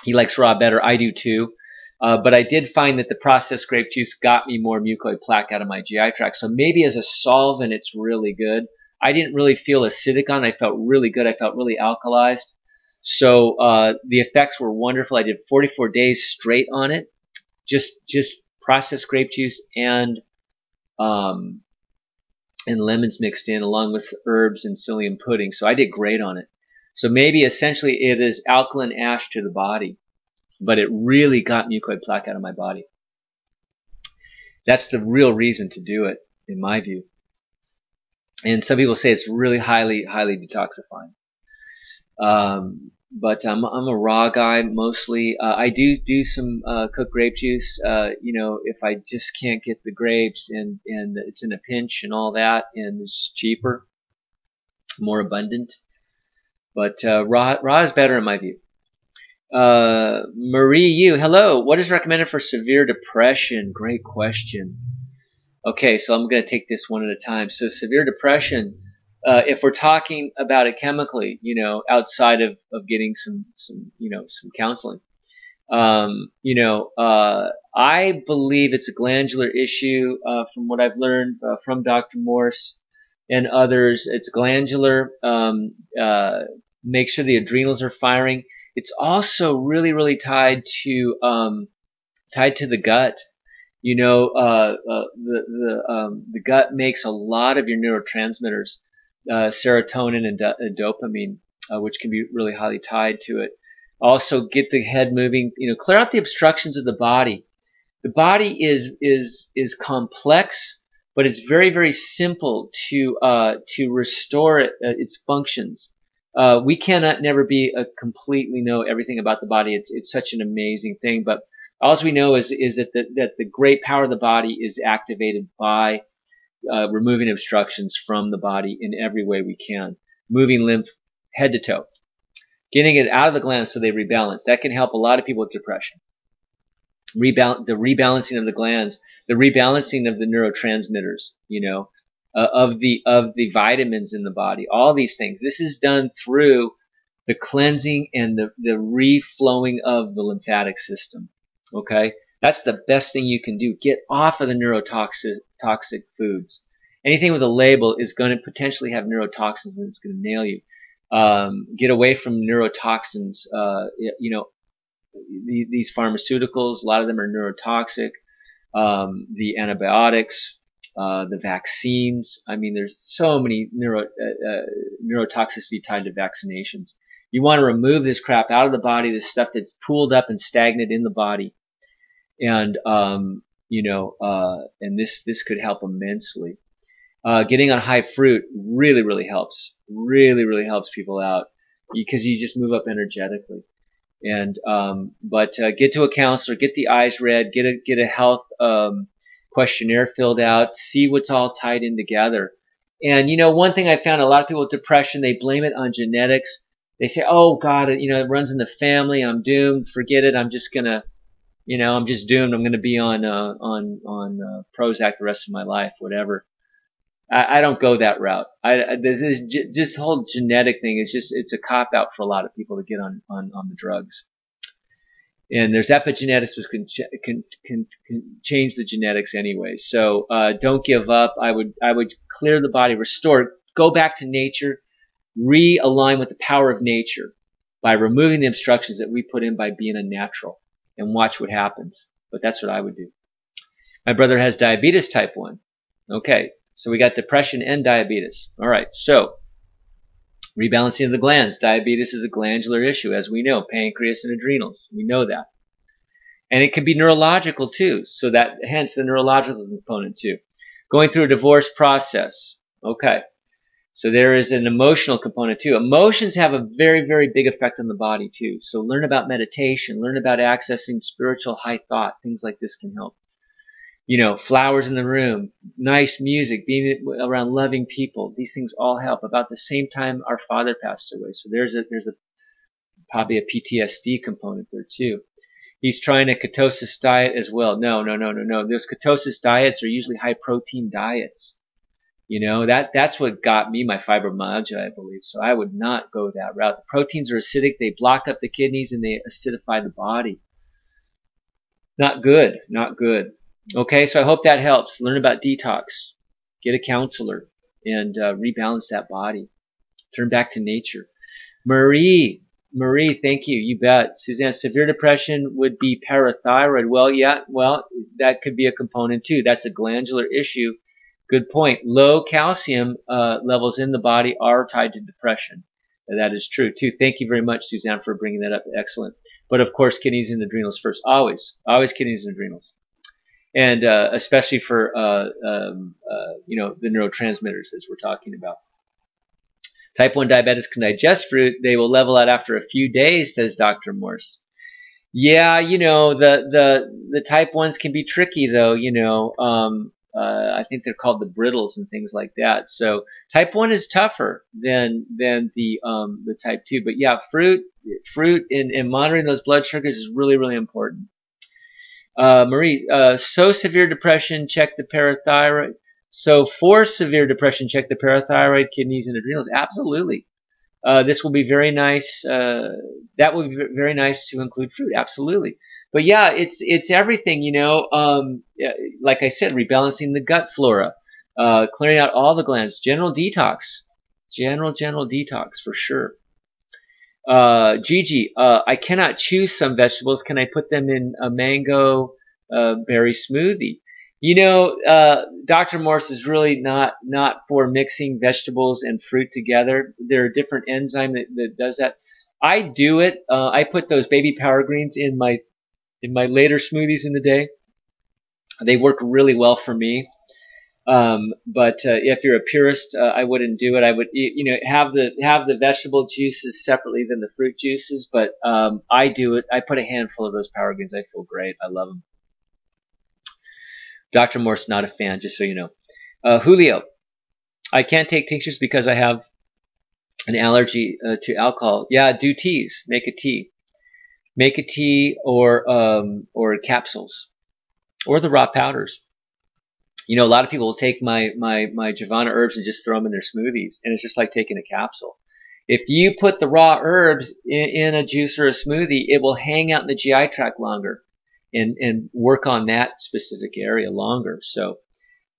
He likes raw better. I do too. But I did find that the processed grape juice got me more mucoid plaque out of my GI tract. So maybe as a solvent, it's really good. I didn't really feel acidic on it. I felt really good. I felt really alkalized. So the effects were wonderful. I did 44 days straight on it. Just processed grape juice and lemons mixed in along with herbs and psyllium pudding. So I did great on it. So maybe essentially it is alkaline ash to the body, but it really got mucoid plaque out of my body. That's the real reason to do it, in my view. And some people say it's really highly detoxifying. But I'm a raw guy mostly. I do some cooked grape juice. If I just can't get the grapes and it's in a pinch and all that, and it's cheaper, more abundant. But raw is better in my view. Marie Yu, hello. What is recommended for severe depression? Great question. Okay, so I'm going to take this one at a time. So severe depression. If we're talking about it chemically, outside of getting some counseling, I believe it's a glandular issue from what I've learned from Dr. Morse and others. It's glandular. Make sure the adrenals are firing. It's also really, really tied to the gut. The gut makes a lot of your neurotransmitters, serotonin and dopamine, which can be really highly tied to it. Also, get the head moving. Clear out the obstructions of the body. The body is complex, but it's very, very simple to restore its functions. We cannot never completely know everything about the body. It's such an amazing thing, but all we know is that the great power of the body is activated by removing obstructions from the body in every way we can, moving lymph head to toe, getting it out of the glands so they rebalance. That can help a lot of people with depression. The rebalancing of the glands, the rebalancing of the neurotransmitters, of the vitamins in the body, all these things. This is done through the cleansing and the reflowing of the lymphatic system. Okay, that's the best thing you can do. Get off of the neurotoxic foods. Anything with a label is going to potentially have neurotoxins, and it's going to nail you. Get away from neurotoxins. These pharmaceuticals, a lot of them are neurotoxic. The antibiotics, the vaccines. I mean, there's so many neurotoxicity tied to vaccinations. You want to remove this crap out of the body, this stuff that's pooled up and stagnant in the body. And, and this could help immensely. Getting on high fruit really, really helps. Really, really helps people out because you just move up energetically. And, get to a counselor, get the eyes read, get a health, questionnaire filled out, see what's all tied in together. And, one thing I found, a lot of people with depression, they blame it on genetics. They say, oh God, it runs in the family. I'm doomed. Forget it. I'm just gonna, I'm just doomed. I'm gonna be on Prozac the rest of my life, whatever. I don't go that route. This whole genetic thing is it's a cop out for a lot of people to get on the drugs. And there's epigenetics which can change the genetics anyway. So don't give up. I would clear the body, restore it, go back to nature, realign with the power of nature by removing the obstructions that we put in by being a natural, and watch what happens. But that's what I would do. My brother has diabetes type 1. Okay, so we got depression and diabetes. All right, so rebalancing of the glands. Diabetes is a glandular issue, as we know, pancreas and adrenals. We know that. And it can be neurological too, so that hence the neurological component too. Going through a divorce process. Okay. So there is an emotional component too. Emotions have a very, very big effect on the body too. So learn about meditation, learn about accessing spiritual high thought. Things like this can help. Flowers in the room, nice music, being around loving people. These things all help. About the same time our father passed away. So there's probably a PTSD component there too. He's trying a ketosis diet as well. No. Those ketosis diets are usually high protein diets. That's what got me my fibromyalgia, I believe. So I would not go that route. The proteins are acidic. They block up the kidneys and they acidify the body. Not good. Not good. Okay, so I hope that helps. Learn about detox. Get a counselor and rebalance that body. Turn back to nature. Marie, thank you. You bet. Suzanne, severe depression would be parathyroid. Well, that could be a component too. That's a glandular issue. Good point. Low calcium levels in the body are tied to depression. That is true too. Thank you very much, Suzanne, for bringing that up. Excellent. But of course, kidneys and adrenals first. Always kidneys and adrenals. And especially for the neurotransmitters as we're talking about. Type 1 diabetics can digest fruit. They will level out after a few days, says Dr. Morse. Yeah, the type 1s can be tricky though. I think they're called the brittles and things like that. So type 1 is tougher than the type 2. But yeah, fruit and monitoring those blood sugars is really, really important. Marie, so severe depression, check the parathyroid. So for severe depression, check the parathyroid, kidneys, and adrenals. Absolutely. This will be very nice. That would be very nice to include fruit. Absolutely. But yeah, it's everything, you know. Like I said, rebalancing the gut flora, clearing out all the glands, general detox, general detox for sure. Gigi, I cannot choose some vegetables. Can I put them in a mango berry smoothie? You know, Dr. Morse is really not for mixing vegetables and fruit together. There are different enzyme that does that. I do it. I put those baby power greens in my later smoothies in the day. They work really well for me. But if you're a purist, I wouldn't do it. I would, you know, have the vegetable juices separately than the fruit juices. But I do it. I put a handful of those power greens. I feel great. I love them. Dr. Morse, not a fan, just so you know. Julio, I can't take tinctures because I have an allergy to alcohol. Yeah, do teas. Make a tea. Make a tea or capsules or the raw powders. You know, a lot of people will take my Javana herbs and just throw them in their smoothies, and it's just like taking a capsule. If you put the raw herbs in a juice or a smoothie, it will hang out in the GI tract longer and work on that specific area longer. So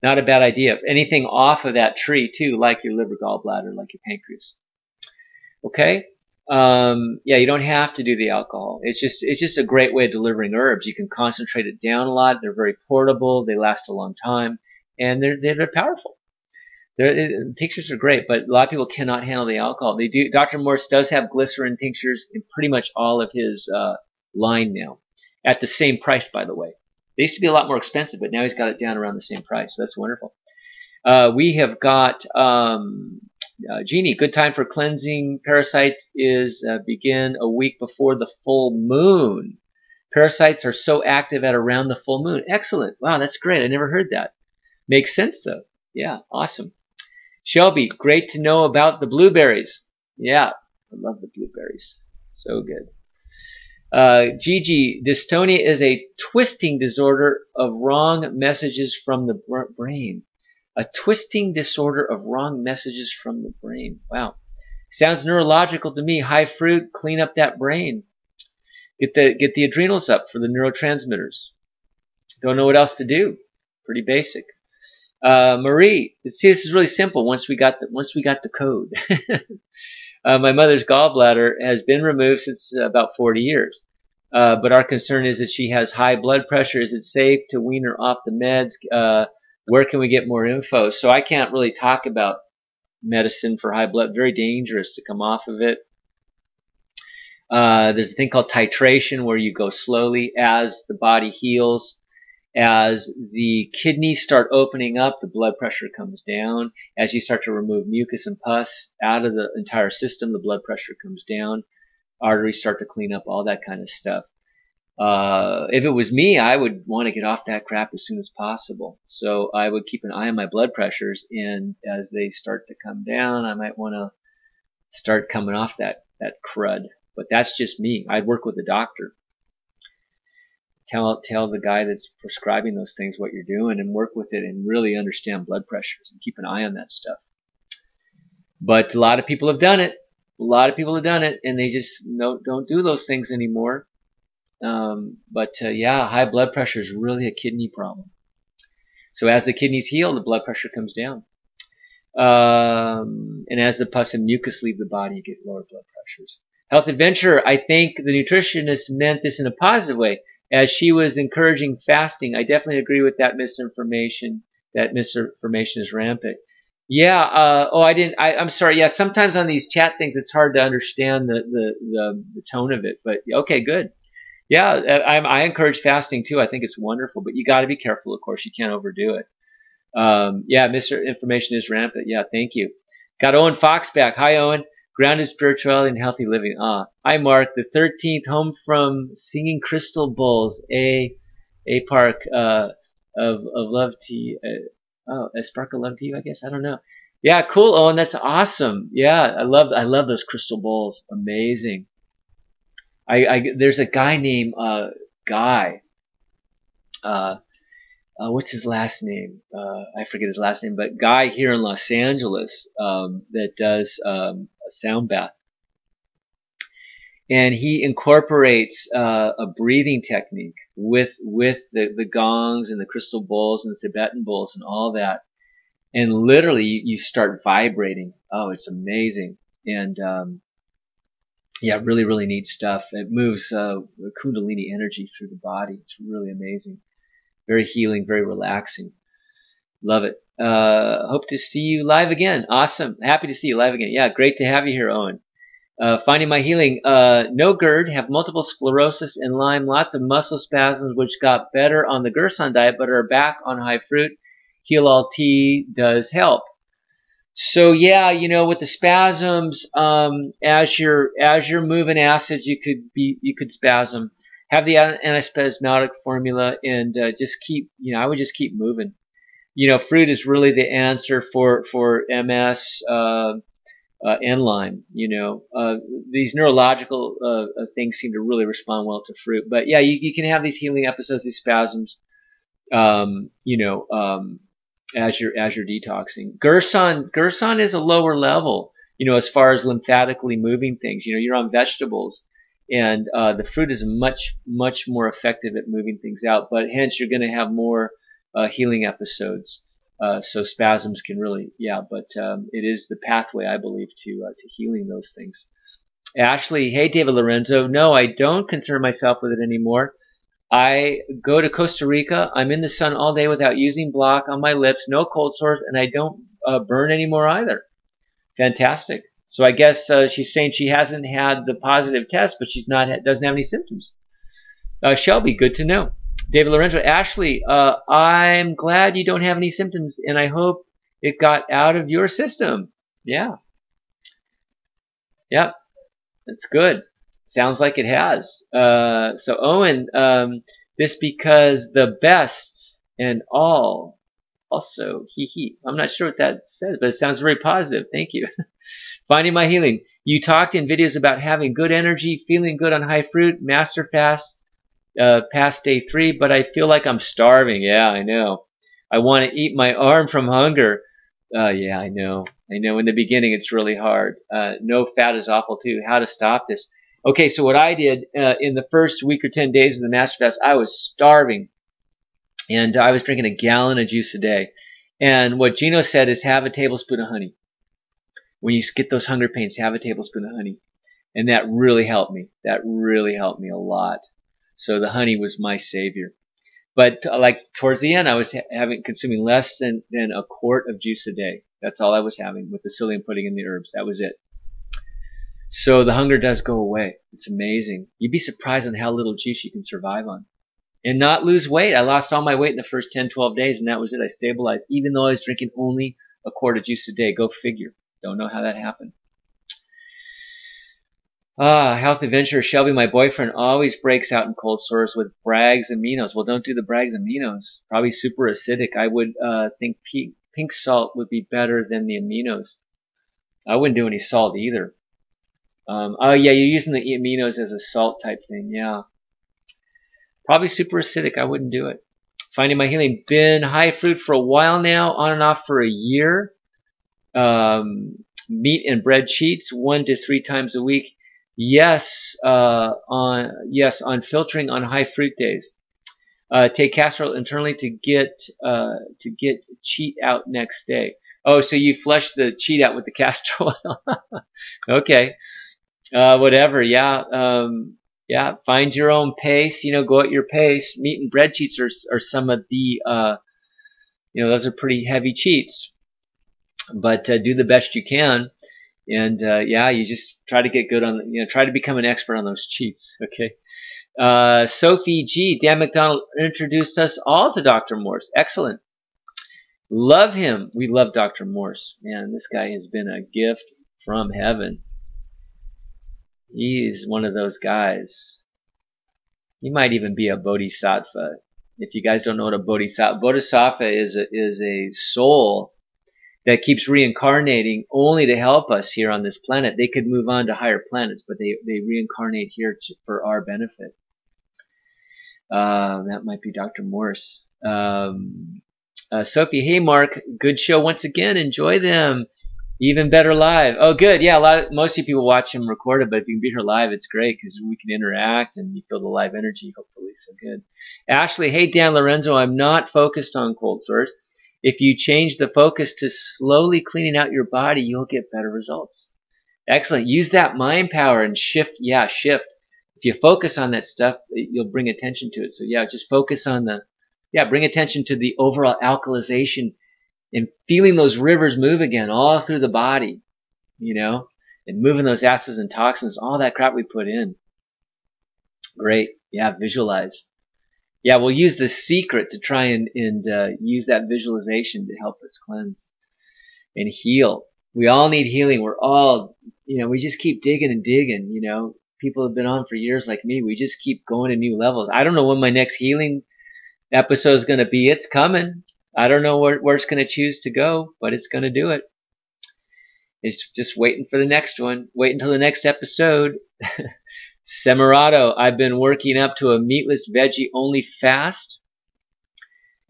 not a bad idea. Anything off of that tree too, like your liver, gallbladder, like your pancreas. Okay? Yeah, you don't have to do the alcohol. It's just a great way of delivering herbs. You can concentrate it down a lot. They're very portable. They last a long time, and they're powerful. Tinctures are great, but a lot of people cannot handle the alcohol. They do. Dr. Morse does have glycerin tinctures in pretty much all of his line now, at the same price, by the way. They used to be a lot more expensive, but now he's got it down around the same price. So that's wonderful. We have got Jeannie. Good time for cleansing parasites is begin a week before the full moon. Parasites are so active at around the full moon. Excellent. Wow, that's great. I never heard that. Makes sense though. Yeah, awesome. Shelby, great to know about the blueberries. Yeah, I love the blueberries. So good. Gigi, dystonia is a twisting disorder of wrong messages from the brain. A twisting disorder of wrong messages from the brain. Wow. Sounds neurological to me. High fruit, clean up that brain. Get the adrenals up for the neurotransmitters. Don't know what else to do. Pretty basic. Marie, see, this is really simple once we got the code. My mother's gallbladder has been removed since about 40 years. But our concern is that she has high blood pressure. Is it safe to wean her off the meds? Where can we get more info? So I can't really talk about medicine for high blood. Very dangerous to come off of it. There's a thing called titration where you go slowly as the body heals. As the kidneys start opening up, the blood pressure comes down. As you start to remove mucus and pus out of the entire system, the blood pressure comes down. Arteries start to clean up, all that kind of stuff. If it was me, I would want to get off that crap as soon as possible. So I would keep an eye on my blood pressures, and as they start to come down, I might want to start coming off that crud. But that's just me. I'd work with a doctor. Tell the guy that's prescribing those things what you're doing and work with it and really understand blood pressures and keep an eye on that stuff. But a lot of people have done it. A lot of people have done it, and they just don't do those things anymore. Yeah, high blood pressure is really a kidney problem. So as the kidneys heal, the blood pressure comes down. And as the pus and mucus leave the body, you get lower blood pressures. Health Adventure, I think the nutritionist meant this in a positive way. As she was encouraging fasting, I definitely agree with that misinformation. That misinformation is rampant. Yeah. I'm sorry. Yeah. Sometimes on these chat things, it's hard to understand the tone of it. But okay, good. Yeah, I encourage fasting too. I think it's wonderful, but you got to be careful. Of course, you can't overdo it. Yeah, misinformation is rampant. Yeah, thank you. Got Owen Fox back. Hi, Owen. Grounded spirituality and healthy living. Hi, Mark. The 13th, home from singing crystal bowls. A park of love to you. A spark of love to you, I guess. I don't know. Yeah, cool, Owen. That's awesome. Yeah, I love those crystal bowls. Amazing. There's a guy named Guy. What's his last name? I forget his last name, but Guy here in Los Angeles that does a sound bath. and he incorporates a breathing technique with the gongs and the crystal bowls and the Tibetan bowls and all that. And literally, you start vibrating. Oh, it's amazing. And yeah, really, really neat stuff. It moves Kundalini energy through the body. It's really amazing. Very healing, very relaxing. Love it. Hope to see you live again. Awesome. Happy to see you live again. Yeah, great to have you here, Owen. Finding my healing. No GERD, have multiple sclerosis and Lyme, lots of muscle spasms, which got better on the Gerson diet, but are back on high fruit. Heal All Tea does help. So yeah, you know, with the spasms, as you're moving acids, you could spasm. Have the antispasmodic formula and just keep, you know, I would just keep moving. You know, fruit is really the answer for MS and Lyme. You know, these neurological things seem to really respond well to fruit. But yeah, you can have these healing episodes, these spasms. You know, as you're detoxing. Gerson is a lower level, you know, as far as lymphatically moving things. You know, you're on vegetables, and the fruit is much more effective at moving things out. But hence, you're going to have more healing episodes. So spasms can really, yeah. But it is the pathway, I believe, to healing those things. Ashley, hey, David Lorenzo. No, I don't concern myself with it anymore. I go to Costa Rica. I'm in the sun all day without using block on my lips, no cold sores, and I don't burn anymore either. Fantastic. So I guess she's saying she hasn't had the positive test, but doesn't have any symptoms. Shelby, good to know. David Lorenzo, Ashley, I'm glad you don't have any symptoms, and I hope it got out of your system. Yeah. Yep. That's good. Sounds like it has. So Owen, this because the best and all also, he. I'm not sure what that says, but it sounds very positive. Thank you. Finding my healing. You talked in videos about having good energy, feeling good on high fruit, master fast, past day 3, but I feel like I'm starving. Yeah, I know. I want to eat my arm from hunger. Yeah, I know. I know. In the beginning, it's really hard. No fat is awful too. How to stop this? Okay, so what I did in the first week or 10 days of the Master Fast, I was starving, and I was drinking a gallon of juice a day. And what Gino said is have a tablespoon of honey. When you get those hunger pains, have a tablespoon of honey. And that really helped me. That really helped me a lot. So the honey was my savior. But like towards the end, I was consuming less than a quart of juice a day. That's all I was having with the psyllium pudding and the herbs. That was it. So the hunger does go away. It's amazing. You'd be surprised on how little juice you can survive on. And not lose weight. I lost all my weight in the first 10, 12 days, and that was it. I stabilized, even though I was drinking only a quart of juice a day. Go figure. Don't know how that happened. Health adventurer Shelby, my boyfriend, always breaks out in cold sores with Bragg's aminos. Well, don't do the Bragg's aminos. Probably super acidic. I would think pink salt would be better than the aminos. I wouldn't do any salt either. Oh yeah, you're using the aminos as a salt type thing. Yeah. Probably super acidic. I wouldn't do it. Finding my healing. Been high fruit for a while now, on and off for a year. Meat and bread cheats 1 to 3 times a week. Yes, on filtering on high fruit days. Take castor oil internally to get cheat out next day. Oh, so you flush the cheat out with the castor oil. Okay. Whatever. Yeah. Yeah. Find your own pace. You know, go at your pace. Meat and bread cheats are some of the, you know, those are pretty heavy cheats. But do the best you can. And yeah, you just try to get good on, you know, try to become an expert on those cheats. Okay. Sophie G. Dan McDonald introduced us all to Dr. Morse. Excellent. Love him. We love Dr. Morse. Man, this guy has been a gift from heaven. He's one of those guys. He might even be a bodhisattva. If you guys don't know what a bodhisattva is a soul that keeps reincarnating only to help us here on this planet. They could move on to higher planets, but they reincarnate here for our benefit. That might be Dr. Morse. Sophie, hey Mark, good show once again. Enjoy them. Even better live. Oh, good. Yeah, most of you people watch him recorded, but if you can be here live, it's great because we can interact and you feel the live energy, hopefully. So good. Ashley, hey, Dan Lorenzo, I'm not focused on cold sores. If you change the focus to slowly cleaning out your body, you'll get better results. Excellent. Use that mind power and shift. Yeah, shift. If you focus on that stuff, you'll bring attention to it. So yeah, just focus on bring attention to the overall alkalization and feeling those rivers move again all through the body, and moving those acids and toxins, all that crap we put in. Great. Yeah, visualize. Yeah, we'll use the secret to try and use that visualization to help us cleanse and heal. We all need healing. We're all, we just keep digging and digging, People have been on for years like me. We just keep going to new levels. I don't know when my next healing episode is going to be. It's coming. I don't know where it's going to choose to go, but it's going to do it. It's just waiting for the next one. Wait until the next episode. Semirato, I've been working up to a meatless veggie only fast,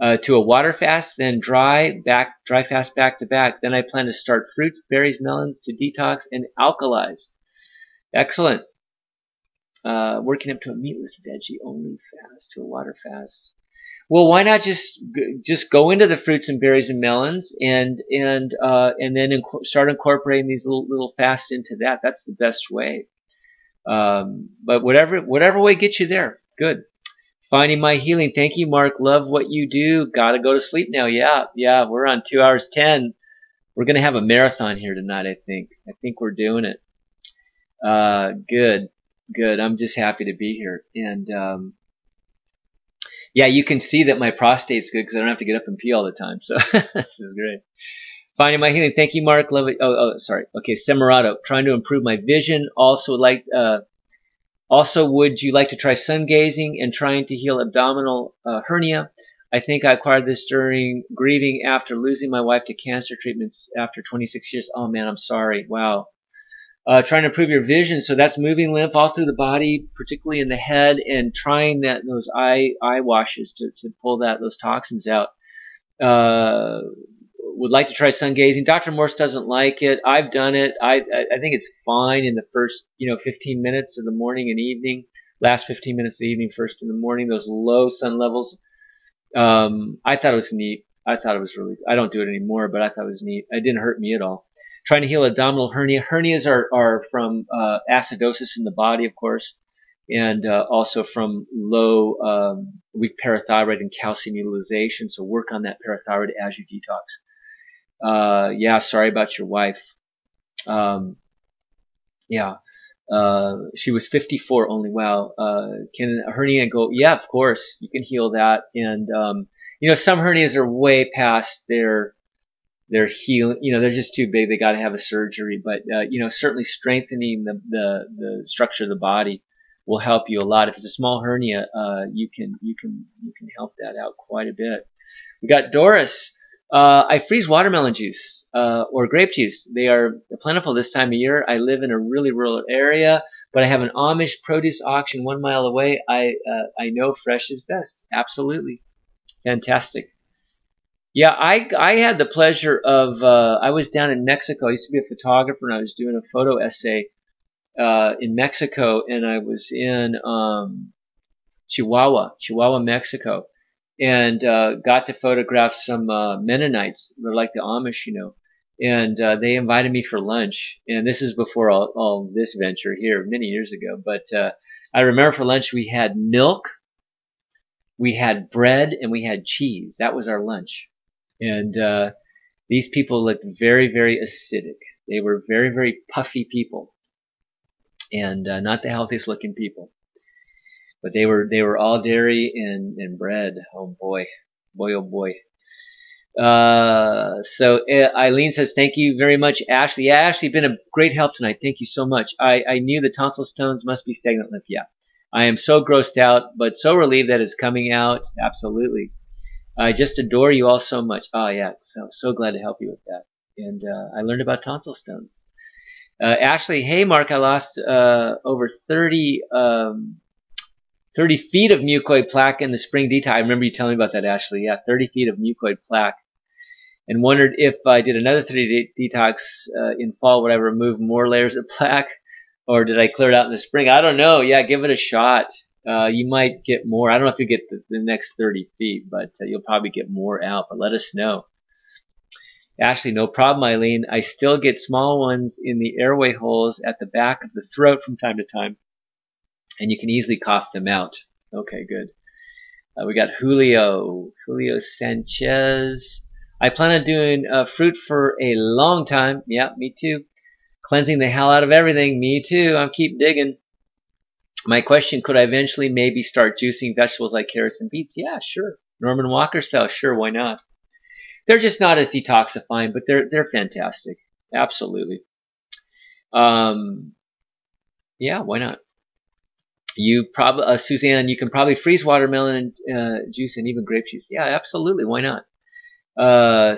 to a water fast, then dry fast back to back. Then I plan to start fruits, berries, melons to detox and alkalize. Excellent. Working up to a meatless veggie only fast, to a water fast. Well, why not just go into the fruits and berries and melons and then start incorporating these little fasts into that. That's the best way. But whatever way gets you there. Good. Finding my healing. Thank you, Mark. Love what you do. Gotta go to sleep now. Yeah. We're on 2 hours 10. We're gonna have a marathon here tonight. I think we're doing it. Good. I'm just happy to be here. And yeah, you can see that my prostate's good because I don't have to get up and pee all the time. So this is great. Finding my healing. Thank you, Mark. Love it. Oh, sorry. Okay, Semirato. Trying to improve my vision. Also, would you like to try sun gazing and trying to heal abdominal hernia? I think I acquired this during grieving after losing my wife to cancer treatments after 26 years. Oh man, I'm sorry. Wow. Trying to improve your vision. So that's moving lymph all through the body, particularly in the head, and trying those eye washes to pull those toxins out. Would like to try sun gazing. Dr. Morse doesn't like it. I've done it. I think it's fine in the first 15 minutes of the morning and evening. Last 15 minutes of the evening, first in the morning. Those low sun levels. I thought it was neat. I thought it was really. I don't do it anymore, but I thought it was neat. It didn't hurt me at all. Trying to heal abdominal hernia. Hernias are from acidosis in the body, of course, and also from low weak parathyroid and calcium utilization. So work on that parathyroid as you detox. Yeah, sorry about your wife. Yeah, she was 54 only. Wow. Can a hernia go? Yeah, of course you can heal that. And some hernias are way past their healing, they're just too big. They got to have a surgery, but certainly strengthening the structure of the body will help you a lot. If it's a small hernia, you can help that out quite a bit. We got Doris. I freeze watermelon juice or grape juice. They are plentiful this time of year. I live in a really rural area, but I have an Amish produce auction 1 mile away. I know fresh is best. Absolutely, fantastic. Yeah, I had the pleasure of, I was down in Mexico. I used to be a photographer, and I was doing a photo essay in Mexico, and I was in Chihuahua, Mexico, and got to photograph some Mennonites. They're like the Amish, and they invited me for lunch. And this is before all this venture here, many years ago. But I remember for lunch we had milk, we had bread, and we had cheese. That was our lunch. And these people looked very, very acidic. They were very, very puffy people, and not the healthiest looking people. But they were all dairy and bread. Oh boy, oh boy. So Eileen says, thank you very much, Ashley. Yeah, Ashley, been a great help tonight. Thank you so much. I knew the tonsil stones must be stagnant lymph. Yeah, I am so grossed out, but so relieved that it's coming out. Absolutely. I just adore you all so much. Oh yeah, so glad to help you with that. And I learned about tonsil stones. Ashley, hey Mark, I lost over 30 feet of mucoid plaque in the spring detox. I remember you telling me about that, Ashley. Yeah, 30 feet of mucoid plaque. and wondered if I did another 30-day detox in fall, would I remove more layers of plaque, or did I clear it out in the spring? I don't know. Yeah, give it a shot. You might get more. I don't know if you get the next 30 feet, but you'll probably get more out. But let us know. Ashley, no problem, Eileen. I still get small ones in the airway holes at the back of the throat from time to time, and you can easily cough them out. Okay, good. We got Julio Sanchez. I plan on doing fruit for a long time. Yeah, me too. Cleansing the hell out of everything. Me too. I'll keep digging. My question, could I eventually maybe start juicing vegetables like carrots and beets? Yeah, sure. Norman Walker style. Sure, why not? They're just not as detoxifying, but they're fantastic. Absolutely. Yeah, why not? You probably, Suzanne, you can probably freeze watermelon juice and even grape juice. Yeah, absolutely. Why not?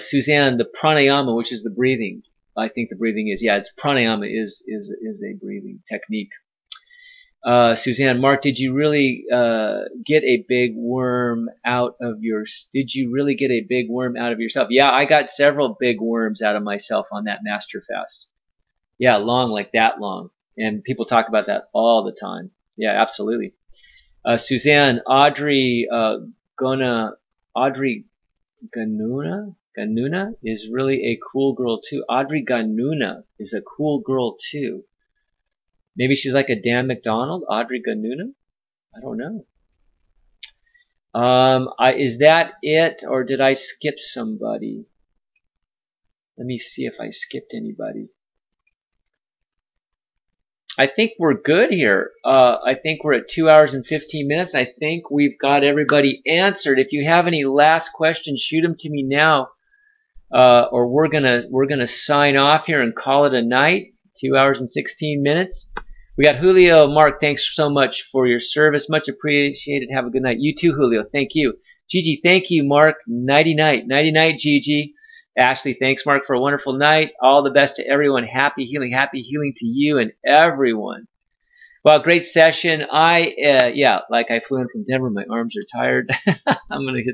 Suzanne, the pranayama, which is the breathing. I think the breathing is, yeah, it's pranayama is a breathing technique. Suzanne, Mark, did you really get a big worm out of yourself? Yeah, I got several big worms out of myself on that master fast. Yeah, long, like that long. And people talk about that all the time. Yeah, absolutely. Suzanne, Audrey Ganuna is really a cool girl too. Audrey Ganuna is a cool girl too. Maybe she's like a Dan McDonald, Audrey Ganuna? I don't know. Is that it, or did I skip somebody? Let me see if I skipped anybody. I think we're good here. I think we're at 2 hours and 15 minutes. I think we've got everybody answered. If you have any last questions, shoot them to me now, or we're gonna sign off here and call it a night. 2 hours and 16 minutes. We got Julio. Mark, thanks so much for your service. Much appreciated. Have a good night. You too, Julio. Thank you. Gigi, thank you, Mark. Nighty night. Nighty night, Gigi. Ashley, thanks, Mark, for a wonderful night. All the best to everyone. Happy healing to you and everyone. Well, great session. Yeah, like I flew in from Denver. My arms are tired. I'm gonna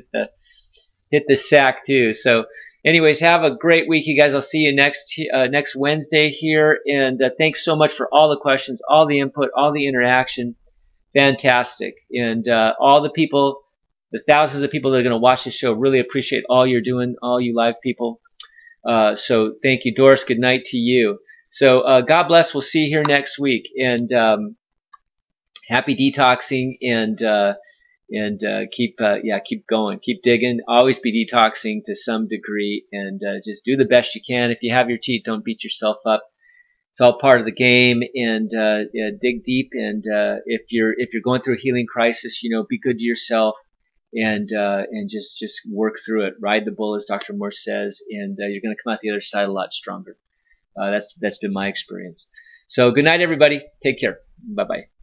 hit the sack too. So, anyways, have a great week, you guys. I'll see you next Wednesday here. And thanks so much for all the questions, all the input, all the interaction. Fantastic. And all the people, the thousands of people that are going to watch this show, really appreciate all you're doing, all you live people. So thank you, Doris. Good night to you. So God bless. We'll see you here next week. And happy detoxing, and keep going, keep digging. Always be detoxing to some degree, and just do the best you can. If you have your cheat, don't beat yourself up. It's all part of the game, and dig deep. And if you're going through a healing crisis, be good to yourself, and just work through it. Ride the bull, as Dr. Morse says, and you're going to come out the other side a lot stronger. That's been my experience. So good night, everybody. Take care. Bye bye.